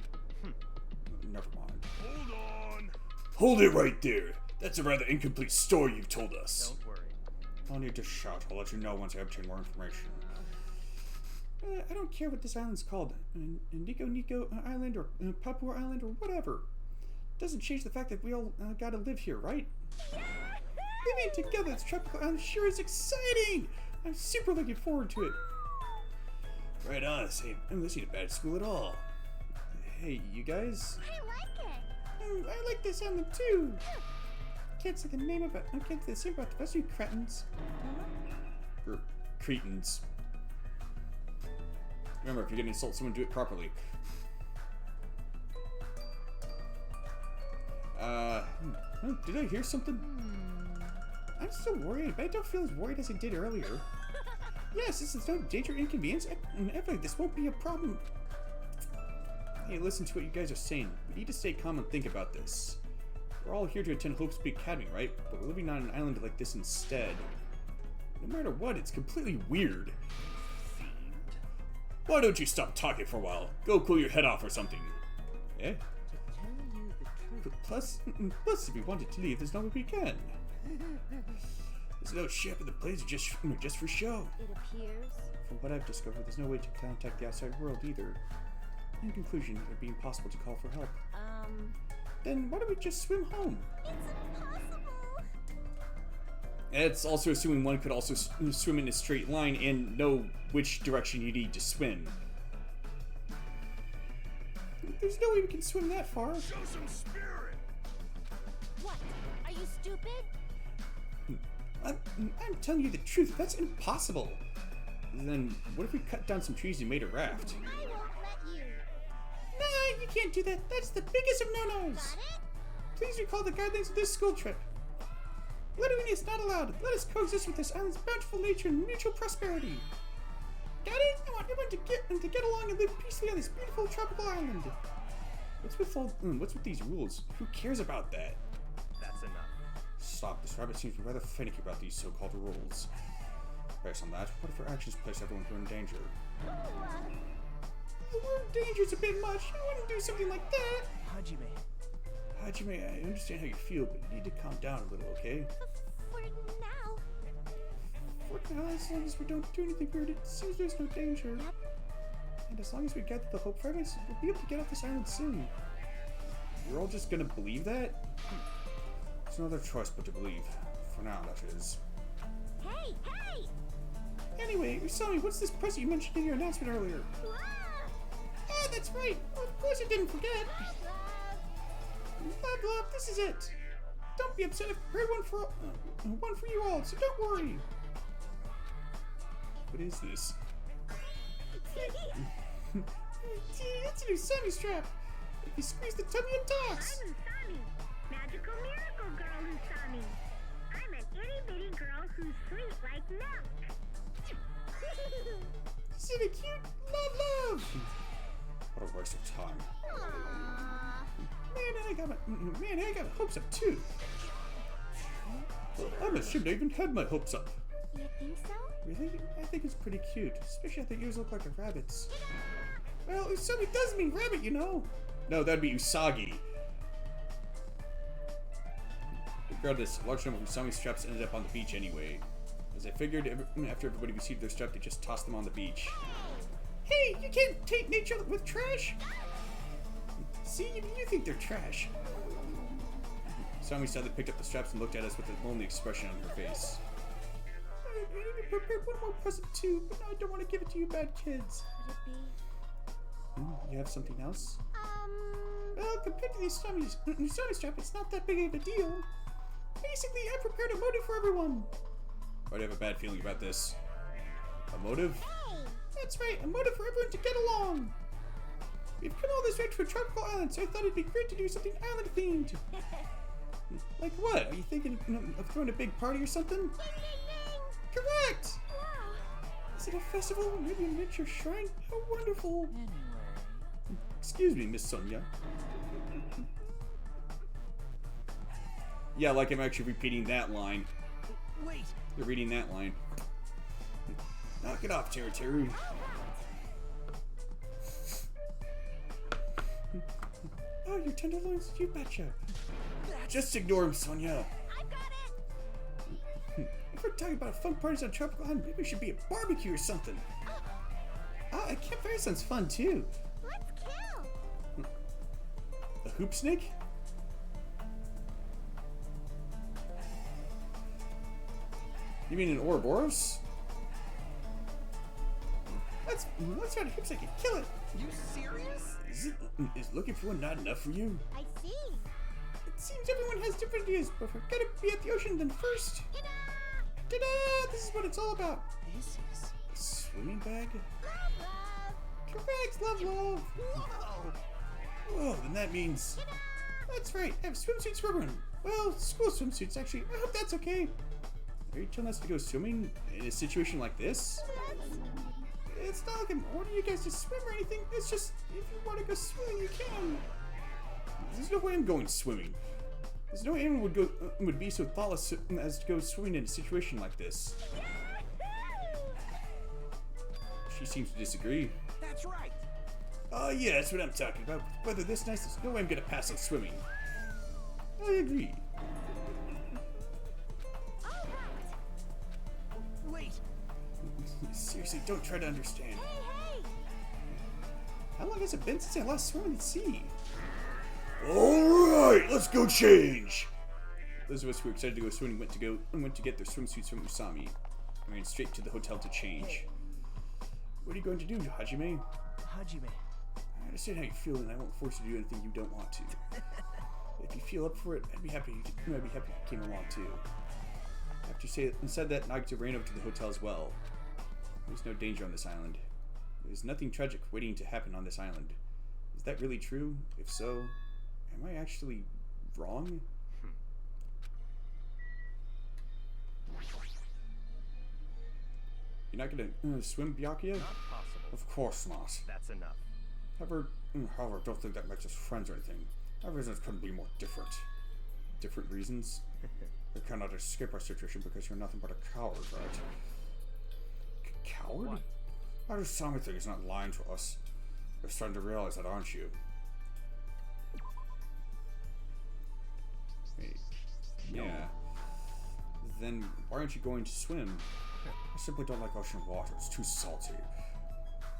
Never mind. Hold on! Hold it right there! That's a rather incomplete story you've told us. Don't worry. No need to shout. I'll let you know once I obtain more information. I don't care what this island's called. Nico Island or Papua Island or whatever. Doesn't change the fact that we all gotta live here, right? Living together as tropical island sure is exciting! I'm super looking forward to it. Right on. Hey, this ain't a bad school at all. Hey, you guys? I like it. I like this island too. Can't say the name about. I can't say the same about the rest of you cretins. Or cretins. Remember, if you're gonna insult someone, do it properly. Did I hear something? I'm still worried, but I don't feel as worried as I did earlier. Yes, this is no danger or inconvenience. I feel like this won't be a problem. Hey, listen to what you guys are saying. We need to stay calm and think about this. We're all here to attend Hope's Peak Academy, right? But we're living on an island like this instead. No matter what, it's completely weird. Why don't you stop talking for a while? Go cool your head off or something. Eh? Tell you the truth. Plus, if we wanted to leave, there's no way we can. There's no ship in the place just for show. It appears. From what I've discovered, there's no way to contact the outside world either. In conclusion, it would be impossible to call for help. Then why don't we just swim home? It's impossible. It's also assuming one could also swim in a straight line and know which direction you need to swim. There's no way we can swim that far. Show some spirit! What? Are you stupid? I'm telling you the truth, that's impossible. Then what if we cut down some trees and made a raft? I won't let you. Nah, you can't do that. That's the biggest of no-nos. Got it? Please recall the guidelines of this school trip. Littering is not allowed. Let us coexist with this island's bountiful nature and mutual prosperity. Got it? I want everyone to get along and live peacefully on this beautiful tropical island. What's with these rules? Who cares about that? That's enough. Stop. This rabbit seems rather finicky about these so-called rules. Based on that, what if our actions place everyone here in danger? The word danger's a bit much. I wouldn't do something like that. Hajime, I understand how you feel, but you need to calm down a little, okay? For now. For now, as long as we don't do anything weird, it seems there's no danger. Yep. And as long as we get the Hope Fragments, we'll be able to get off this island soon. You're all just gonna believe that? There's no other choice but to believe. For now, that is. Hey, hey! Anyway, Usami, what's this present you mentioned in your announcement earlier? Wow! Ah, that's right! Of course I didn't forget! Love. Blah blah, this is it! Don't be upset, I've prepared one for you all, so don't worry! What is this? It's an Usami strap! If you squeeze the tummy, it talks! I'm Usami, magical miracle girl Usami. I'm an itty-bitty girl who's sweet like milk. Isn't it cute? Love! What a waste of time. Aww. Man, I got my hopes up too. Well, I'm ashamed I even had my hopes up. You think so? Really? I think it's pretty cute. Especially I think yours look like a rabbit's. Well, Usami does mean rabbit, you know. No, that'd be Usagi. Regardless, a large number of Usami straps ended up on the beach anyway. As I figured, after everybody received their strap, they just tossed them on the beach. Hey, you can't taint nature with trash! See, even you think they're trash. Usami sadly picked up the straps and looked at us with a lonely expression on her face. I even prepared one more present too, but now I don't want to give it to you bad kids. Could it be? You have something else? Well, compared to these Usami strap, it's not that big of a deal. Basically, I prepared a motive for everyone. Why do you have a bad feeling about this? A motive? Hey! That's right, a motive for everyone to get along. We've come all this way to a tropical island, so I thought it'd be great to do something island-themed. Like what? Are you thinking of throwing a big party or something? Ding, ding, ding! Correct! Wow! Is it a festival or maybe a miniature shrine? How wonderful! Anyway. Excuse me, Miss Sonia. Yeah, like I'm actually repeating that line. Wait! You're reading that line. Knock it off, Terry. Oh, your tenderloins? You betcha. Just ignore him, Sonia. I got it! If we're talking about fun parties on Tropical Island, maybe it should be a barbecue or something. Ah, a campfire sounds fun too. Let's kill! A hoop snake? You mean an Ouroboros? That once found hips, I can kill it. You serious? Is looking for one not enough for you? I see. It seems everyone has different ideas, but if we're gonna be at the ocean, then first. Ta-da! Ta-da! This is what it's all about. This is... A swimming bag? Love, Correct, love. Whoa! Oh, then that means... That's right, I have swimsuits for everyone. Well, school swimsuits, actually. I hope that's okay. Are you telling us to go swimming in a situation like this? that's... It's not like I'm ordering you guys to swim or anything. It's just, if you want to go swimming, you can. There's no way I'm going swimming. There's no way anyone would be so thoughtless as to go swimming in a situation like this. She seems to disagree. That's right! Yeah, that's what I'm talking about. Weather this nice, there's no way I'm gonna pass on swimming. I agree. Wait! Seriously, don't try to understand. Hey! How long has it been since I last swam in the sea? Alright, let's go change! Those of us who were excited to go swimming went to get their swimsuits from Usami. I ran straight to the hotel to change. What are you going to do, Hajime? Hajime. I understand how you feel, and I won't force you to do anything you don't want to. If you feel up for it, I'd be happy you came along too. After said that, Nagito ran over to the hotel as well. There's no danger on this island. There's nothing tragic waiting to happen on this island. Is that really true? If so, am I actually wrong? You're not gonna swim, Byakuya? Not possible. Of course not. That's enough. However, don't think that makes us friends or anything. Our reasons couldn't be more different. Different reasons? We cannot escape our situation because you're nothing but a coward, right? Coward? How does Sami think he's not lying to us? You're starting to realize that, aren't you? Wait. Yeah. Then why aren't you going to swim? I simply don't like ocean water. It's too salty.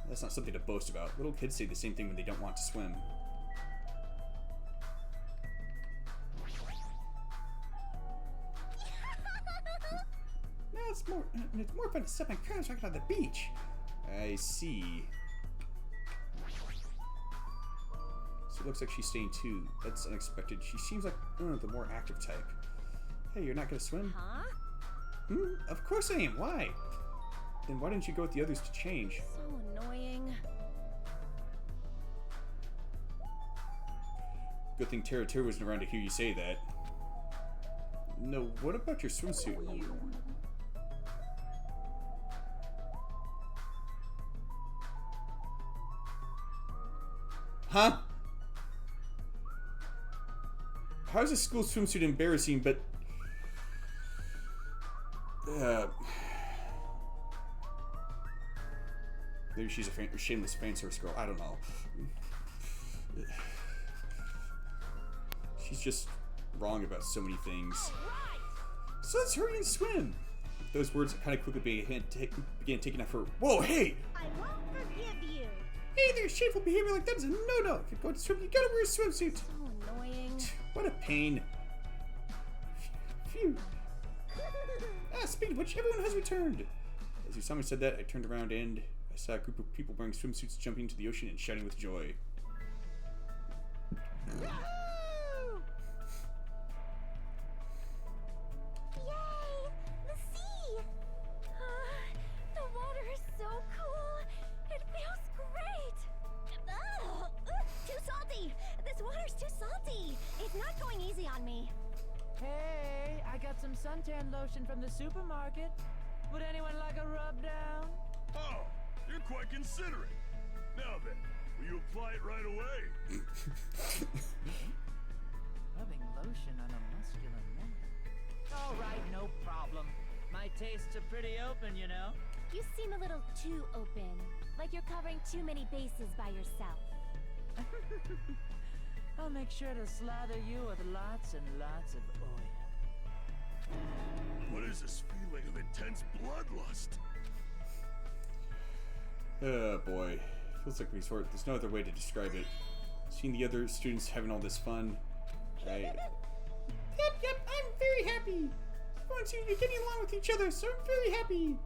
That's not something to boast about. Little kids say the same thing when they don't want to swim. No, it's more fun to step on crabs right on the beach. I see. So it looks like she's staying too. That's unexpected. She seems like the more active type. Hey, you're not gonna swim? Huh? Of course I am. Why? Then why didn't you go with the others to change? So annoying. Good thing Teru wasn't around to hear you say that. No, what about your swimsuit? Huh? How's a school swimsuit embarrassing, but... maybe she's a shameless fan service girl. I don't know. She's just wrong about so many things. So let's hurry and swim. Those words kind of quickly began taking off her. Whoa, hey! I won't forgive you. Hey there, shameful behavior like that is a no-no. If you're going to swim, you gotta wear a swimsuit. So annoying. What a pain. Phew. Speaking of which, everyone has returned. As Usami said that, I turned around and I saw a group of people wearing swimsuits jumping into the ocean and shouting with joy. Yahoo! Yay! The sea! The water is so cool. It feels great. Too salty. This water's too salty. It's not going easy on me. Hey, I got some suntan lotion from the supermarket. Would anyone like a rub down? Oh, you're quite considerate. Now then, will you apply it right away? Rubbing lotion on a muscular man. All right, no problem. My tastes are pretty open, you know. You seem a little too open, like you're covering too many bases by yourself. I'll make sure to slather you with lots and lots of oil. What is this feeling of intense bloodlust? Oh boy. Feels like resort. There's no other way to describe it. Seeing the other students having all this fun. Yep, I'm very happy. Everyone seems to be getting along with each other, so I'm very happy.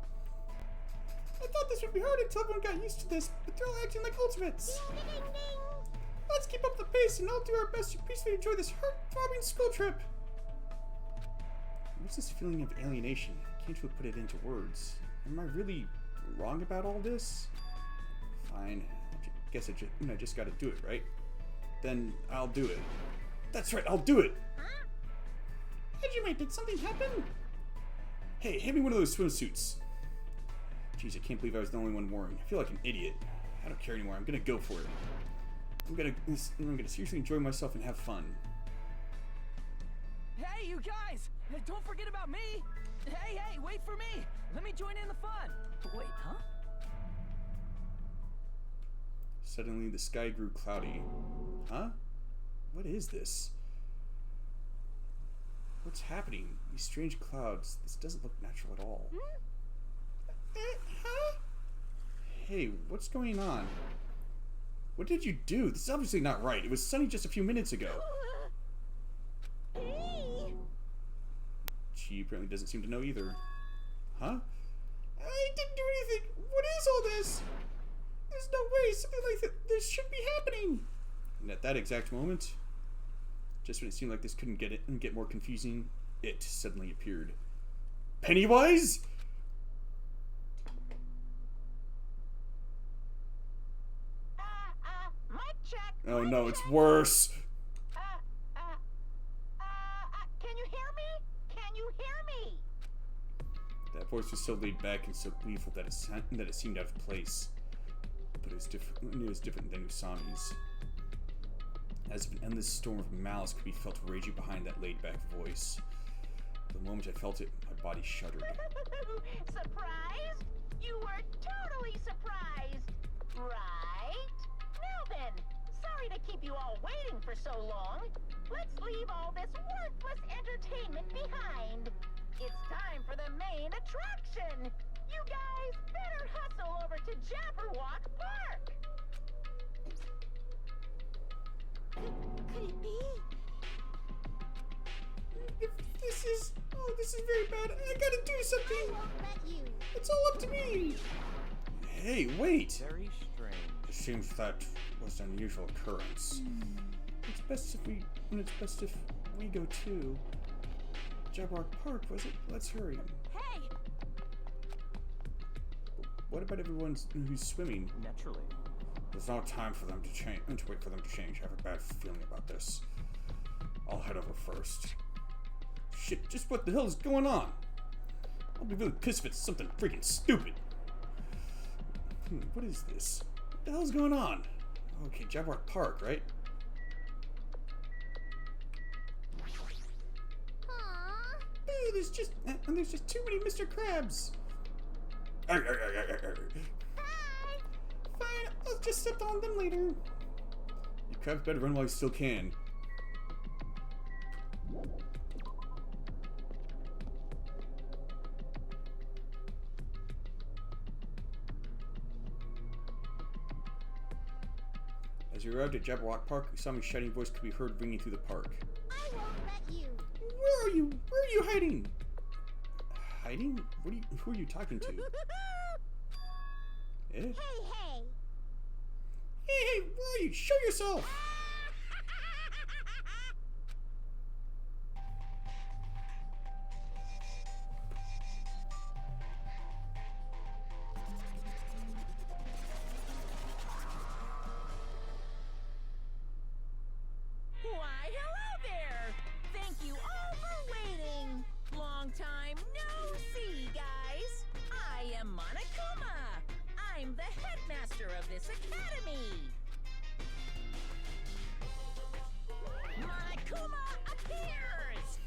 I thought this would be hard until everyone got used to this, but they're all acting like ultimates. Ding, ding, ding. Let's keep up the pace and I'll do our best to peacefully enjoy this heart-throbbing school trip. What's this feeling of alienation? Can't you put it into words? Am I really wrong about all this? Fine. I guess I just gotta do it, right? Then I'll do it. That's right, I'll do it! Huh? Hajime, did something happen? Hey, hand me one of those swimsuits. Jeez, I can't believe I was the only one wearing. I feel like an idiot. I don't care anymore. I'm gonna go for it. I'm gonna seriously enjoy myself and have fun. Hey, you guys! Don't forget about me! Hey, wait for me! Let me join in the fun! Wait, huh? Suddenly, the sky grew cloudy. Huh? What is this? What's happening? These strange clouds. This doesn't look natural at all. Huh? Hey, what's going on? What did you do? This is obviously not right. It was sunny just a few minutes ago. Hey. She apparently doesn't seem to know either. Huh? I didn't do anything. What is all this? There's no way something like this should be happening. And at that exact moment, just when it seemed like this couldn't get more confusing, it suddenly appeared. Pennywise? Mic check. Oh no, it's worse. Can you hear me? Can you hear me? That voice was so laid back and so gleeful that it seemed out of place. But it was different than Usami's. As if an endless storm of malice could be felt raging behind that laid-back voice. The moment I felt it, my body shuddered. Surprised? You were totally surprised, right? Now then, sorry to keep you all waiting for so long. Let's leave all this worthless entertainment behind. It's time for the main attraction. You guys better hustle over to Jabberwock Park. Could it be? If this is very bad. I gotta do I something. won't let you. It's all up to me. Hey, wait. Very strange. It seems that was an unusual occurrence. It's best if we go too. Jabberwock Park, was it? Let's hurry. Hey! What about everyone who's swimming? Naturally. There's no time for them to change. To wait for them to change. I have a bad feeling about this. I'll head over first. Shit! Just what the hell is going on? I'll be really pissed if it's something freaking stupid. What is this? What the hell's going on? Okay, Jabberwock Park, right? Aww. Ooh, there's just too many Mr. Krabs. Hi. Fine, I'll just step on them later. You crabs better run while you still can. As you arrived at Jabberwock Park, Usami's shouting voice could be heard ringing through the park. I won't let you. Where are you? Where are you hiding? Hiding? Who are you talking to? Eh? Hey. Hey, where are you? Show yourself! Why, hello there! Thank you all for waiting! Long time no see, guys! I am Monokuma! I'm the headmaster of this academy! Monokuma appears!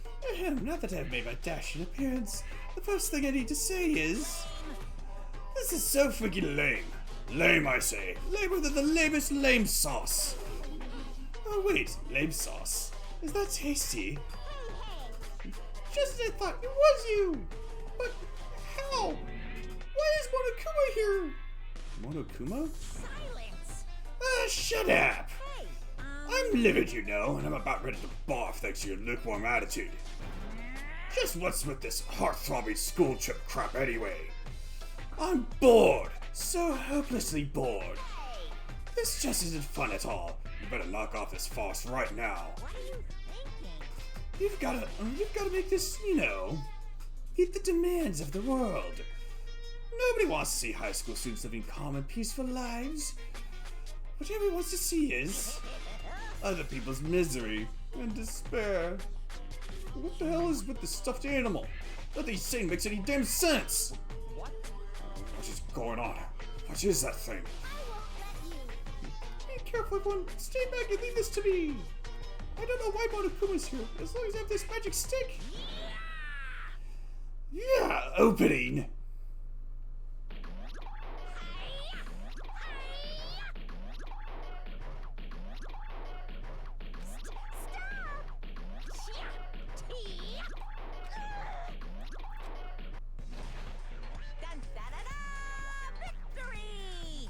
Now that I've made my dashing appearance, the first thing I need to say is... This is so freaking lame. Lame, I say. Lamer than the lamest lame sauce. Oh wait, lame sauce. Is that tasty? Just as I thought, it was you! But how? Why is Monokuma here? Monokuma? Silence! Ah, shut up! Hey, I'm livid, you know, and I'm about ready to barf thanks to your lukewarm attitude. Just what's with this heart-throbbing school trip crap anyway? I'm bored! So hopelessly bored! This just isn't fun at all. You better knock off this farce right now. What are you thinking? You've gotta make this, meet the demands of the world. Nobody wants to see high school students living calm and peaceful lives. What everyone wants to see is other people's misery and despair. What the hell is with the stuffed animal? Nothing he's saying makes any damn sense. What? What is going on? What is that thing? Be careful, everyone. Stay back and leave this to me. I don't know why Monokuma's here, as long as I have this magic stick. Yeah, opening. Victory!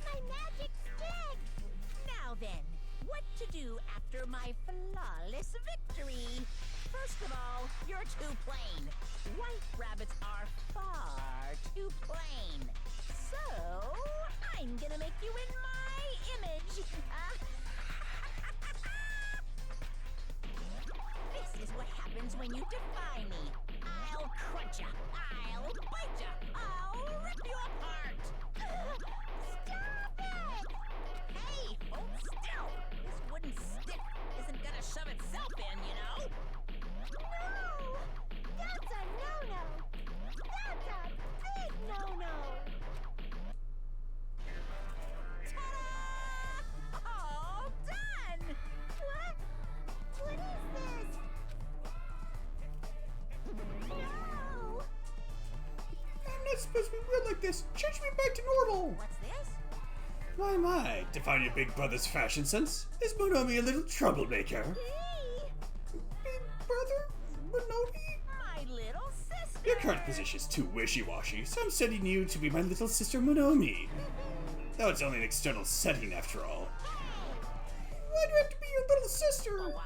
My magic stick! Now then, what to do after my flawless victory? First of all, you're too plain. White rabbits are far too plain. So, I'm gonna make you in my image. This is what happens when you defy me. I'll crunch ya. I'll bite ya. I'll rip you apart. Stop it! Hey, hold still. This wooden stick isn't gonna shove itself in, you know? No! That's a no-no! That's a big no-no! Ta-da! All done! What? What is this? No! I'm not supposed to be weird like this. Change me back to normal. What's this? My, define your big brother's fashion sense. Is Monomi a little troublemaker? Hey! Big brother? Monomi? My little sister! Your current position is too wishy-washy, so I'm sending you to be my little sister Monomi. Though it's only an external setting after all. Why do you have to be your little sister? What?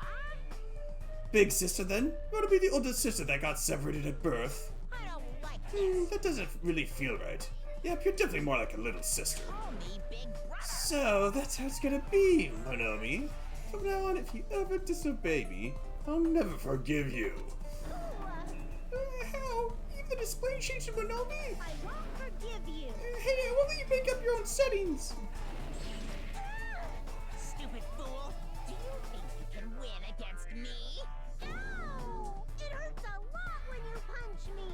Big sister then? You want to be the older sister that got separated at birth? I don't like this. That doesn't really feel right. Yep, you're definitely more like a little sister. Call me Big Brother. So, that's how it's gonna be, Monomi. From now on, if you ever disobey me, I'll never forgive you. How? Even the display changed to Monomi? I won't forgive you! Hey, I won't let you make up your own settings. Stupid fool. Do you think you can win against me? No! It hurts a lot when you punch me!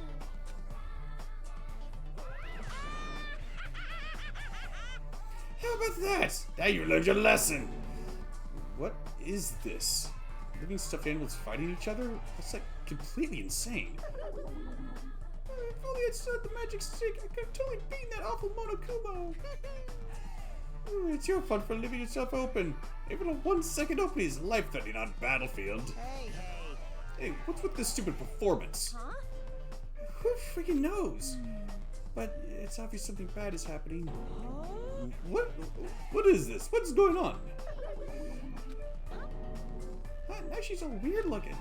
How about that? Now you learned your lesson. What is this? Living stuffed animals fighting each other? That's like completely insane. If only I'd still had the magic stick, I could have totally beaten that awful Monokuma. It's your fault for leaving yourself open. Even a 1 second opening is life-threatening on Battlefield. Hey, hey. Hey, what's with this stupid performance? Huh? Who freaking knows? But it's obvious something bad is happening. What is this? What's going on? Now she's all weird looking.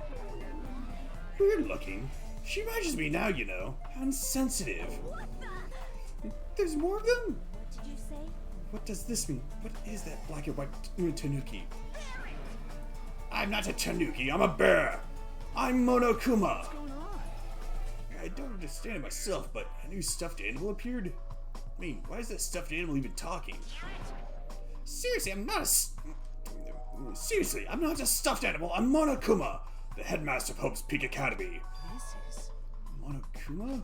Weird looking? She reminds me now, you know. How insensitive. There's more of them? What did you say? What does this mean? What is that black and white tanuki? I'm not a tanuki, I'm a bear! I'm Monokuma! What's going on? I don't understand it myself, but a new stuffed animal appeared? I mean, why is that stuffed animal even talking? Seriously, I'm not a Seriously, I'm not a stuffed animal, I'm Monokuma, the headmaster of Hope's Peak Academy. This is... Monokuma?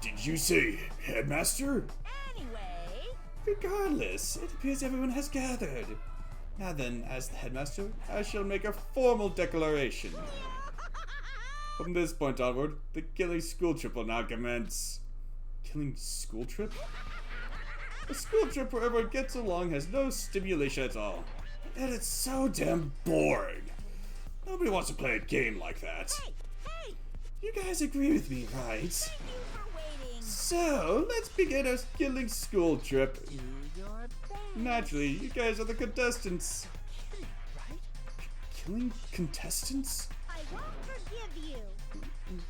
Did you say headmaster? Anyway, Regardless, it appears everyone has gathered. Now then, as the headmaster, I shall make a formal declaration. From this point onward, the killing school trip will now commence. Killing school trip? A school trip where everyone gets along has no stimulation at all. And it's so damn boring. Nobody wants to play a game like that. hey, You guys agree with me, right? thank you for waiting. So, let's begin our killing school trip. Do your best. Naturally, you guys are the contestants. Right? Killing contestants? I won't forgive you!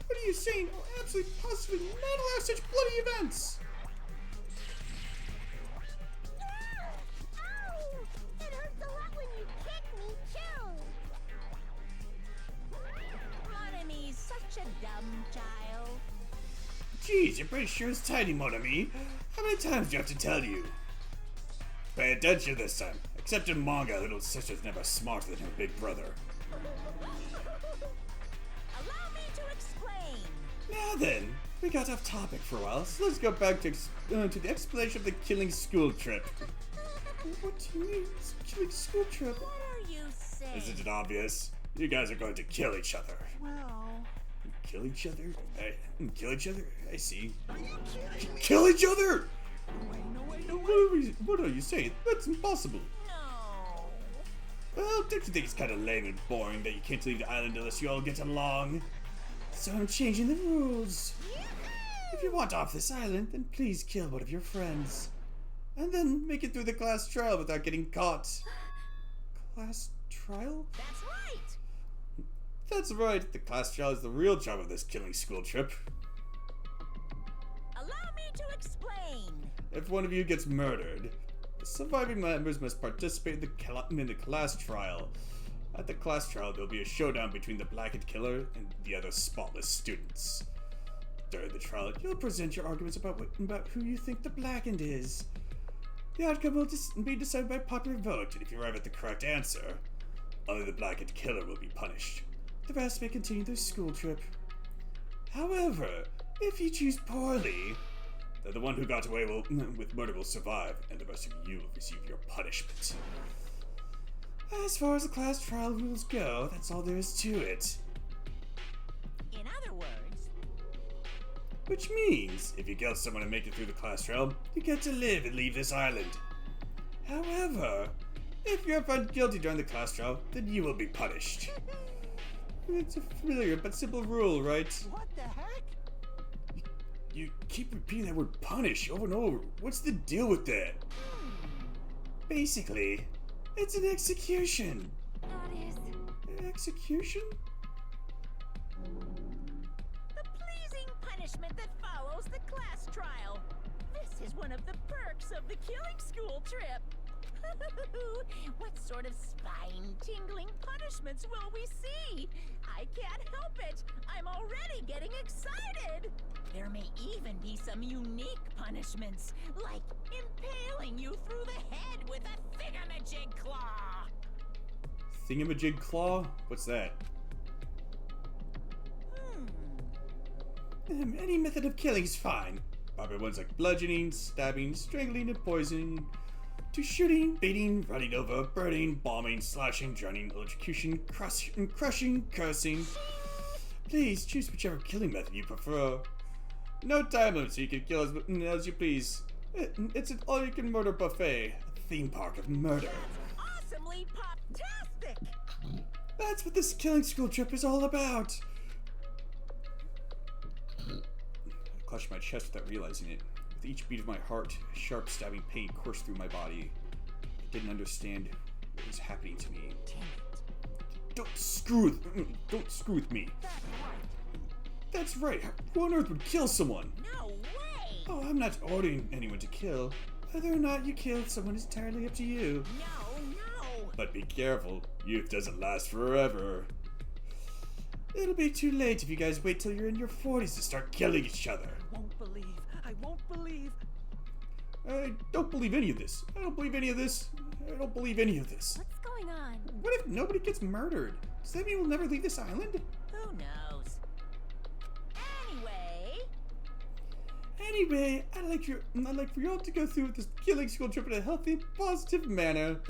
What are you saying? I'll absolutely positively not allow such bloody events! Ow! It hurts a lot when you kick me, too! Monomi's such a dumb child. Jeez, your brain sure is tiny, mon ami. How many times do you have to tell you? Pay attention this time. Except in manga, little sister's never smarter than her big brother. Allow me to explain. Now then, we got off topic for a while, so let's go back to the explanation of the killing school trip. What do you mean, it's a killing school trip? What are you saying? Isn't it obvious? You guys are going to kill each other. Well, Kill each other? Kill each other? I see. Kill each other? What are you saying? That's impossible. No. Well, don't you think it's kind of lame and boring that you can't leave the island unless you all get along? So I'm changing the rules. If you want off this island, then please kill one of your friends. And then make it through the class trial without getting caught. Class trial? That's right. That's right, the class trial is the real job of this killing school trip. Allow me to explain. If one of you gets murdered, the surviving members must participate in the class trial. At the class trial, there will be a showdown between the blackened killer and the other spotless students. During the trial, you'll present your arguments about who you think the blackened is. The outcome will be decided by popular vote, and if you arrive at the correct answer, only the blackened killer will be punished. The rest may continue their school trip. However, if you choose poorly, then the one who got away with murder will survive, and the rest of you will receive your punishment. As far as the class trial rules go, that's all there is to it. In other words, Which means, if you kill someone and make it through the class trial, you get to live and leave this island. However, if you're found guilty during the class trial, then you will be punished. It's a familiar but simple rule, right? what the heck? You keep repeating that word punish over and over. What's the deal with that? Basically, it's an execution. That is... Execution? the pleasing punishment that follows the class trial. This is one of the perks of the killing school trip. What sort of spine-tingling punishments will we see? I can't help it. I'm already getting excited. There may even be some unique punishments, like impaling you through the head with a thingamajig claw. Thingamajig claw? What's that? Any method of killing is fine. Popular ones like bludgeoning, stabbing, strangling, and poisoning, to shooting, beating, running over, burning, bombing, slashing, drowning, electrocution, crushing, cursing. Please choose whichever killing method you prefer. No time limit, so you can kill as you please. It's an all-you-can-murder buffet, a theme park of murder. That's awesomely pop-tastic. That's what this killing school trip is all about. I clutched my chest without realizing it. With each beat of my heart, a sharp stabbing pain coursed through my body. I didn't understand what was happening to me. Don't screw with me. That's right. Who on earth would kill someone? No way. Oh, I'm not ordering anyone to kill. Whether or not you kill someone is entirely up to you. No. But be careful. Youth doesn't last forever. It'll be too late if you guys wait till you're in your 40s to start killing each other. I won't believe. I don't believe any of this. I don't believe any of this. I don't believe any of this. What's going on? What if nobody gets murdered? Does that mean we'll never leave this island? Who knows? Anyway, I'd like for you all to go through this killing school trip in a healthy, positive manner.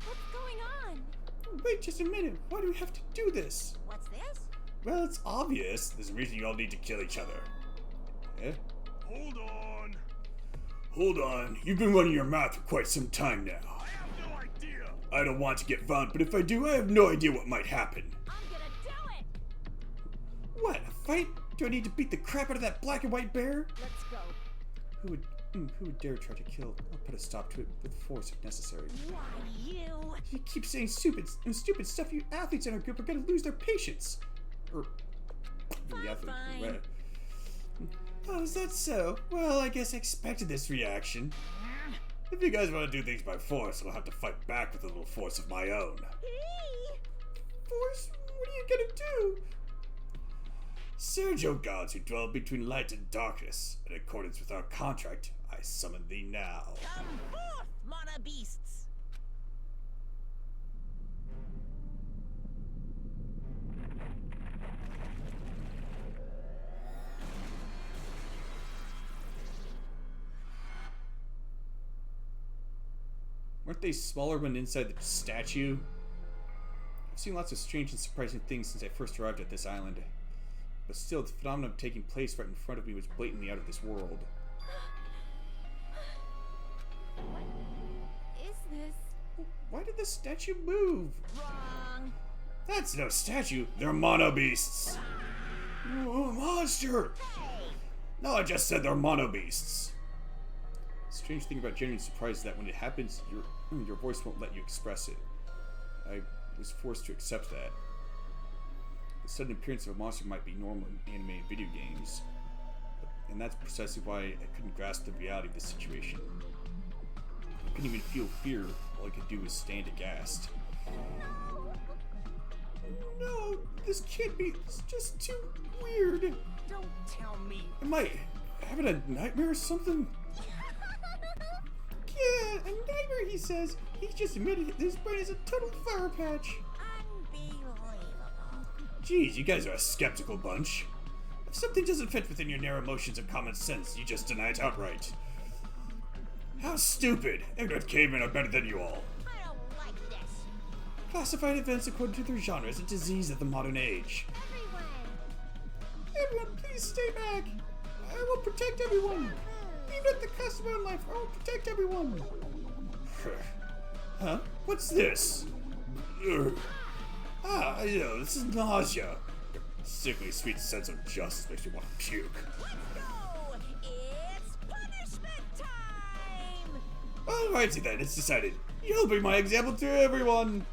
What's going on? Wait just a minute. Why do we have to do this? What's this? Well, it's obvious. There's a reason you all need to kill each other. Eh? Hold on. Hold on. You've been running your mouth for quite some time now. I have no idea. I don't want to get found, but if I do, I have no idea what might happen. I'm gonna do it. What, a fight? Do I need to beat the crap out of that black and white bear? Let's go. Who would dare try to kill? I'll put a stop to it with force if necessary. Why, you? You keep saying stupid stuff. You athletes in our group are gonna lose their patience. Fine. Oh, is that so? Well, I guess I expected this reaction. If you guys want to do things by force, I'll have to fight back with a little force of my own. Hey! Force? What are you gonna do? Sergio gods who dwell between light and darkness, in accordance with our contract, I summon thee now. Come forth, Mana Beasts! Weren't they smaller when inside the statue? I've seen lots of strange and surprising things since I first arrived at this island. But still, the phenomenon taking place right in front of me was blatantly out of this world. What is this? Why did the statue move? Wrong. That's no statue, they're mono beasts. Oh, monster! No, I just said they're mono beasts. Strange thing about genuine surprise is that when it happens, your voice won't let you express it. I was forced to accept that. The sudden appearance of a monster might be normal in anime and video games, and that's precisely why I couldn't grasp the reality of the situation. I couldn't even feel fear. All I could do was stand aghast. No, this can't be. It's just too weird. Don't tell me. Am I having a nightmare or something? Yeah, a nightmare, he says. He's just admitted that his brain is a total fire patch. Unbelievable. Geez, you guys are a skeptical bunch. If something doesn't fit within your narrow emotions of common sense, you just deny it outright. How stupid! Ignorant cavemen are better than you all. I don't like this. Classified events according to their genre is a disease of the modern age. Everyone, please stay back. I will protect everyone. Even at the cost of my own life, I will protect everyone. Huh? What's this? This is nausea. Your sickly sweet sense of justice makes me want to puke. Let's go! It's punishment time! Alrighty then, it's decided. You'll be my example to everyone.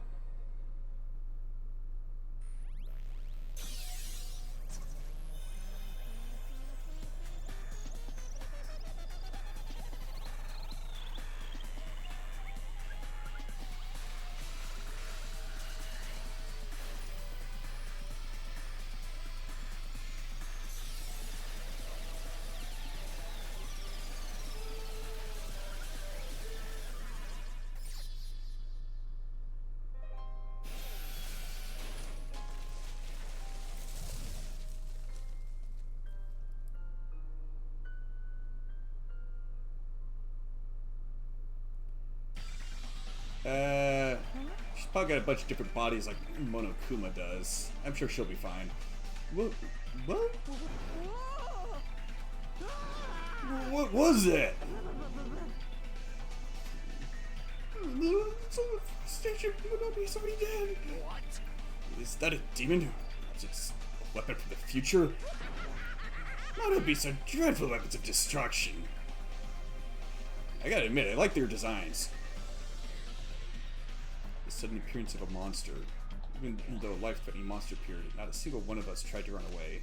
She's probably got a bunch of different bodies like Monokuma does. I'm sure she'll be fine. What was that? Station would not be somebody dead. What? Is that a demon? Is it a weapon from the future? Mono beasts are dreadful weapons of destruction. I gotta admit, I like their designs. The sudden appearance of a monster. Even though a life-threatening monster appeared, not a single one of us tried to run away.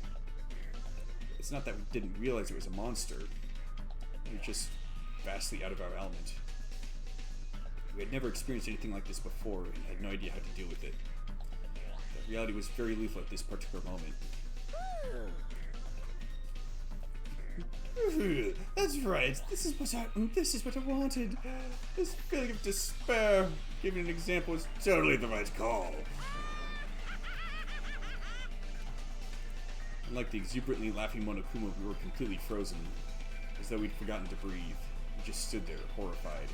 It's not that we didn't realize it was a monster. We were just vastly out of our element. We had never experienced anything like this before and had no idea how to deal with it. The reality was very lethal at this particular moment. That's right. This is what I wanted. This feeling of despair, giving an example, is totally the right call. Unlike the exuberantly laughing Monokuma, we were completely frozen, as though we'd forgotten to breathe. We just stood there, horrified.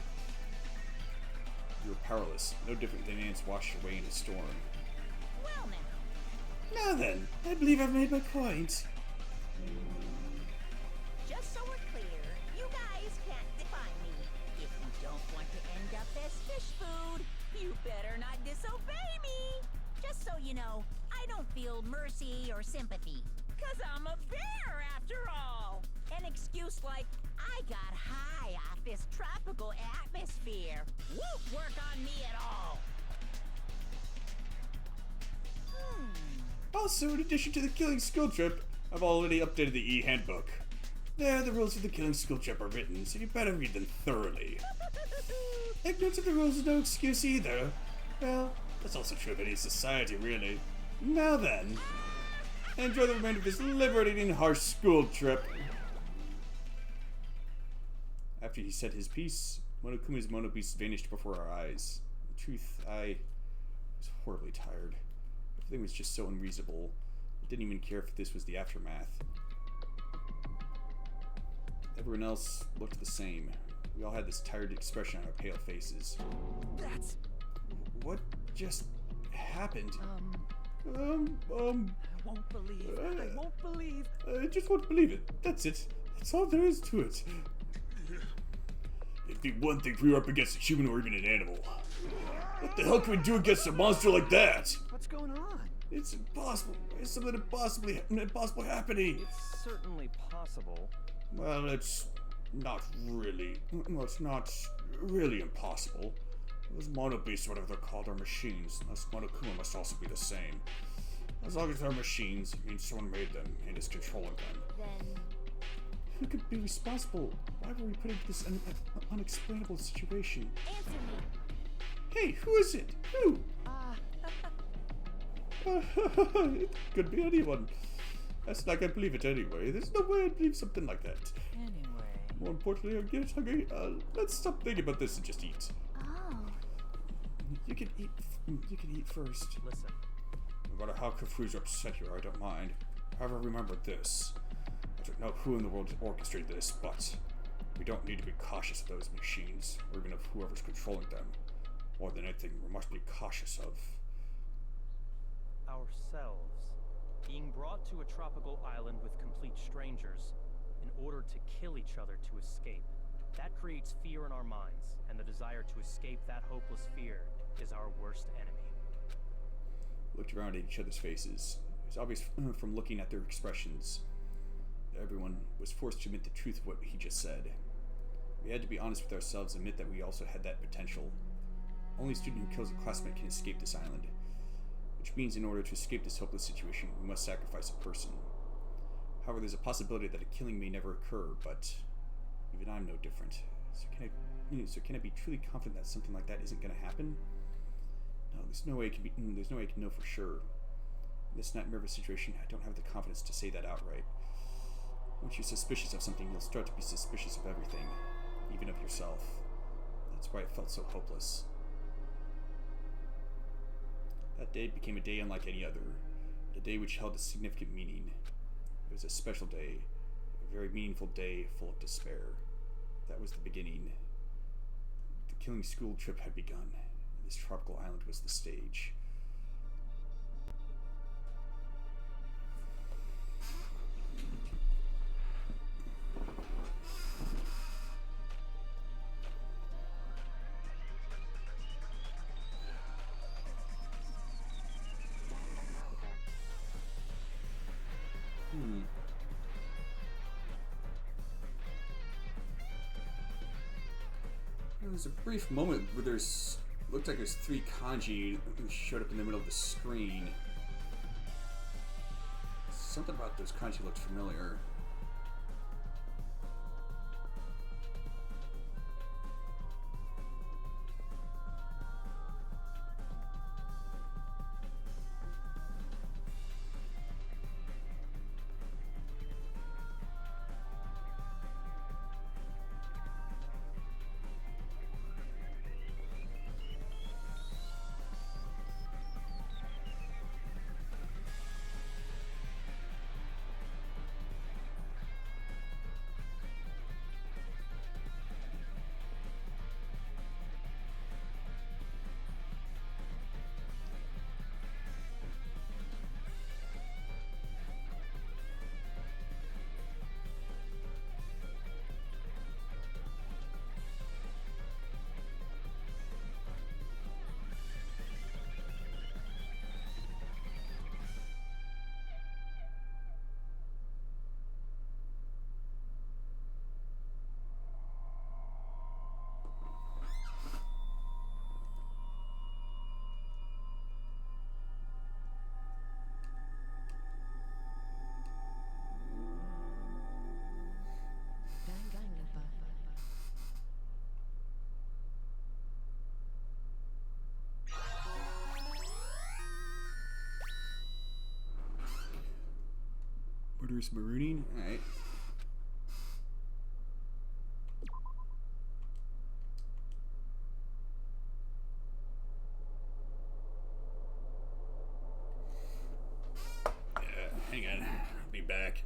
We were powerless, no different than ants washed away in a storm. Well now. Now then, I believe I've made my point. Just so we're clear, you guys can't define me. If you don't want to end up as fish food, you better not disobey me. Just so you know, I don't feel mercy or sympathy. 'Cause I'm a bear after all. An excuse like, I got high off this tropical atmosphere. Won't work on me at all. Also, in addition to the killing skill trip, I've already updated the e-handbook. There, the rules of the killing skill trip are written, so you better read them thoroughly. Ignorance of the rules is no excuse either. Well, that's also true of any society, really. Now then, enjoy the remainder of this liberating and harsh school trip. After he said his piece, Monokuma's monopiece vanished before our eyes. In truth, I was horribly tired. Everything was just so unreasonable. I didn't even care if this was the aftermath. Everyone else looked the same. We all had this tired expression on our pale faces. That's... What just happened? I won't believe. I won't believe. I just won't believe it. That's it. That's all there is to it. It'd be one thing if we were up against a human or even an animal. What the hell can we do against a monster like that? What's going on? It's impossible. There's something impossible happening. It's certainly possible. Well, it's not really. Well, it's not really impossible. Those monobeasts, whatever they're called, are machines. Thus, Monokuma must also be the same. As long as they're machines, it means someone made them and is controlling them. Then Who could be responsible? Why were we put into this unexplainable situation? answer me. Hey, who is it? Who? It could be anyone. That's like I believe it anyway. There's no way I'd believe something like that. Anyway. More importantly, I'm getting hungry. Let's stop thinking about this and just eat. Oh. You can eat. You can eat first. Listen, No matter how confused or upset you are, I don't mind. However, remember this. I don't know who in the world orchestrated this, but we don't need to be cautious of those machines, or even of whoever's controlling them. More than anything, we must be cautious of ourselves. Being brought to a tropical island with complete strangers in order to kill each other to escape. That creates fear in our minds, and the desire to escape that hopeless fear is our worst enemy. looked around at each other's faces. It was obvious from looking at their expressions. Everyone was forced to admit the truth of what he just said. We had to be honest with ourselves and admit that we also had that potential. Only a student who kills a classmate can escape this island. Which means in order to escape this hopeless situation, we must sacrifice a person. However, there's a possibility that a killing may never occur, but even I'm no different. So can I be truly confident that something like that isn't going to happen? No, there's no way it can be. There's no way I can know for sure. In this nightmare of a situation, I don't have the confidence to say that outright. Once you're suspicious of something, you'll start to be suspicious of everything, even of yourself. That's why it felt so hopeless. That day became a day unlike any other, a day which held a significant meaning. It was a special day, a very meaningful day full of despair. That was the beginning. The killing school trip had begun, and this tropical island was the stage. There's a brief moment where looked like there's 3 kanji who showed up in the middle of the screen. Something about those kanji looked familiar. murderous marooning? Alright. Hang on. I'll be back.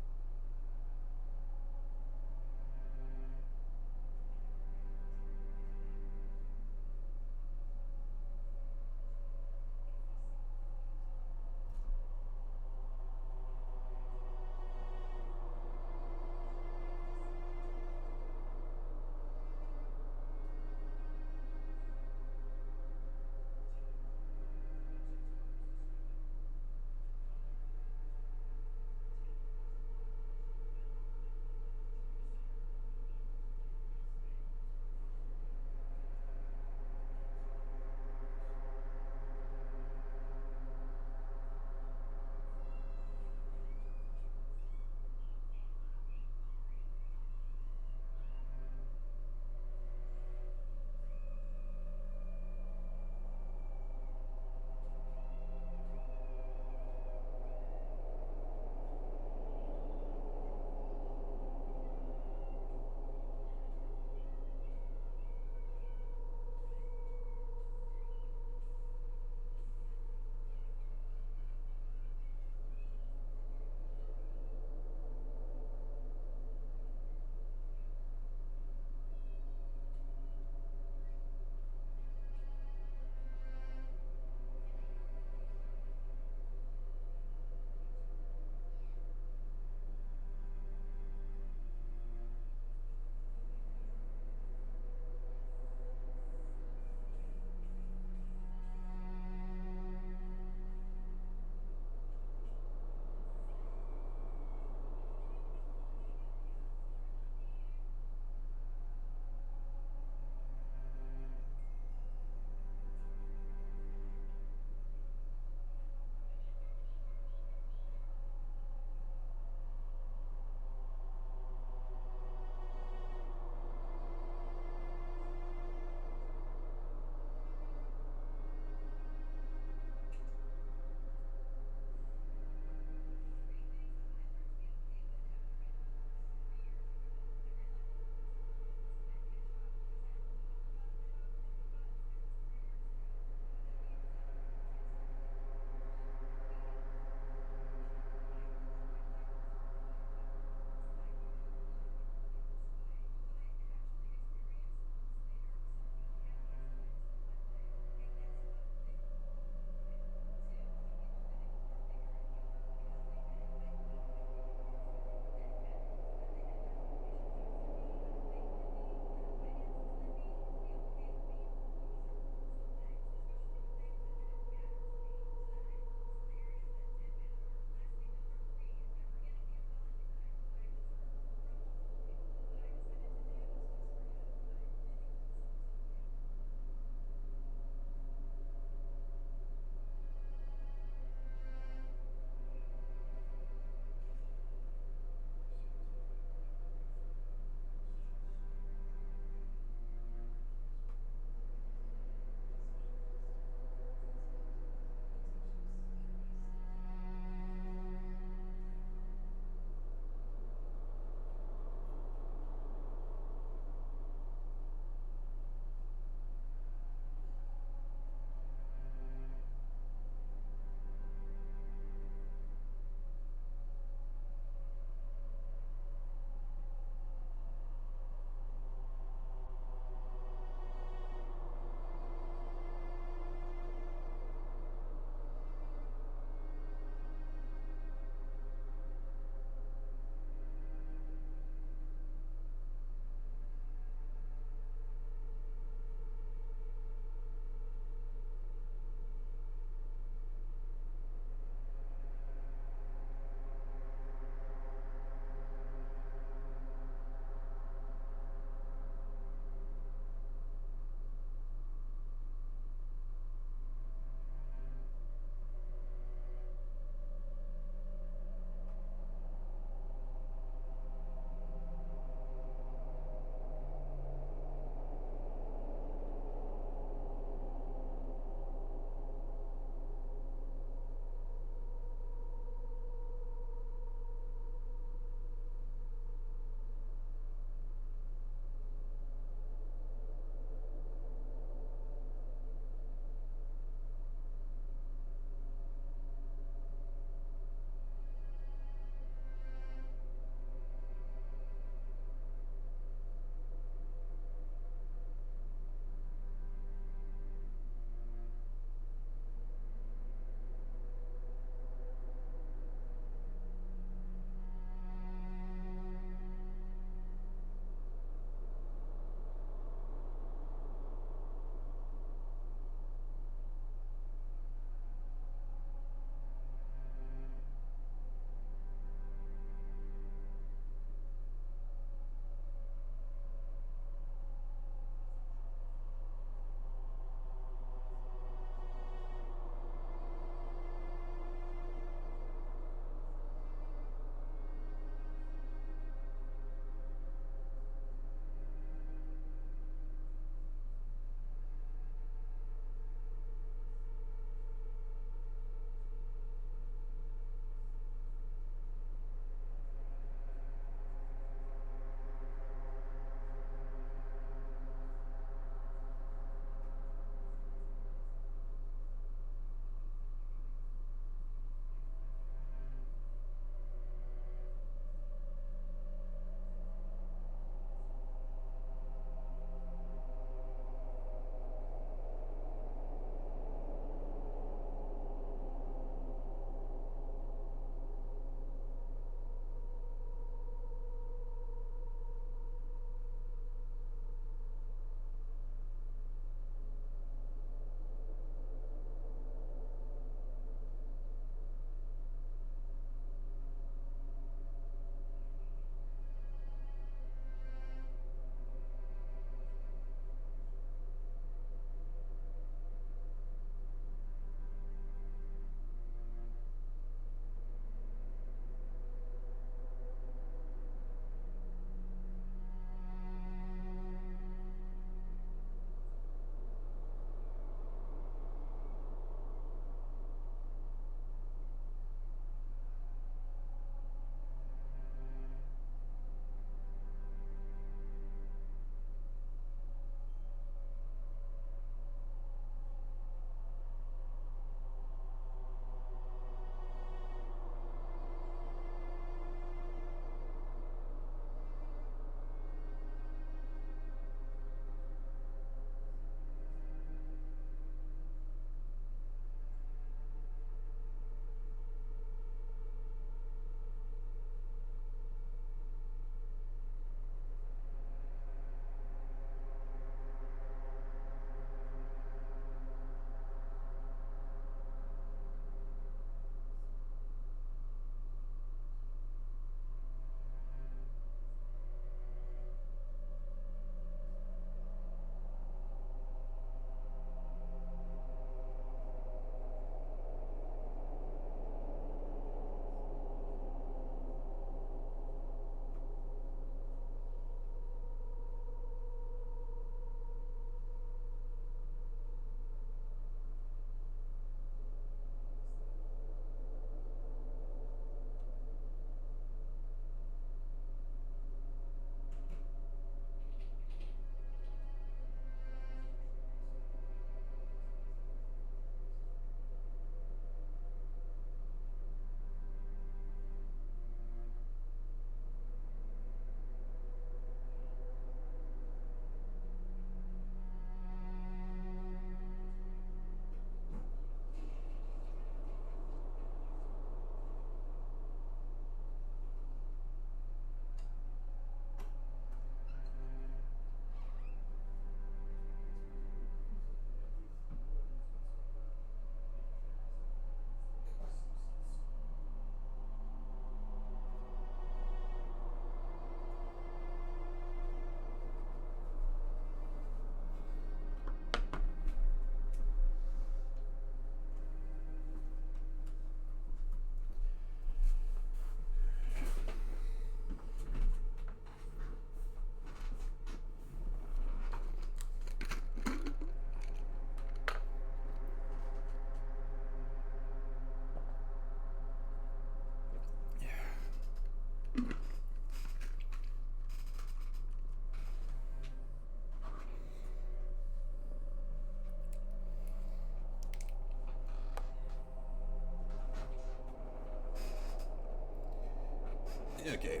Okay.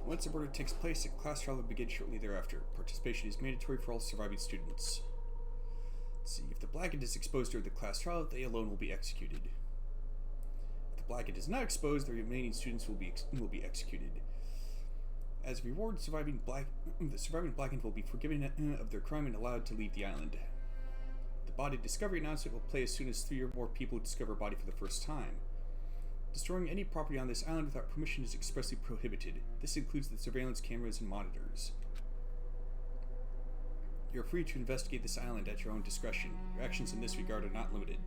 Once a murder takes place, a class trial will begin shortly thereafter. Participation is mandatory for all surviving students. Let's see, if the blackguard is exposed during the class trial, they alone will be executed. If the blackguard is not exposed, the remaining students will be executed. As a reward, the surviving blackguard will be forgiven of their crime and allowed to leave the island. The body discovery announcement will play as soon as 3 or more people discover a body for the first time. Destroying any property on this island without permission is expressly prohibited. This includes the surveillance cameras and monitors. You are free to investigate this island at your own discretion. Your actions in this regard are not limited.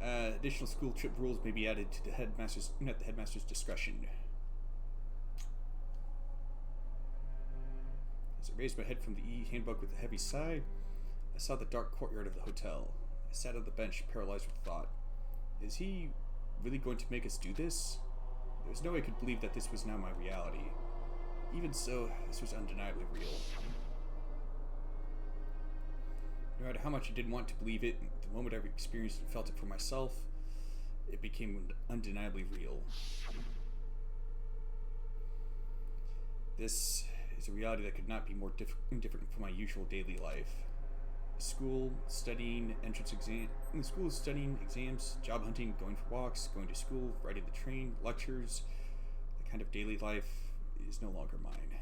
Additional school trip rules may be added to the headmaster's discretion. As I raised my head from the handbook with a heavy sigh, I saw the dark courtyard of the hotel. I sat on the bench, paralyzed with thought. Is he really going to make us do this? There was no way I could believe that this was now my reality. Even so, this was undeniably real. No matter how much I didn't want to believe it, the moment I experienced and felt it for myself, it became undeniably real. This is a reality that could not be more different from my usual daily life. School, studying, exams, job hunting, going for walks, going to school, riding the train, lectures. That kind of daily life is no longer mine.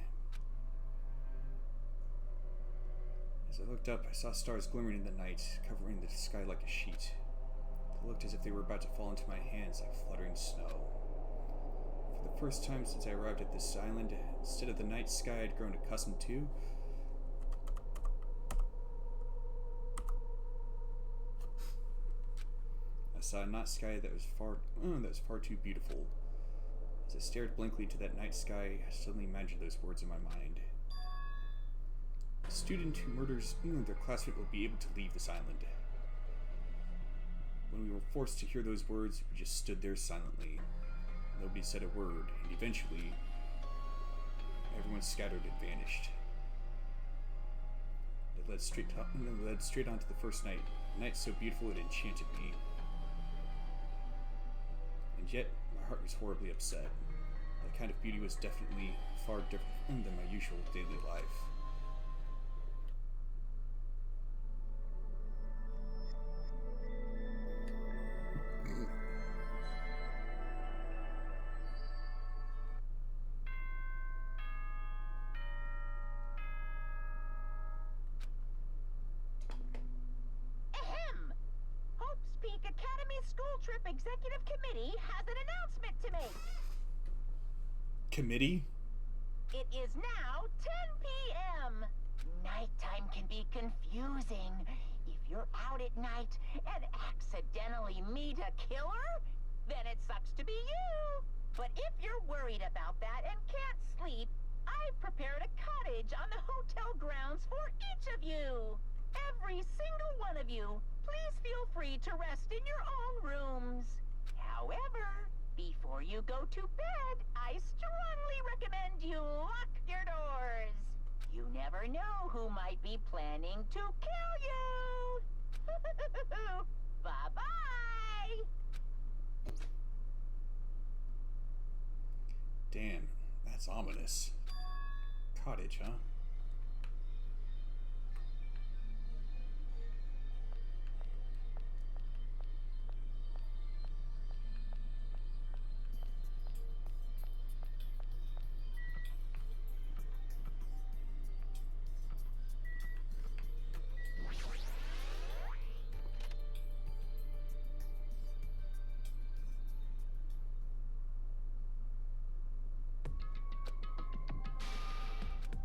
As I looked up, I saw stars glimmering in the night, covering the sky like a sheet. They looked as if they were about to fall into my hands like fluttering snow. For the first time since I arrived at this island, instead of the night sky I'd grown accustomed to, I saw a night sky that was far too beautiful. As I stared blankly to that night sky, I suddenly imagined those words in my mind. A student who murders their classmate will be able to leave this island. When we were forced to hear those words, we just stood there silently. Nobody said a word, and eventually, everyone scattered and vanished. It led straight onto the first night, a night so beautiful it enchanted me. And yet, my heart was horribly upset. That kind of beauty was definitely far different than my usual daily life. Ahem! Hope's Peak Academy School Trip Executive Committee has an announcement to make. Committee? It is now 10 p.m. Nighttime can be confusing. If you're out at night and accidentally meet a killer, then it sucks to be you. But if you're worried about that and can't sleep, I've prepared a cottage on the hotel grounds for each of you. Every single one of you, please feel free to rest in your own rooms. However, before you go to bed, I strongly recommend you lock your doors. You never know who might be planning to kill you. Bye-bye. Damn, that's ominous. Cottage, huh?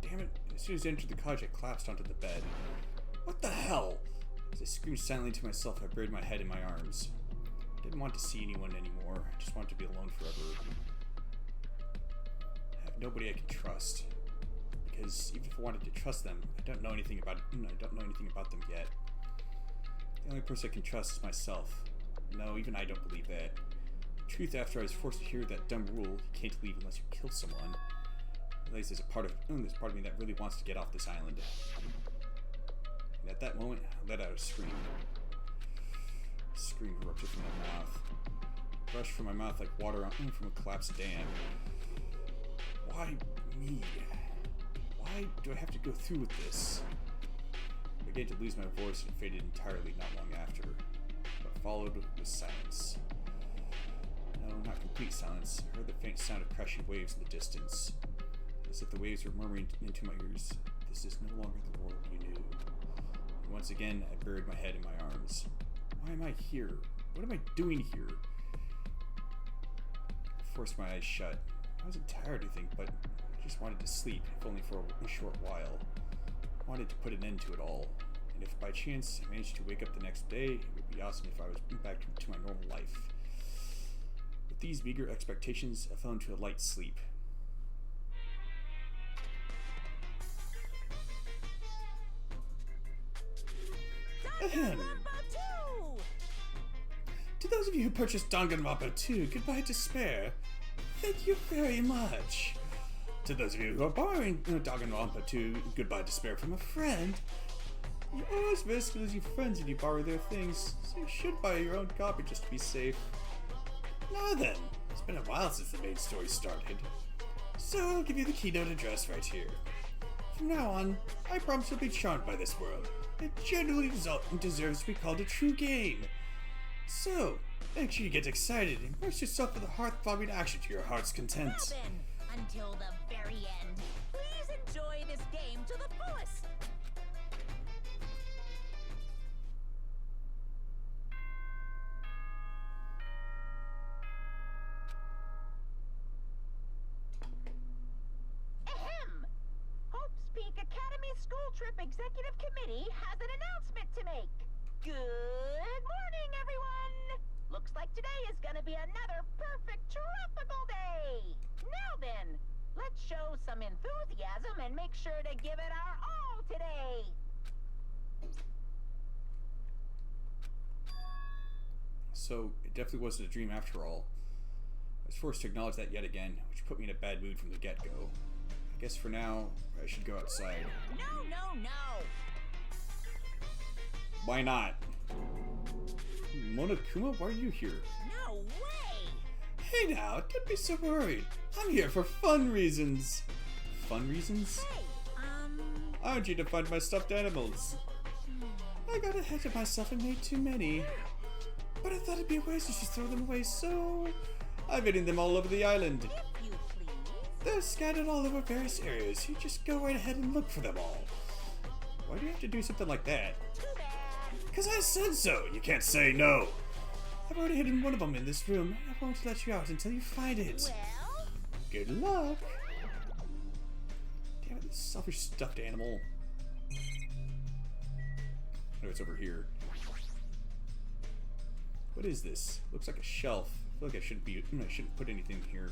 Damn it. As soon as I entered the cottage, I collapsed onto the bed. What the hell? As I screamed silently to myself, I buried my head in my arms. I didn't want to see anyone anymore. I just wanted to be alone forever. I have nobody I can trust. Because even if I wanted to trust them, I don't know anything about them yet. The only person I can trust is myself. No, even I don't believe that. The truth, after I was forced to hear that dumb rule, you can't leave unless you kill someone. At least there's a part of me that really wants to get off this island. And at that moment, I let out a scream. A scream erupted from my mouth. rushed from my mouth like water from a collapsed dam. Why me? Why do I have to go through with this? I began to lose my voice and faded entirely not long after. What followed was silence. No, not complete silence. I heard the faint sound of crashing waves in the distance. As if the waves were murmuring into my ears, "This is no longer the world you knew." And once again, I buried my head in my arms. Why am I here? What am I doing here? I forced my eyes shut. I wasn't tired or anything, but I just wanted to sleep, if only for a short while. I wanted to put an end to it all. And if by chance I managed to wake up the next day, it would be awesome if I was back to my normal life. With these meager expectations, I fell into a light sleep. Ahem. To those of you who purchased Danganronpa 2, goodbye despair. Thank you very much. To those of you who are borrowing Danganronpa 2, goodbye despair from a friend. You always risk losing friends when you borrow their things, so you should buy your own copy just to be safe. Now then, it's been a while since the main story started, so I'll give you the keynote address right here. From now on, I promise you'll be charmed by this world. It genuinely deserves to be called a true game. So, make sure you get excited and immerse yourself with a heart-throbbing action to your heart's content. Now then, until the very end, please enjoy this game to the fullest. Ahem! Hope's Peak Academy School Trip Executive Committee has an announcement to make. Good morning, everyone! Looks like today is gonna be another perfect tropical day! Now then, let's show some enthusiasm and make sure to give it our all today! So, it definitely wasn't a dream after all. I was forced to acknowledge that yet again, which put me in a bad mood from the get-go. I guess for now, I should go outside. No, no, no! Why not? Monokuma, why are you here? No way! Hey now, don't be so worried. I'm here for fun reasons. Fun reasons? Hey, I want you to find my stuffed animals. I got ahead of myself and made too many. But I thought it'd be a waste to just throw them away, so I've hidden them all over the island. if you please. They're scattered all over various areas. You just go right ahead and look for them all. Why do you have to do something like that? Too bad. Because I said so. You can't say no. I've already hidden one of them in this room. I won't let you out until you find it. Well, Good luck. Damn it, this selfish stuffed animal. Oh, it's over here. What is this? Looks like a shelf. I feel like I shouldn't put anything here.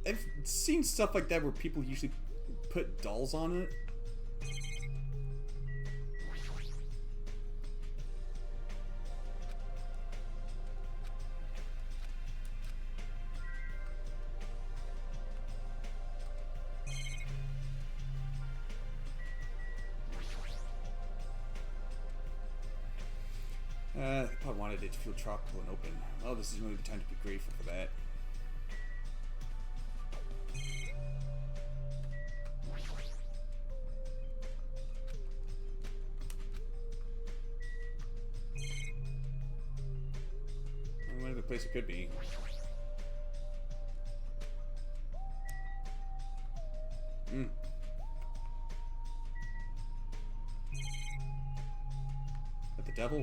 I've seen stuff like that where people usually put dolls on it. I probably wanted it to feel tropical and open. Well, this is really the time to be grateful for that. What other place it could be? What the devil?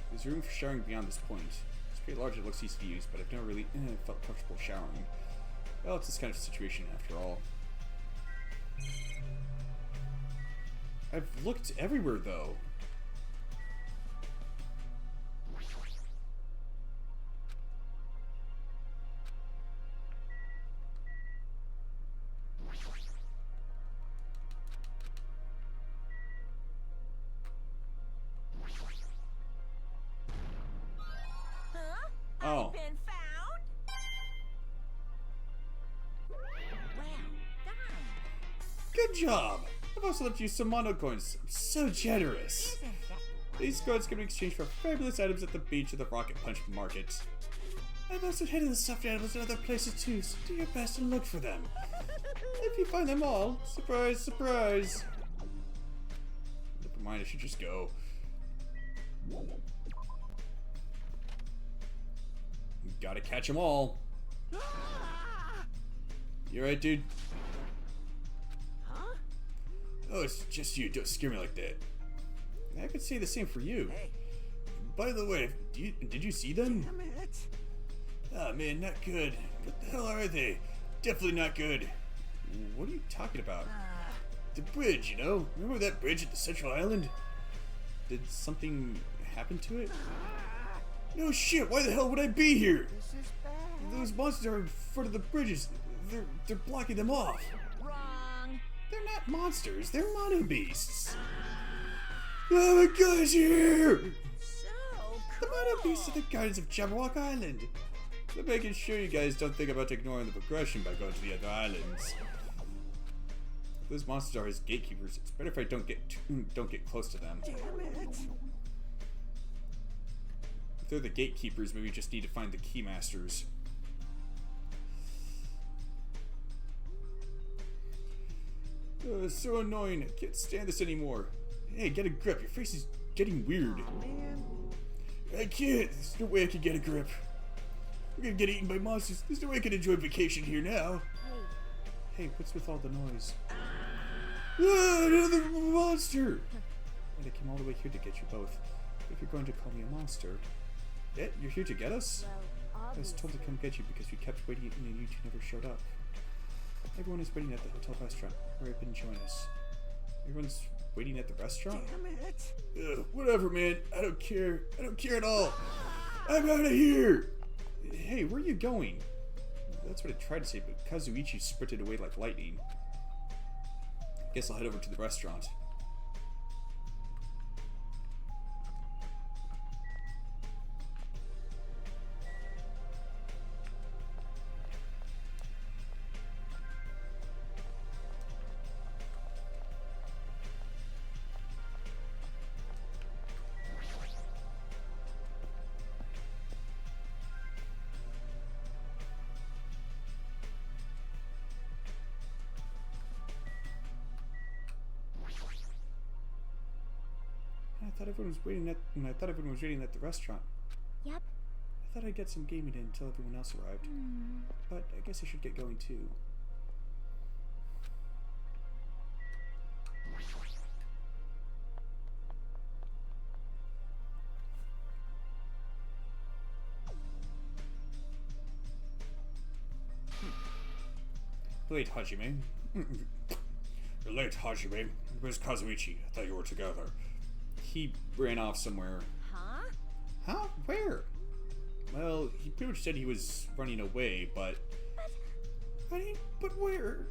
There's room for showering beyond this point. It's pretty large, it looks easy to use, but I've never really felt comfortable showering. Well, it's this kind of situation after all. I've looked everywhere though. huh? Oh. I've been found? Well done. Good job! I've also left you some mono coins. I'm so generous. These coins can be exchanged for fabulous items at the beach of the Rocket Punch Market. I've also hidden the stuffed animals in other places too, so do your best and look for them. If you find them all, surprise, surprise! Never mind, I should just go. Gotta catch them all. You alright, dude? Huh? Oh, it's just you. Don't scare me like that. I could say the same for you. Hey. By the way, did you see them? Damn it. Oh man, not good. What the hell are they? Definitely not good. What are you talking about? The bridge, you know? Remember that bridge at the Central Island? Did something happen to it? No shit, why the hell would I be here? This is bad. Those monsters are in front of the bridges. They're blocking them off. Wrong. They're not monsters, they're mono beasts. Oh my gosh, here! So The cool. mono beasts are the guardians of Jabberwock Island. So making sure you guys don't think about ignoring the progression by going to the other islands. If those monsters are his gatekeepers, it's better if I don't get close to them. Damn it. If they're the gatekeepers, maybe we just need to find the keymasters. It's so annoying. I can't stand this anymore. Hey, get a grip. Your face is getting weird. Man. I can't. There's no way I can get a grip. We're gonna get eaten by monsters. There's no way I can enjoy vacation here now. Hey, what's with all the noise? Ah, another monster! And I came all the way here to get you both. If you're going to call me a monster... Yeah, you're here to get us? I was told to come get you because we kept waiting and you two never showed up. Everyone is waiting at the hotel restaurant. Hurry up and join us. Everyone's waiting at the restaurant? Damn it. Whatever, man. I don't care. I don't care at all. I'm out of here! Hey, where are you going? That's what I tried to say, but Kazuichi sprinted away like lightning. Guess I'll head over to the restaurant. I thought everyone was waiting at the restaurant. Yep. I thought I'd get some gaming in until everyone else arrived. But I guess I should get going too. Late, Hajime. You're late, Hajime. Where's Kazuichi? I thought you were together. He ran off somewhere. Huh? Huh? Where? Well, he pretty much said he was running away, but... Running? But where?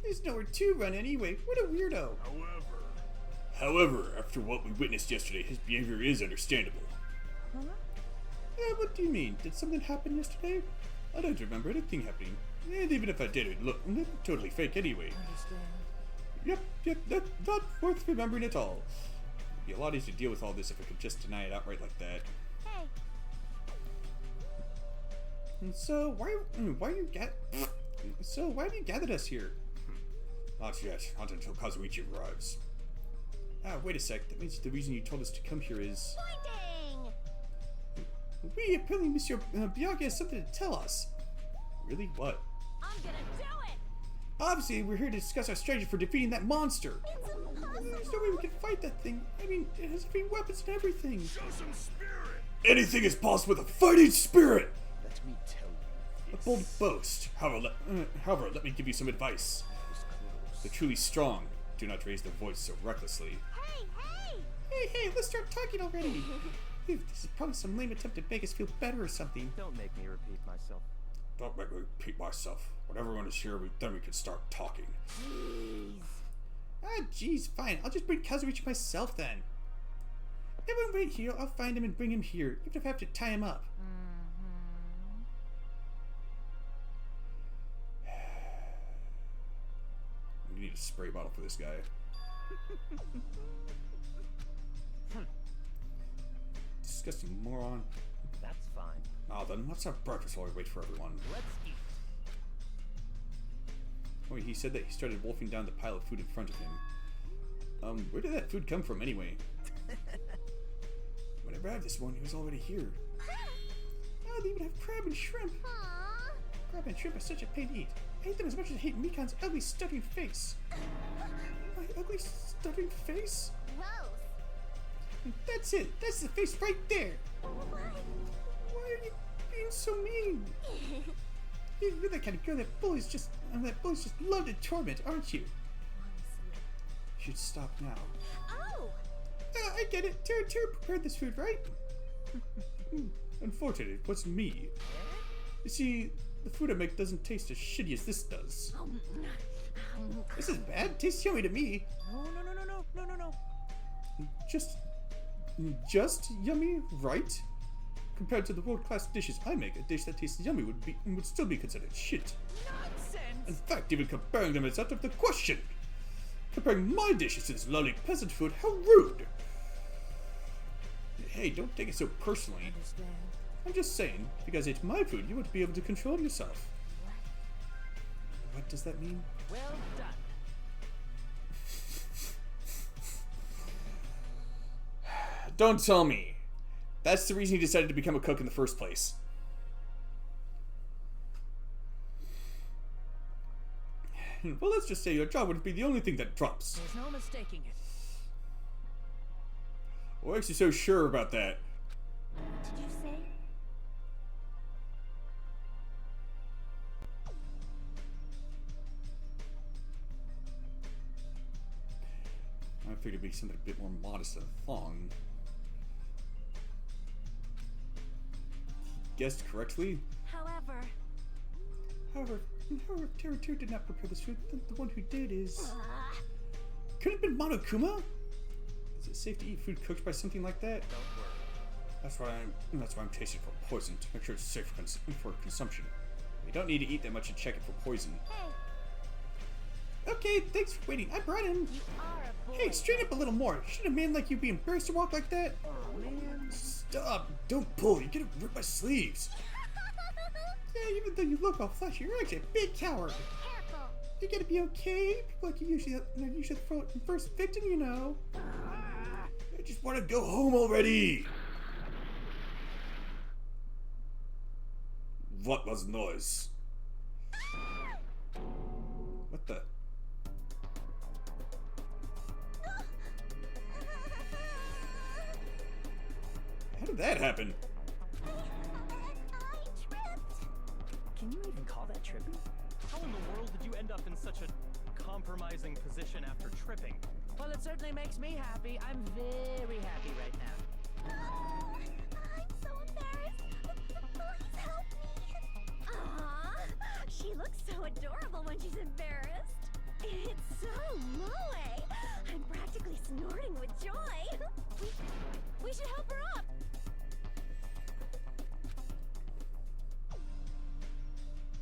There's nowhere to run anyway. What a weirdo. However, after what we witnessed yesterday, his behavior is understandable. Huh? Yeah, what do you mean? Did something happen yesterday? I don't remember anything happening. And even if I did, it looked totally fake anyway. Understand. Yep, that's not worth remembering at all. It'd be a lot easier to deal with all this if I could just deny it outright like that. Hey, And so, why have you gathered us here? Not yet, not until Kazuichi arrives. Ah, wait a sec, that means the reason you told us to come here is... Pointing! Apparently Monsieur Bianca has something to tell us. Really? What? I'm gonna do it. Obviously, we're here to discuss our strategy for defeating that monster. It's impossible! There's no way we can fight that thing. I mean, it has free weapons and everything. Show some spirit! Anything is possible with a fighting spirit! Let me tell you A this. bold boast. However, let me give you some advice. Was close. The truly strong do not raise their voice so recklessly. Hey, hey! Hey, let's start talking already. Phew, this is probably some lame attempt to make us feel better or something. Don't make me repeat myself. Don't make me repeat myself. When everyone is here, then we can start talking. Jeez. Ah, jeez, fine. I'll just bring Kazuichi myself then. Everyone wait here. I'll find him and bring him here, even if I have to tie him up. You need a spray bottle for this guy. Disgusting moron. That's fine. Oh, then let's have breakfast while we wait for everyone. Let's eat. Wait, he said that he started wolfing down the pile of food in front of him. Where did that food come from anyway? When I arrived this morning, he was already here. Oh, they even have crab and shrimp. Aww. Crab and shrimp are such a pain to eat. I hate them as much as I hate Mikan's ugly, stuttering face. My ugly, stuttering face? Gross. That's it. That's the face right there. Why? Why are you being so mean? You're that kind of girl that bullies just love to torment, aren't you? You should stop now. Oh! I get it. Tara prepared this food, right? Unfortunately, it wasn't me. You see, the food I make doesn't taste as shitty as this does. This is bad. It tastes yummy to me. No. Just yummy, right? Compared to the world-class dishes I make, a dish that tastes yummy would still be considered shit. Nonsense! In fact, even comparing them is out of the question. Comparing my dishes to this lowly peasant food, how rude! Hey, don't take it so personally. Understand? I'm just saying, if you guys ate my food, you wouldn't be able to control yourself. What does that mean? Well done. Don't tell me. That's the reason he decided to become a cook in the first place. Well, let's just say your job wouldn't be the only thing that drops. There's no mistaking it. What makes you so sure about that? What did you say? I figured it'd be something a bit more modest than a thong. He guessed correctly. However, However, Tara did not prepare this food. The one who did is... Ah, Could it have been Monokuma? Is it safe to eat food cooked by something like that? Don't worry. That's why I'm tasting for poison, to make sure it's safe for consumption. You don't need to eat that much to check it for poison. hey, Okay, thanks for waiting. I brought him. you are a boy. Hey, straighten up a little more. Should a man like you be embarrassed to walk like that? Oh, man. Stop! Don't pull. You're gonna rip my sleeves. Yeah, even though you look all flashy, you're actually a big coward. Careful. You're gonna be okay. People like you usually throw it in first victim, you know. I just want to go home already. What was noise? What the? How did that happen? I tripped. Can you even call that tripping? How in the world did you end up in such a compromising position after tripping? Well, it certainly makes me happy. I'm very happy right now. I'm so embarrassed. Please help me. Aww, she looks so adorable when she's embarrassed. It's so moe. I'm practically snorting with joy. We should help her up.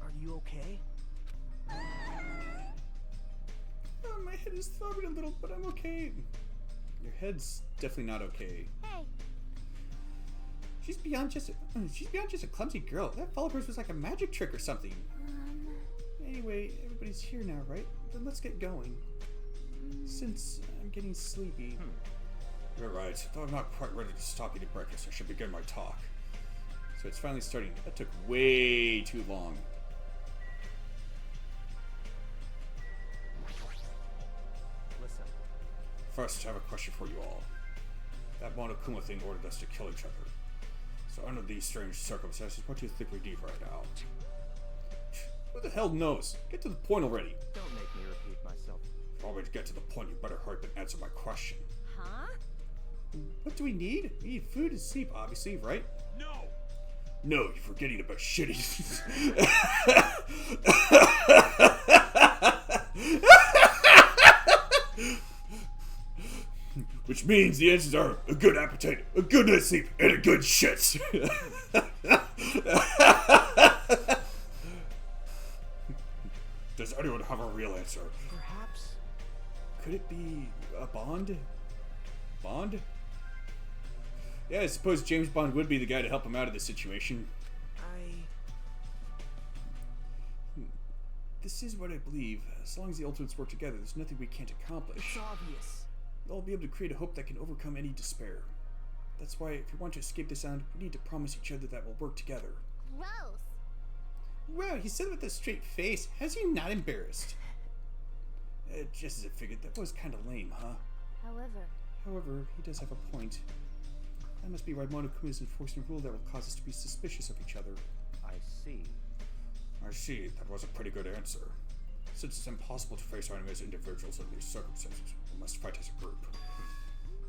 Are you okay? Oh, my head is throbbing a little, but I'm okay. Your head's definitely not okay. Hey, She's beyond just a clumsy girl. That fall of hers was like a magic trick or something. Anyway, everybody's here now, right? Then let's get going. Since I'm getting sleepy. You're right. Though I'm not quite ready to stop eating breakfast, I should begin my talk. So it's finally starting. That took way too long. Listen, First, I have a question for you all. That Monokuma thing ordered us to kill each other. So under these strange circumstances, what do you think we do right now? Who the hell knows? Get to the point already. don't make me repeat myself. If you want me to get to the point, you better hurry up and answer my question. huh? What do we need? We need food and sleep, obviously, right? No! No, you're forgetting about shitty. Which means the answers are a good appetite, a good night's sleep, and a good shit. Does anyone have a real answer? Perhaps. Could it be a Bond? Bond? Yeah, I suppose James Bond would be the guy to help him out of this situation. This is what I believe. As long as the Ultimates work together, there's nothing we can't accomplish. It's obvious. They'll be able to create a hope that can overcome any despair. That's why, if we want to escape this island, we need to promise each other that we'll work together. Gross. Wow, he said it with a straight face. How's he not embarrassed? Just as I figured, that was kind of lame, huh? However, he does have a point. That must be why Monokuma is enforcing a rule that will cause us to be suspicious of each other. I see. I see. That was a pretty good answer. Since it's impossible to face our enemy as individuals under these circumstances, we must fight as a group.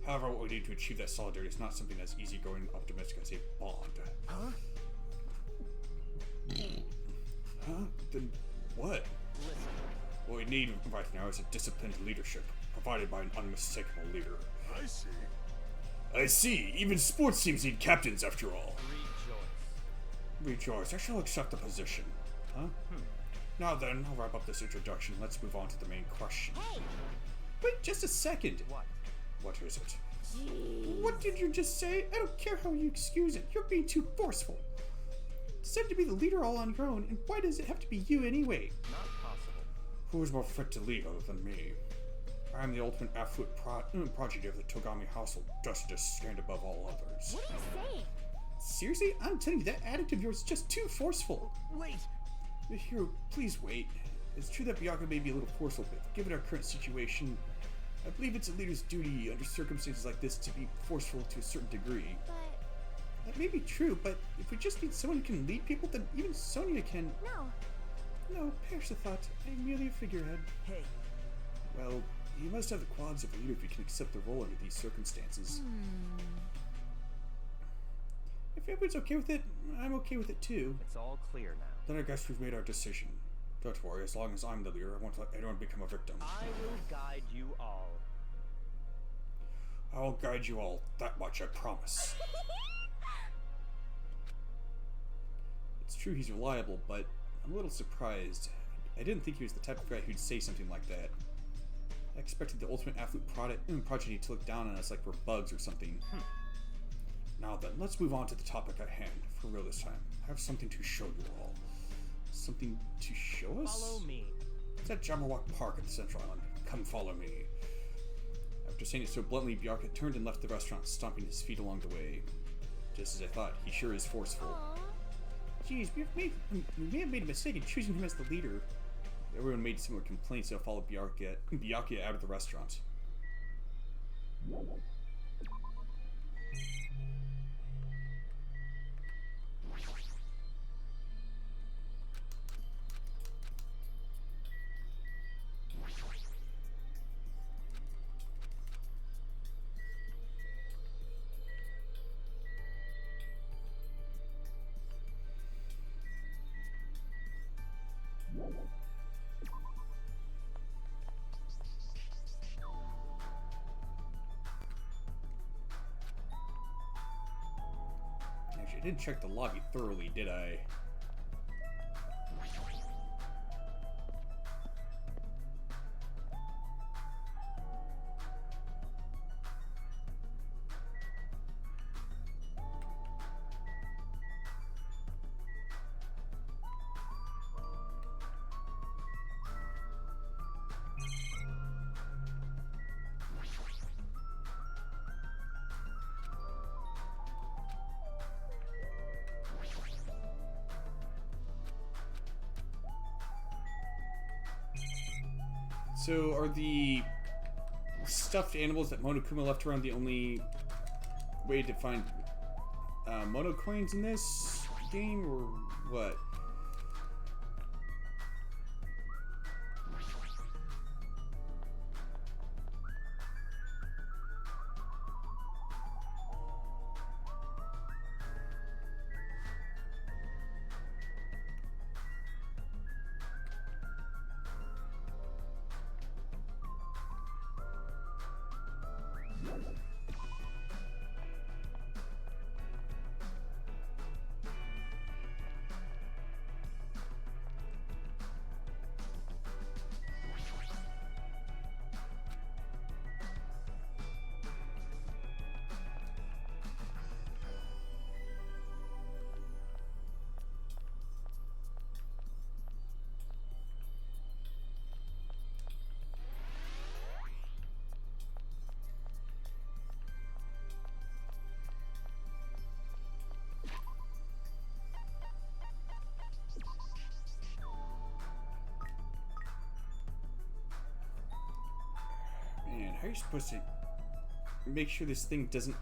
However, what we need to achieve that solidarity is not something as easygoing and optimistic as a bond. Huh? Huh? Then what? Listen. What we need right now is a disciplined leadership, provided by an unmistakable leader. I see. I see. Even sports teams need captains, after all. Rejoice. Rejoice. I shall accept the position. Huh? Now then, I'll wrap up this introduction. Let's move on to the main question. Hey, Wait just a second. What? What is it? jeez. What did you just say? I don't care how you excuse it. You're being too forceful. You decided to be the leader all on your own, and why does it have to be you anyway? Not possible. Who is more fit to lead other than me? I am the ultimate affluent prodigy of the Togami household, destined to stand above all others. What are you saying? Seriously? I'm telling you, that attitude of yours is just too forceful. Wait. Hiro, please wait. It's true that Byakuya may be a little forceful, but given our current situation, I believe it's a leader's duty under circumstances like this to be forceful to a certain degree. But That may be true, but if we just need someone who can lead people, then even Sonia can... no. No, perish the thought. I'm merely a figurehead. Hey. Well, you must have the qualities of a leader if you can accept the role under these circumstances. If everyone's okay with it, I'm okay with it too. It's all clear now. Then I guess we've made our decision. Don't worry, as long as I'm the leader, I won't let anyone become a victim. I will guide you all. I'll guide you all, that much I promise. It's true he's reliable, but I'm a little surprised. I didn't think he was the type of guy who'd say something like that. I expected the ultimate affluent progeny to look down on us like we're bugs or something. Now then, let's move on to the topic at hand, for real this time. I have something to show you all. Something to show us? Follow me. It's at Jabberwock Park at the Central Island. Come follow me. After saying it so bluntly, Byakuya turned and left the restaurant, stomping his feet along the way. Just as I thought, he sure is forceful. Aw. Geez, we may have made a mistake in choosing him as the leader. Everyone made similar complaints, so followed Byakuya out of the restaurant. Actually, I didn't check the lobby thoroughly, did I? So, are the stuffed animals that Monokuma left around the only way to find mono coins in this game, or what? How are you supposed to make sure this thing doesn't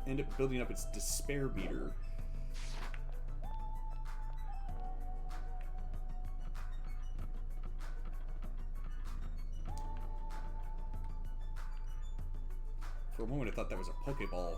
end up building up its despair meter? For a moment I thought that was a Pokeball.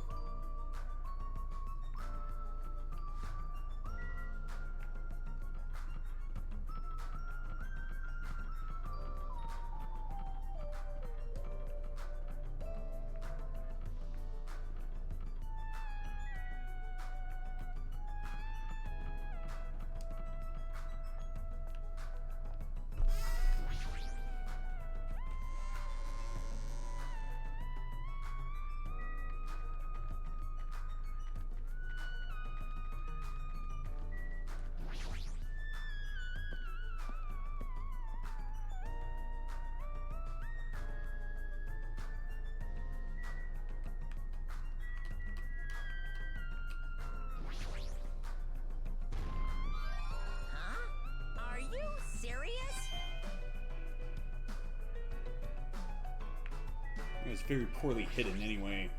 Huh? Are you serious? It was very poorly hidden anyway.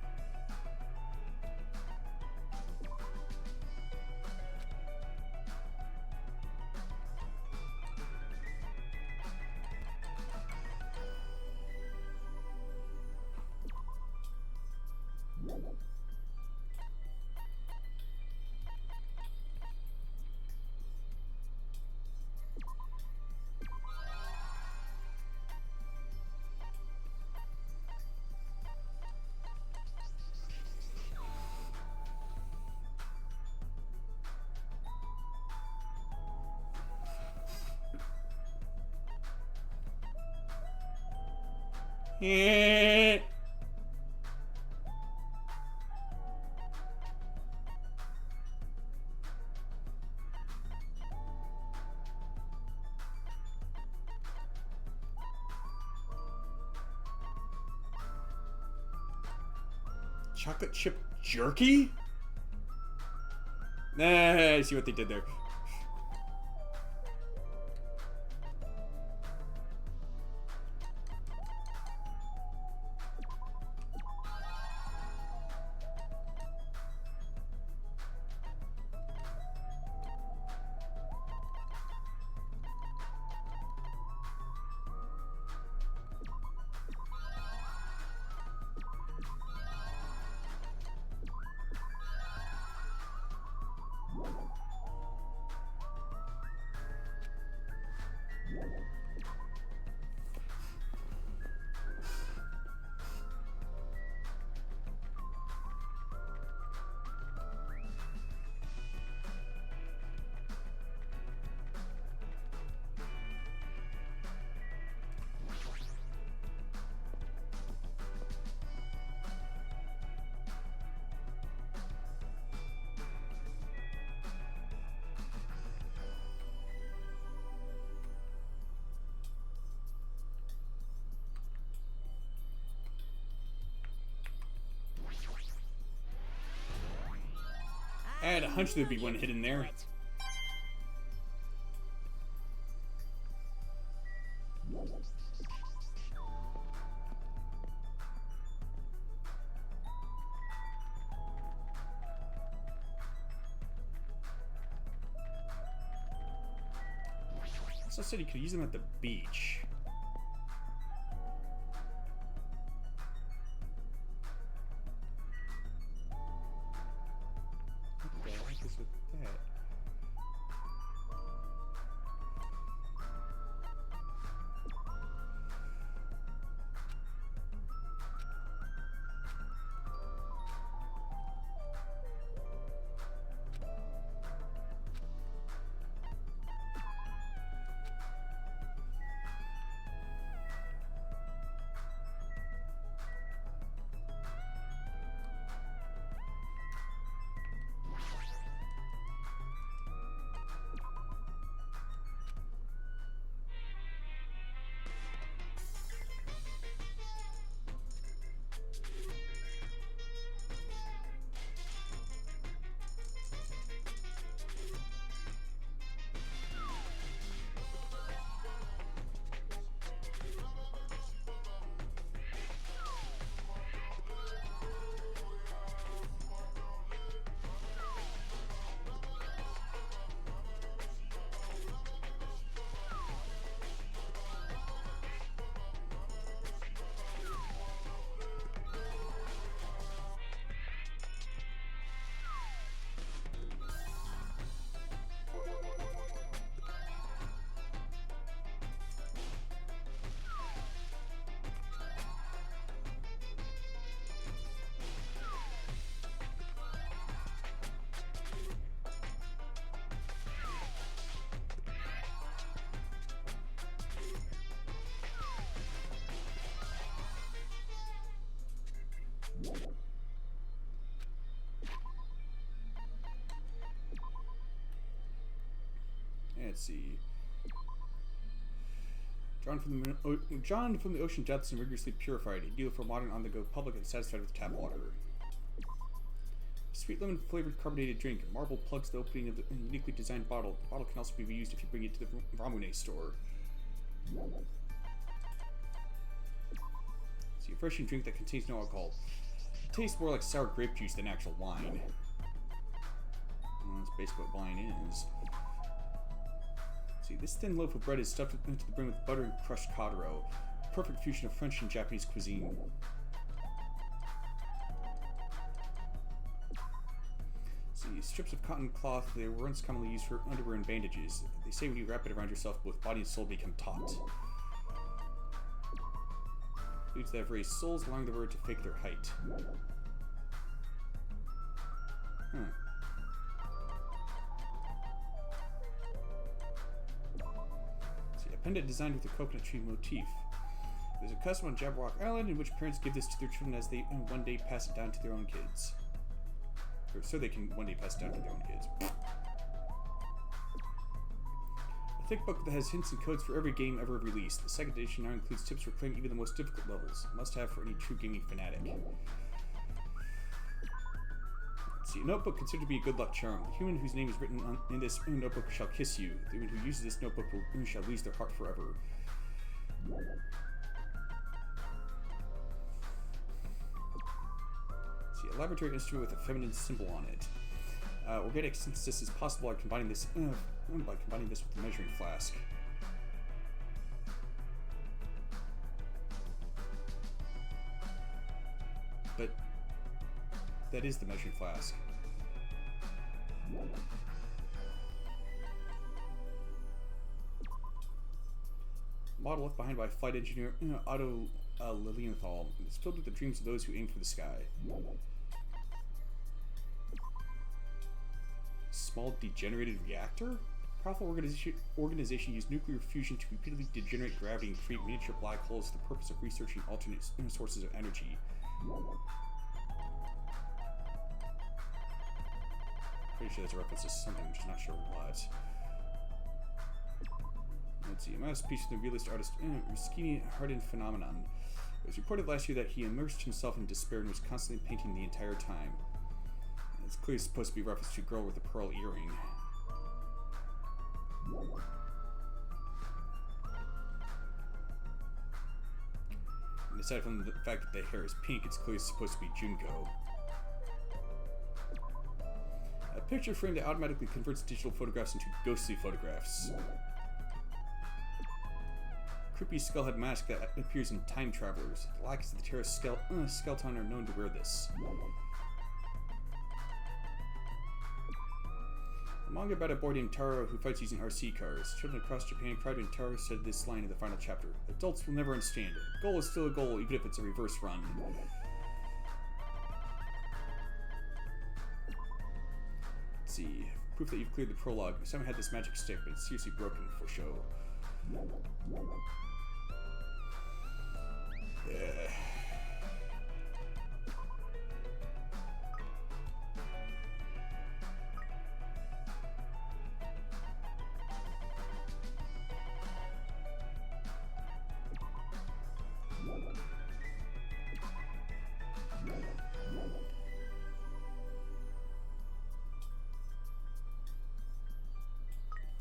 Chocolate chip jerky? Nah, I see what they did there. I had a hunch there'd be one hidden there. Also said he could use them at the beach. What the heck is with that? Let's see. Drawn from the ocean depths and rigorously purified, ideal for modern on-the-go public and satisfied with tap water. Sweet lemon-flavored carbonated drink. Marble plugs the opening of the uniquely designed bottle. The bottle can also be reused if you bring it to the Ramune store. It's a refreshing drink that contains no alcohol. It tastes more like sour grape juice than actual wine. Well, that's basically what wine is. See, this thin loaf of bread is stuffed to the brim with butter and crushed cod roe. Perfect fusion of French and Japanese cuisine. See, strips of cotton cloth, they were once commonly used for underwear and bandages. They say when you wrap it around yourself, both body and soul become taut. Boots that have raised souls allowing the word to fake their height. Huh. Pendant designed with a coconut tree motif. There's a custom on Jabberwock Island in which parents give this to their children as they one day pass it down to their own kids. Or so they can one day pass it down to their own kids. A thick book that has hints and codes for every game ever released. The second edition now includes tips for clearing even the most difficult levels. Must have for any true gaming fanatic. See, a notebook considered to be a good luck charm. The human whose name is written in this notebook shall kiss you. The human who uses this notebook shall lose their heart forever. See, a laboratory instrument with a feminine symbol on it. Organic synthesis is possible by combining this with the measuring flask. But that is the measuring flask. Model left behind by flight engineer Otto Lilienthal. It's filled with the dreams of those who aim for the sky. Small degenerated reactor? Powerful organization used nuclear fusion to repeatedly degenerate gravity and create miniature black holes for the purpose of researching alternate sources of energy. Pretty sure that's a reference to something, I'm just not sure what. Let's see, a masterpiece from the realist artist Ruskini Hardin Phenomenon. It was reported last year that he immersed himself in despair and was constantly painting the entire time. It's clearly supposed to be a reference to a girl with a pearl earring. And aside from the fact that the hair is pink, it's clearly supposed to be Junko. A picture frame that automatically converts digital photographs into ghostly photographs. Creepy skullhead mask that appears in Time Travelers. The Lackeys of the Terra Skeleton are known to wear this. A manga about a boy named Taro who fights using RC cars. Children across Japan cried when Taro said this line in the final chapter. Adults will never understand it. A goal is still a goal, even if it's a reverse run. Let's see. Proof that you've cleared the prologue. Someone had this magic stick, but it's seriously broken for show.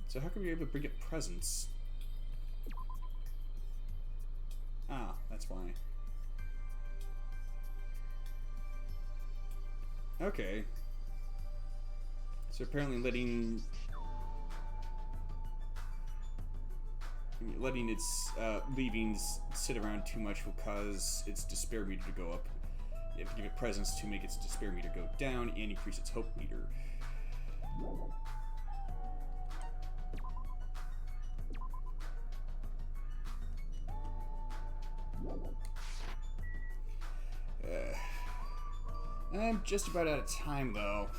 So how come you're able to bring it presents? Ah, that's why. Okay. So apparently letting its leavings sit around too much will cause its despair meter to go up. You have to give it presents to make its despair meter go down and increase its hope meter. I'm just about out of time, though.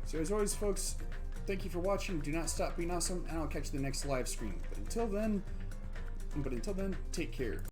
So as always, folks, thank you for watching. Do not stop being awesome, and I'll catch you in the next live stream. But until then, But until then, take care.